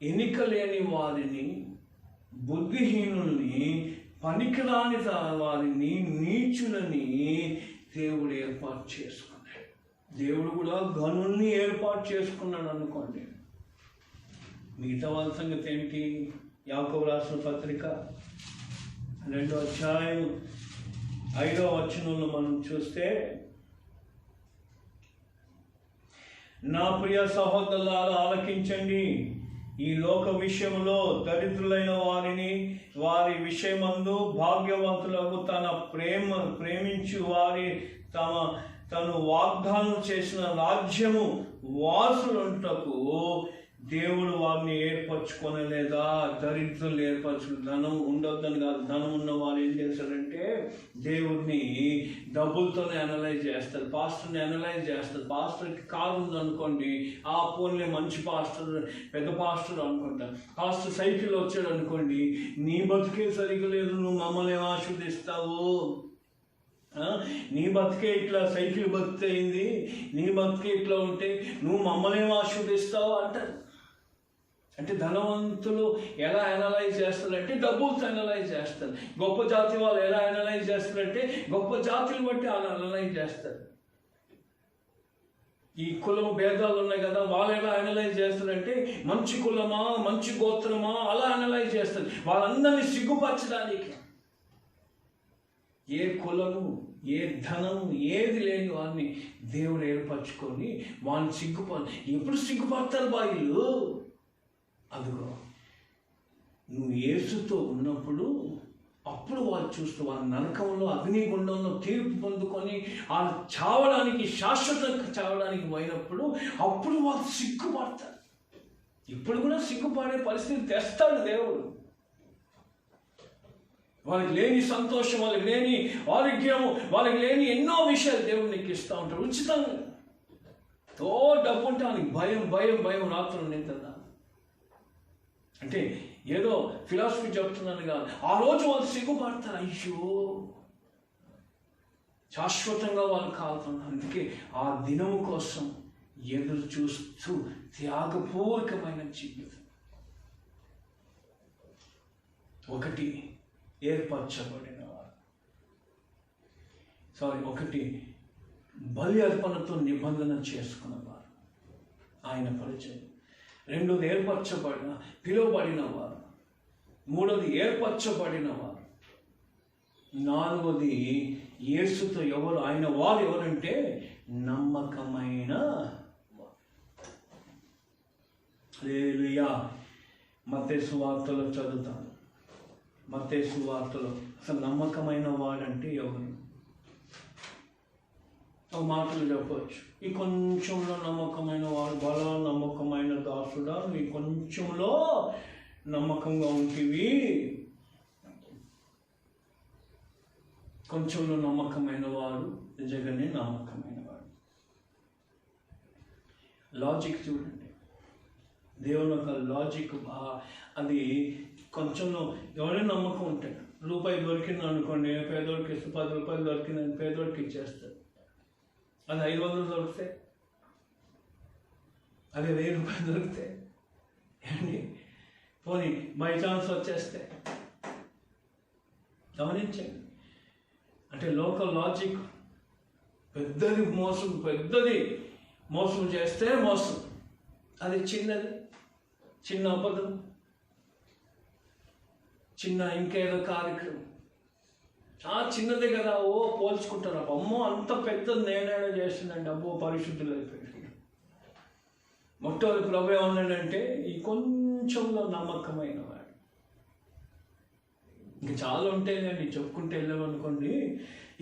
Speaker 2: ఎన్నిక లేని వారిని, బుద్ధిహీనుల్ని, పనికిరాని వారిని, నీచులని దేవుడు ఏర్పాటు చేసుకున్నాడు. దేవుడు కూడా ఘనుల్ని ఏర్పాటు చేసుకున్నాడు అనుకోండి. మిగతా వాళ్ళ సంగతి ఏమిటి? యాకోబు రాసిన పత్రిక 2వ అధ్యాయం 5వ వచనంలో మనం చూస్తే, నా ప్రియ సహోదరులారా ఆలకించండి, ఈ లోక విషయంలో దరిద్రులైన వారిని వారి విషయమందు భాగ్యవంతులకు ప్రేమించు వారి తను వాగ్దానం చేసిన రాజ్యము వాసులుంటకు దేవుడు వారిని ఏర్పరచుకోనలేదా? దరిద్రులు ధనం ఉండొద్దని కాదు. ధనం ఉన్న వారు ఏం చేస్తారంటే దేవుడిని డబ్బులతోనే అనలైజ్ చేస్తారు, పాస్టర్ని అనలైజ్ చేస్తారు. పాస్టర్కి కారు ఉందనుకోండి, ఆ పోన్లే మంచి పాస్టర్, పెద్ద పాస్టర్ అనుకుంటారు. పాస్టర్ సైకిల్ వచ్చాడు అనుకోండి, నీ బతికే సరిగ్గా లేదు, నువ్వు మమ్మల్ని ఆశీర్వదిస్తావు, నీ బతికే ఇట్లా సైకిల్ బతికే అయింది, నీ బతికే ఇట్లా ఉంటే నువ్వు మమ్మల్ని ఆశీర్వదిస్తావు అంటారు. అంటే ధనవంతులు ఎలా అనలైజ్ చేస్తారంటే డబ్బులతో అనలైజ్ చేస్తారు. గొప్ప జాతి వాళ్ళు ఎలా అనలైజ్ చేస్తారంటే గొప్ప జాతులు బట్టి అనలైజ్ చేస్తారు. ఈ కులం భేదాలు ఉన్నాయి కదా, వాళ్ళు ఎలా అనలైజ్ చేస్తారంటే మంచి కులమా, మంచి గోత్రమా, అలా అనలైజ్ చేస్తారు. వాళ్ళందరినీ సిగ్గుపరచడానికి ఏ కులము, ఏ ధనము, ఏది లేని వారిని దేవుడు ఏర్పరచుకొని వాళ్ళని ఎప్పుడు సిగ్గుపడతారు బాయిలు? అదిగో నువ్వు యేసుతో ఉన్నప్పుడు అప్పుడు వాళ్ళు చూస్తూ వాళ్ళ నరకంలో, అగ్నిగుండంలో తీర్పు పొందుకొని వాళ్ళు చావడానికి, శాశ్వతంగా చావడానికి పోయినప్పుడు అప్పుడు వాళ్ళు సిగ్గుపడతారు. ఇప్పుడు కూడా సిగ్గుపడే పరిస్థితి తెస్తాడు దేవుడు. వాళ్ళకి లేని సంతోషం, వాళ్ళకి లేని ఆరోగ్యము, వాళ్ళకి లేని ఎన్నో విషయాలు దేవుడు నీకు ఇస్తూ ఉంటాడు ఉచితంగా. డబ్బు ఉంటే వాళ్ళకి భయం భయం భయం రాత్రులు నిందా. అంటే ఏదో ఫిలాసఫీ చెప్తున్నాను కాదు, ఆ రోజు వాళ్ళు సిగ్గుపడతారు. అయ్యో శాశ్వతంగా వాళ్ళు కాలుతున్నారు. అందుకే ఆ దినము కోసం ఎదురు చూస్తూ త్యాగపూర్వకమైన జీవితం. ఒకటి ఏర్పరచబడిన వారు, ఒకటి బలి అర్పణతో నిబంధన చేసుకున్నవారు, ఆయన పరిచయం. రెండోది పిలువబడిన వారు. మూడోది ఏర్పరచబడిన వారు. నాలుగోది యేసుతో ఎవరు, ఆయన వారు ఎవరంటే నమ్మకమైన వారు. హల్లెలూయా. మత్తయి సువార్తలో చదువుతాను. మత్తయి సువార్తలో అసలు నమ్మకమైన వాడంటే ఎవరు? ఒక మాటలు చెప్పవచ్చు. ఈ కొంచెంలో నమ్మకమైన వాడు, బలా నమ్మకమైన దాసుడా, ఈ కొంచెంలో నమ్మకంగా ఉంటివి, కొంచెంలో నమ్మకమైన వాడు నిజంగానే నమ్మకమైన వాడు. లాజిక్ చూడండి, దేవుని యొక్క లాజిక్. అది కొంచెంలో ఎవరైనా నమ్మకం ఉంటాడు. రూపాయి దొరికింది అనుకోండి, పేదోడికి ఇస్తే 10 రూపాయలు దొరికిందని పేదోడికి ఇచ్చేస్తాడు. అది 500 దొరికితే, అదే 1000 రూపాయలు దొరికితే, ఏమండి పోనీ బై ఛాన్స్ వచ్చేస్తే గమనించండి. అంటే లోకల్ లాజిక్. పెద్దది మోసం చేస్తే మోసం, అది చిన్న అబద్ధం ఇంకేదో కార్యక్రమం చిన్నదే కదా, పోల్చుకుంటారు. అమ్మో అంత పెద్ద నేనైనా చేస్తుందండి, అబ్బో పరిశుద్ధులు అయిపోయాడు. మొట్టమొదటి ప్రభు ఏమన్నాడంటే ఈ కొంచెంలో నమ్మకమైన వాడు. ఇంకా చాలా ఉంటాయండి, చెప్పుకుంటే వెళ్ళామనుకోండి,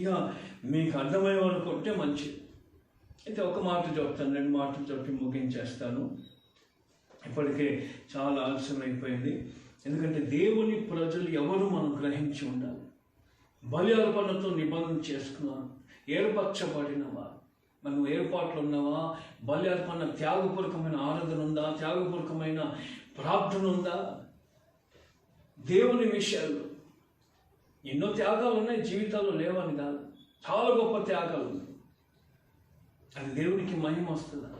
Speaker 2: ఇక మీకు అర్థమయ్యేమనుకుంటే మంచిది. అయితే ఒక మాట చెప్తాను, 2 మాటలు చెప్పి ముగించేస్తాను. ఇప్పటికే చాలా ఆలస్యం అయిపోయింది. ఎందుకంటే దేవుని ప్రజలు ఎవరు మనం గ్రహించి ఉండాలి. బలి అర్పణతో నిబంధన చేసుకున్నాను, ఏర్పరచబడిన వారు. మనం ఏర్పాట్లు ఉన్నావా? బలి అర్పణ త్యాగపూర్వకమైన ఆరాధన ఉందా? త్యాగపూర్వకమైన ప్రార్థన ఉందా? దేవుని విషయాల్లో ఎన్నో త్యాగాలు ఉన్నాయి, జీవితాల్లో లేవని కాదు, చాలా గొప్ప త్యాగాలు ఉన్నాయి. అది దేవునికి మహిమ వస్తుందా?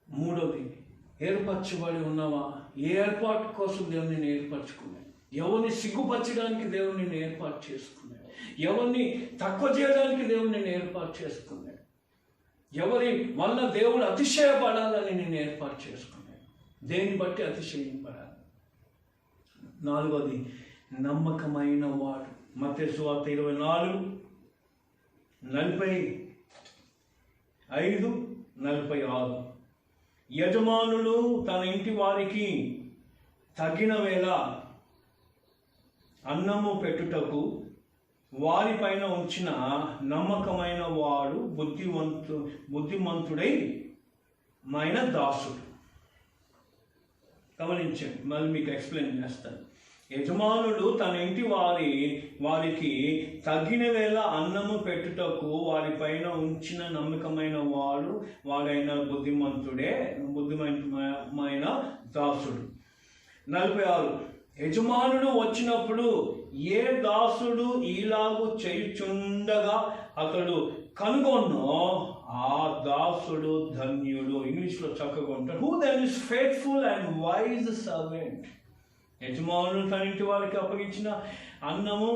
Speaker 2: మూడోది, ఏర్పరచబడి ఉన్నావా? ఏ ఏర్పాటు కోసం దేవుని నేను ఏర్పరచుకున్నాను? ఎవరిని సిగ్గుపరచడానికి దేవుని నేను ఏర్పాటు చేసుకున్నాను? ఎవరిని తక్కువ చేయడానికి దేవుని నేను ఏర్పాటు చేసుకున్నాను? ఎవరి వల్ల దేవుడు అతిశయపడాలని నేను ఏర్పాటు చేసుకున్నాను? దేన్ని బట్టి అతిశయపడాలి? 4వది, నమ్మకమైన వాడు. మత్తయి సువార్త 24:45-46. యజమానుడు తన ఇంటి వారికి తగిన వేళ అన్నము పెట్టుటకు వారిపైన ఉంచిన నమ్మకమైన వాడు బుద్ధిమంతుడై మైన దాసుడు. గమనించండి, మళ్ళీ మీకు ఎక్స్ప్లెయిన్ చేస్తాను. యజమానుడు తన ఇంటి వారికి తగిన వేళ అన్నము పెట్టుటకు వారిపైన ఉంచిన నమ్మకమైన వాడైన బుద్ధిమంతుమైన దాసుడు. 46, యజమానుడు వచ్చినప్పుడు ఏ దాసుడు ఈలాగు చేయుచుండగా అతడు కనుగొన్నో ఆ దాసుడు ధన్యుడు. ఇంగ్లీష్లో చక్కగా ఉంటాడు. Who then is faithful and wise servant. యజమానుడు తన ఇంటి వారికి అప్పగించిన అన్నము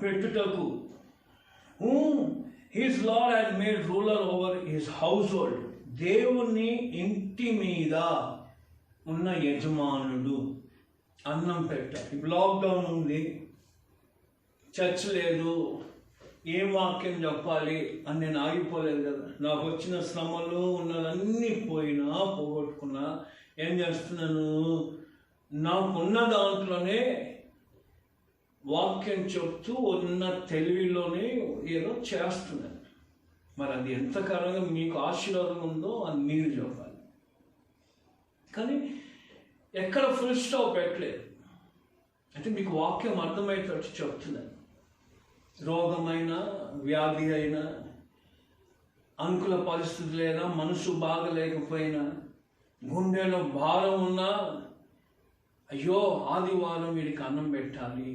Speaker 2: పెట్టుటకు whom his Lord had made ruler over his household. దేవుని ఇంటి మీద ఉన్న యజమానుడు అన్నం పెట్టాలి. ఇప్పుడు లాక్డౌన్ ఉంది, చర్చ్ లేదు, ఏం వాక్యం చెప్పాలి అని నేను ఆగిపోలేదు కదా. నాకు వచ్చిన శ్రమలు ఉన్నదన్నీ పోగొట్టుకున్నా. ఏం చేస్తున్నాను? నాకున్న దాంట్లోనే వాక్యం చెప్తూ ఉన్న తెలివిలోనే ఏదో చేస్తున్నాను. మరి అది ఎంతకరంగా మీకు ఆశీర్వాదం ఉందో అది మీరు చెప్పాలి. కానీ ఎక్కడ ఫుల్ స్టాప్ పెట్టలేదు. అంటే మీకు వాక్యం అర్థమయ్యేటట్టు చెప్తున్నాను. రోగమైన, వ్యాధి అయినా, అనుకూల పరిస్థితులైనా, మనసు బాగలేకపోయినా, గుండెలో భారం ఉన్నా, అయ్యో ఆదివారం వీడికి అన్నం పెట్టాలి,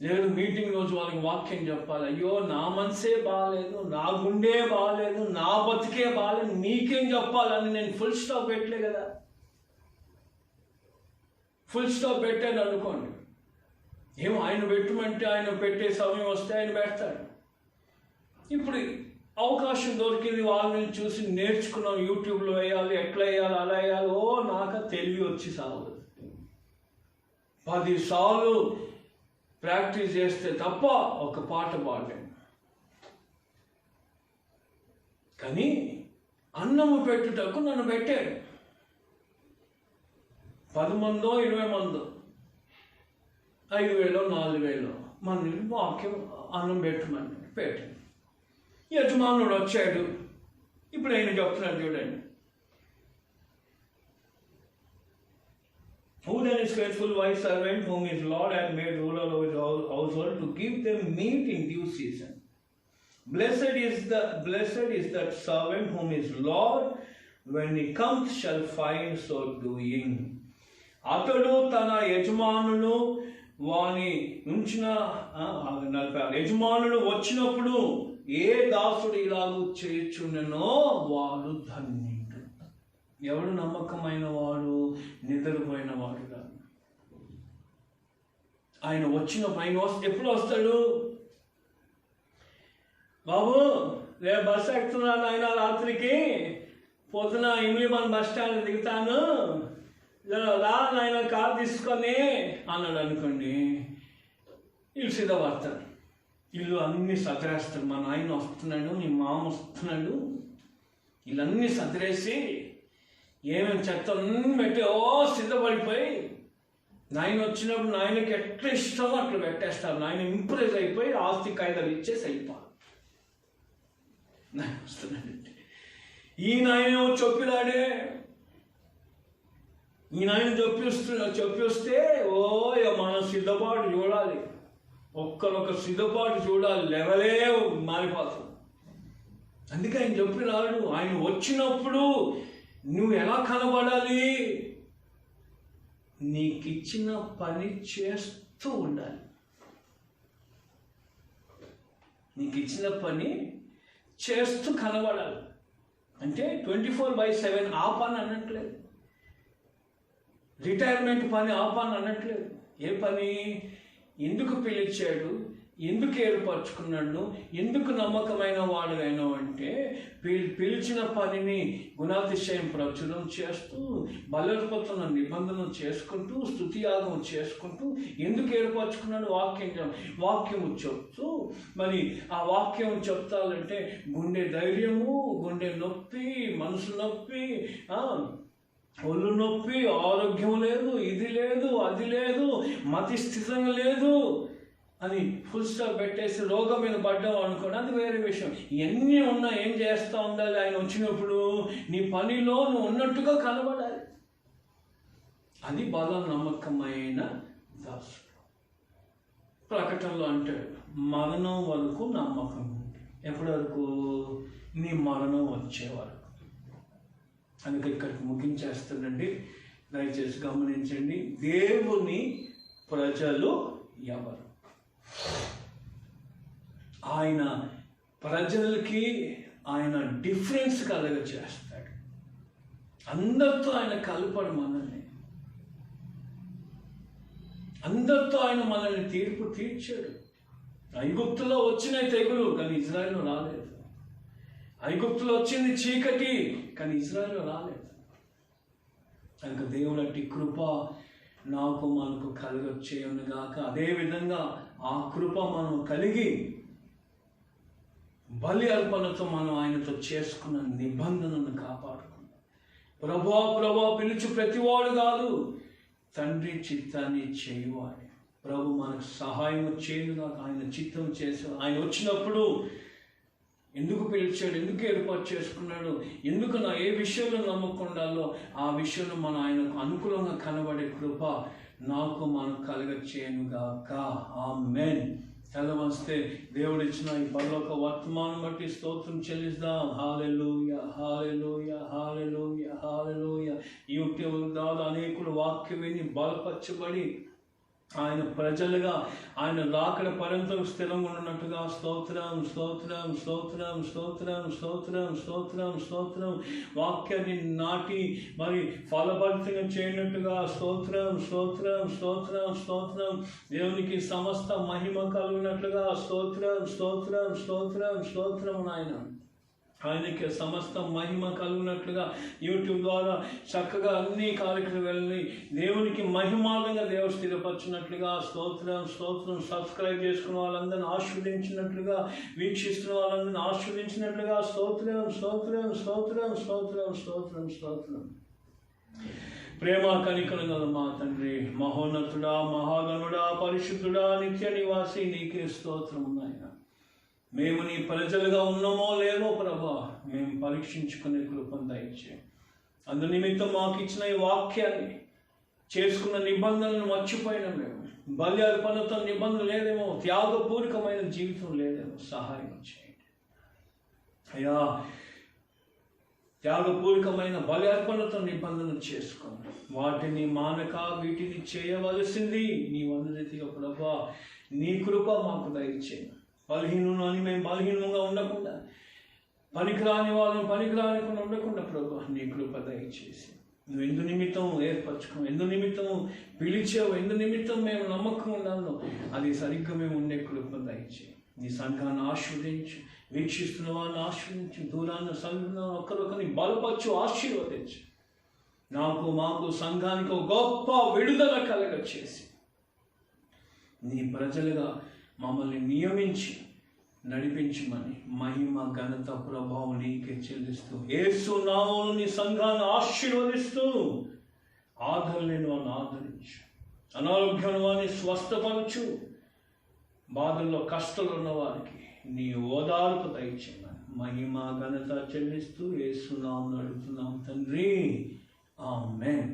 Speaker 2: లేదు మీటింగ్ రోజు వాళ్ళకి వాక్యం చెప్పాలి, అయ్యో నా మనసే బాగాలేదు, నా గుండె బాగాలేదు, నా బతికే బాగాలేదు, నీకేం చెప్పాలని నేను ఫుల్ స్టాప్ పెట్టలే కదా. ఫుల్ స్టాప్ పెట్టాను అనుకోండి, ఏమో ఆయన పెట్టమంటే ఆయన పెట్టే సమయం వస్తే ఆయన పెడతాడు. ఇప్పుడు అవకాశం దొరికింది, వాళ్ళని చూసి నేర్చుకున్నాం, యూట్యూబ్లో వేయాలి, ఎట్లా వేయాలి, అలా వేయాలి. నాకు తెలివి వచ్చి సాగదు. 10 సార్లు ప్రాక్టీస్ చేస్తే తప్ప ఒక పాట పాడలేను. కానీ అన్నము పెట్టుటకు నన్ను పెట్టాడు. 10 మందో 20 మందో 5,000 4,000 మన వాక్యం అన్నం పెట్టమని పెట్టాను. యజమానుడు వచ్చాడు. ఇప్పుడు ఆయన చెప్తున్నాడు చూడండి, who then is faithful wise servant whom his Lord hath made ruler over his household to give them meat in due season. Blessed is that servant whom his Lord when he comes shall find so doing. అతడు తన యజమానుడు వాని ఉంచిన 46 యజమానుడు వచ్చినప్పుడు ఏ దాసుడు ఇలాగూ చేయుచుండెనో వాడు ధన్యుడు. ఎవడు నమ్మకమైన వాడు, నిద్రపోయిన వాడు కాదు. ఆయన ఎప్పుడు వస్తాడు? బాబు రేపు బస్సు ఎక్కుతున్నాను, ఆయన రాత్రికి పొద్దున ఇమ్లిమన్ బస్ స్టాండ్ దిగుతాను, రా నాయన కారు తీసుకొని అన్నాడు అనుకోండి, వీళ్ళు సిద్ధపడతారు. వీళ్ళు అన్నీ సదిరేస్తారు. మా నాయన వస్తున్నాడు, నీ మామ వస్తున్నాడు, వీళ్ళన్నీ సదిరేసి ఏమేమి చెత్త అన్నీ పెట్టి సిద్ధపడిపోయి నాయన వచ్చినప్పుడు నాయనకి ఎట్లా ఇష్టమో అట్లా పెట్టేస్తారు. నాయన ఇంప్రెస్ అయిపోయి ఆస్తి కాయిదాలు ఇచ్చేసి అయిపోయి నాయన వస్తున్నాడంటే ఈ నాయన చొప్పిలాడే, ఈ నాయన చొప్పిస్తే మనం సిద్ధపాటు చూడాలి, ఒక్కరొక సిద్ధపాటు చూడాలి, లెవలే మారిపోతుంది. అందుకే ఆయన చెప్పినాడు, ఆయన వచ్చినప్పుడు నువ్వు ఎలా కనబడాలి? నీకు ఇచ్చిన పని చేస్తూ ఉండాలి. నీకు ఇచ్చిన పని చేస్తూ కనబడాలి. అంటే 24/7 ఆ పని అనట్లేదు, రిటైర్మెంట్ పని ఆ పని అనట్లేదు. ఏ పని? ఎందుకు పిలిచాడు, ఎందుకు ఏర్పరచుకున్నాడు, ఎందుకు నమ్మకమైన వాడుగైనా అంటే పిలిచిన పనిని గుణాతిశయం ప్రచురం చేస్తూ, బలర్పతున్న నిబంధన చేసుకుంటూ, స్తుతియాగం చేసుకుంటూ, ఎందుకు ఏర్పరచుకున్నాడు? వాక్యము చెప్తూ, మరి ఆ వాక్యం చెప్తాలంటే గుండె ధైర్యము, గుండె నొప్పి, మనసు నొప్పి, ఒళ్ళు నొప్పి, ఆరోగ్యం లేదు, ఇది లేదు, అది లేదు, మతి స్థితంగా లేదు అని ఫుల్ స్టాప్ పెట్టేసి రోగం మీద పడ్డావు అనుకోండి, అది వేరే విషయం. ఇవన్నీ ఉన్నా ఏం చేస్తూ ఉండాలి? ఆయన వచ్చినప్పుడు నీ పనిలో నువ్వు ఉన్నట్టుగా కనబడాలి. అది బల నమ్మకమైన దాసుడు. ప్రకటనలో అంటాడు, మరణం వరకు నమ్మకం. ఎప్పటి వరకు? నీ మరణం వచ్చే వరకు. అందుకే ఇక్కడికి ముగించేస్తానండి, దయచేసి గమనించండి. దేవుని ప్రజలు ఎవరు? ఆయన ప్రజలకి ఆయన డిఫరెన్స్ కలగ చేస్తాడు. అందరితో ఆయన కలపడు మనల్ని, అందరితో ఆయన మనల్ని తీర్పు తీర్చాడు. ఐగుప్తులో వచ్చిన తెగులు కానీ ఇజ్రాయెల్లో రాలేదు. ఐగుప్తులో వచ్చింది చీకటి కానీ ఇజ్రాయెల్లో రాలేదు. కనుక దేవుడు అట్టి కృప నాకు మనకు కలగచ్చేయనుగాక. అదేవిధంగా ఆ కృప మనం కలిగి బలి అర్పణతో మనం ఆయనతో చేసుకున్న నిబంధనను కాపాడుకున్నాం. ప్రభా పిలుచు ప్రతివాడు కాదు, తండ్రి చిత్తాన్ని చేయువాడు. ప్రభు మనకు సహాయం చేయనుగాక. ఆయన చిత్తం చేసి ఆయన వచ్చినప్పుడు ఎందుకు పిలిచాడు, ఎందుకు ఏర్పాటు చేసుకున్నాడు, ఎందుకు ఏ విషయంలో నమ్మకుండాలో ఆ విషయంలో మన ఆయనకు అనుకూలంగా కనబడే కృప నాకు మనకు కలగచేయనుగాక. ఆమేన్. తెల్లవస్తే దేవుడు ఇచ్చిన ఈ పరలోక వర్తమానం బట్టి స్తోత్రం చెల్లిద్దాం. హల్లెలూయా, హల్లెలూయా, హల్లెలూయా, హల్లెలూయా. యూట్యూబ్ ద్వారా అనేకులు వాక్యం విని బలపరచబడి ఆయన ప్రజలుగా ఆయన రాకడ పర్యంతం స్థిరంగా ఉన్నట్టుగా స్తోత్రం, స్తోత్రం, స్తోత్రం, స్తోత్రం, స్తోత్రం, స్తోత్రం, స్తోత్రం. వాక్యాన్ని నాటి మరి ఫలభరితంగా చేయనట్టుగా స్తోత్రం, స్తోత్రం, స్తోత్రం, స్తోత్రం. దేవునికి సమస్త మహిమ కలుగునట్లుగా స్తోత్రం, స్తోత్రం, స్తోత్రం, స్తోత్రం. ఆయనకి సమస్త మహిమ కలుగునట్లుగా యూట్యూబ్ ద్వారా చక్కగా అన్ని కార్యక్రమాలని దేవునికి మహిమాలంగా దేవుడు స్థిరపరచినట్లుగా స్తోత్రం, స్తోత్రం. సబ్స్క్రైబ్ చేసుకున్న వాళ్ళందరినీ ఆశీర్వదించినట్లుగా, వీక్షిస్తున్న వాళ్ళందరినీ ఆశీర్వదించినట్లుగా స్తోత్రం, స్తోత్రం, స్తోత్రం, స్తోత్రం, స్తోత్రం, స్తోత్రం. ప్రేమ కనికలు గల మా తండ్రి, మహోన్నతుడా, మహాగణుడా, పరిశుద్ధుడా, నిత్య నివాసి, నీకే స్తోత్రం. నాయన మేము నీ ప్రజలుగా ఉన్నామో లేవో ప్రభా, మేము పరీక్షించుకునే కృపను దయచేయం. అందు నిమిత్తం మాకు ఇచ్చిన ఈ వాక్యాన్ని చేసుకున్న నిబంధనలను మర్చిపోయినా మేము, బలి అర్పణతో నిబంధన లేదేమో, త్యాగపూర్వకమైన జీవితం లేదేమో, సహాయం చేయండి అయ్యా. త్యాగపూర్వకమైన బలి అర్పణతో నిబంధన చేసుకోండి, వాటిని మానక వీటిని చేయవలసింది నీ వందరీతిగా ప్రభా. నీ కృప మాకు దయచేయండి. బలహీనులు అని మేము బలహీనంగా ఉండకుండా, పనికిరాని వాళ్ళని పనికిరానికుండా ఉండకుండా ప్రభు నీ కృప దయచేసి నువ్వు ఎందు నిమిత్తం ఏర్పరచుకున్నావు, ఎందు నిమిత్తం పిలిచావు, ఎందు నిమిత్తం మేము నమ్మకం ఉన్నాను, అది సరిగ్గా మేము ఉండే కృప దయచేయి. నీ సంఘాన్ని ఆశీర్వదించు, వీక్షిస్తున్న వాళ్ళని ఆశీర్వదించు, దూరాన్ని సమీపంలో ఒకరొకరిని బలపరచు, ఆశీర్వదించు. నాకు మాకు సంఘానికి ఒక గొప్ప విడుదల కలగ చేసి నీ ప్రజలుగా మమ్మల్ని నియమించి నడిపించమని మహిమ ఘనత ప్రభావం నీకే చెల్లిస్తూ యేసు నామములో నీ సంఘాన్ని ఆశీర్వదిస్తూ ఆదరణను వారిని ఆదరించు, అనారోగ్యం వారిని స్వస్థపరచు, బాధల్లో కష్టాలు ఉన్న వారికి నీ ఓదార్పు దయచేయమని మహిమ ఘనత చెల్లిస్తూ యేసు నామములో అడుగుతున్నాం తండ్రి, ఆమేన్.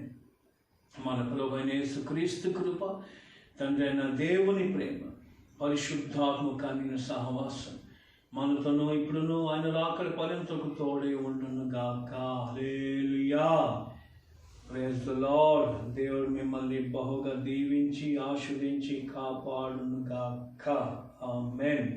Speaker 2: మన ప్రభువైన యేసుక్రీస్తు కృప, తండ్రి అయిన దేవుని ప్రేమ, పరిశుద్ధాత్మ కలిగిన సహవాసం మనతోనూ ఇప్పుడును ఆయన రాకడ పర్యంతకు తోడే ఉండును గాక. హల్లెలూయా, ప్రైజ్ ది లార్డ్. దేవుడు మిమ్మల్ని బహుగా దీవించి ఆశీర్వదించి కాపాడును గాక. ఆమేన్.